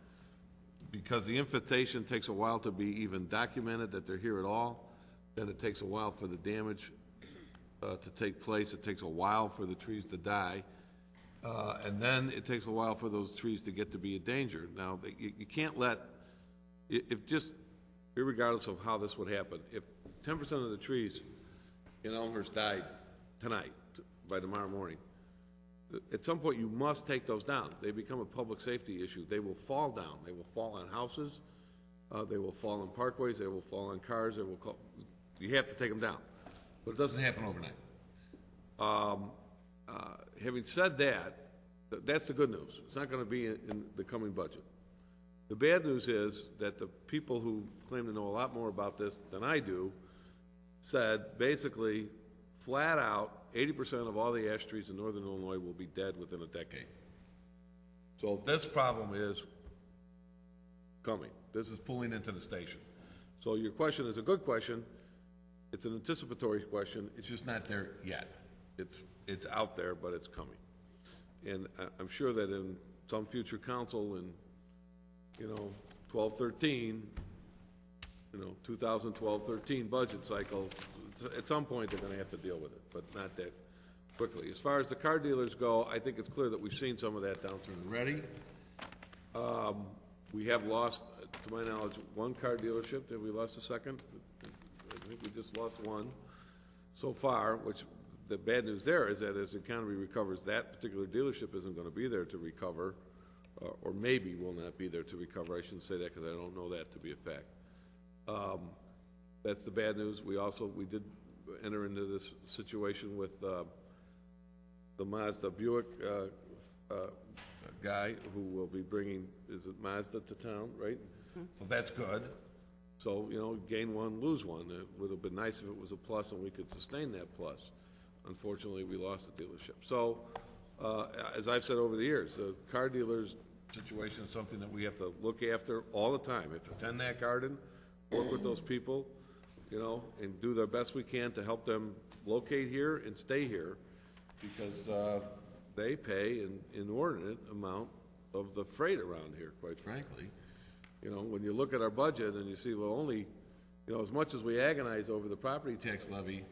Because the infestation takes a while to be even documented that they're here at all. Then it takes a while for the damage to take place. It takes a while for the trees to die. And then it takes a while for those trees to get to be a danger. Now, you can't let, if just, regardless of how this would happen, if 10% of the trees in Elmhurst died tonight, by tomorrow morning, at some point you must take those down. They become a public safety issue. They will fall down. They will fall on houses. They will fall on parkways. They will fall on cars. You have to take them down. But it doesn't happen overnight. Having said that, that's the good news. It's not going to be in the coming budget. The bad news is that the people who claim to know a lot more about this than I do said basically flat out 80% of all the ash trees in northern Illinois will be dead within a decade. So this problem is coming. This is pulling into the station. So your question is a good question. It's an anticipatory question. It's just not there yet. It's out there, but it's coming. And I'm sure that in some future council in 12-13, 2012-13 budget cycle, at some point they're going to have to deal with it, but not that quickly. As far as the car dealers go, I think it's clear that we've seen some of that down through already. We have lost, to my knowledge, one car dealership. Have we lost a second? I think we just lost one so far, which the bad news there is that as the economy recovers, that particular dealership isn't going to be there to recover, or maybe will not be there to recover. I shouldn't say that because I don't know that to be a fact. That's the bad news. We did enter into this situation with the Mazda Buick guy who will be bringing, is it Mazda to town, right? Mm-hmm. So that's good. So, gain one, lose one. It would have been nice if it was a plus and we could sustain that plus. Unfortunately, we lost the dealership. So, as I've said over the years, the car dealers situation is something that we have to look after all the time. We have to tend that garden, work with those people, and do the best we can to help them locate here and stay here because they pay an inordinate amount of the freight around here, quite frankly. You know, when you look at our budget and you see, well, only, you know, as much as we agonize over the property tax levy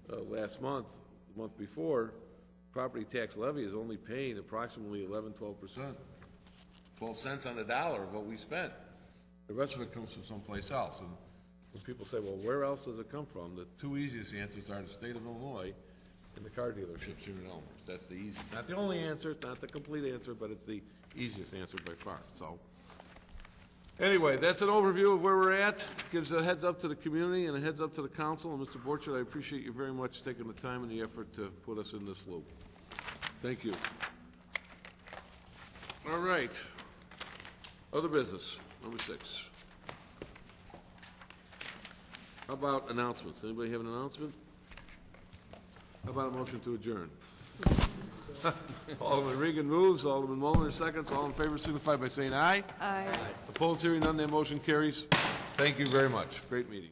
last month, the month before, property tax levy is only paying approximately 11–12%. 12 cents on the dollar of what we spent. The rest of it comes from someplace else. And when people say, well, where else does it come from? The two easiest answers are the state of Illinois and the car dealerships here in Elmhurst. That's the easiest. Not the only answer, it's not the complete answer, but it's the easiest answer by far. So, anyway, that's an overview of where we're at. Gives a heads up to the community and a heads up to the council. And Mr. Borchert, I appreciate you very much taking the time and the effort to put us in this loop. Thank you. All right. Other business, number 6. How about announcements? Anybody have an announcement? How about a motion to adjourn? Alderman Regan moves, Alderman Mulliner seconds. All in favor signify by saying aye. Aye. Opposed, hearing none, that motion carries. Thank you very much. Great meeting.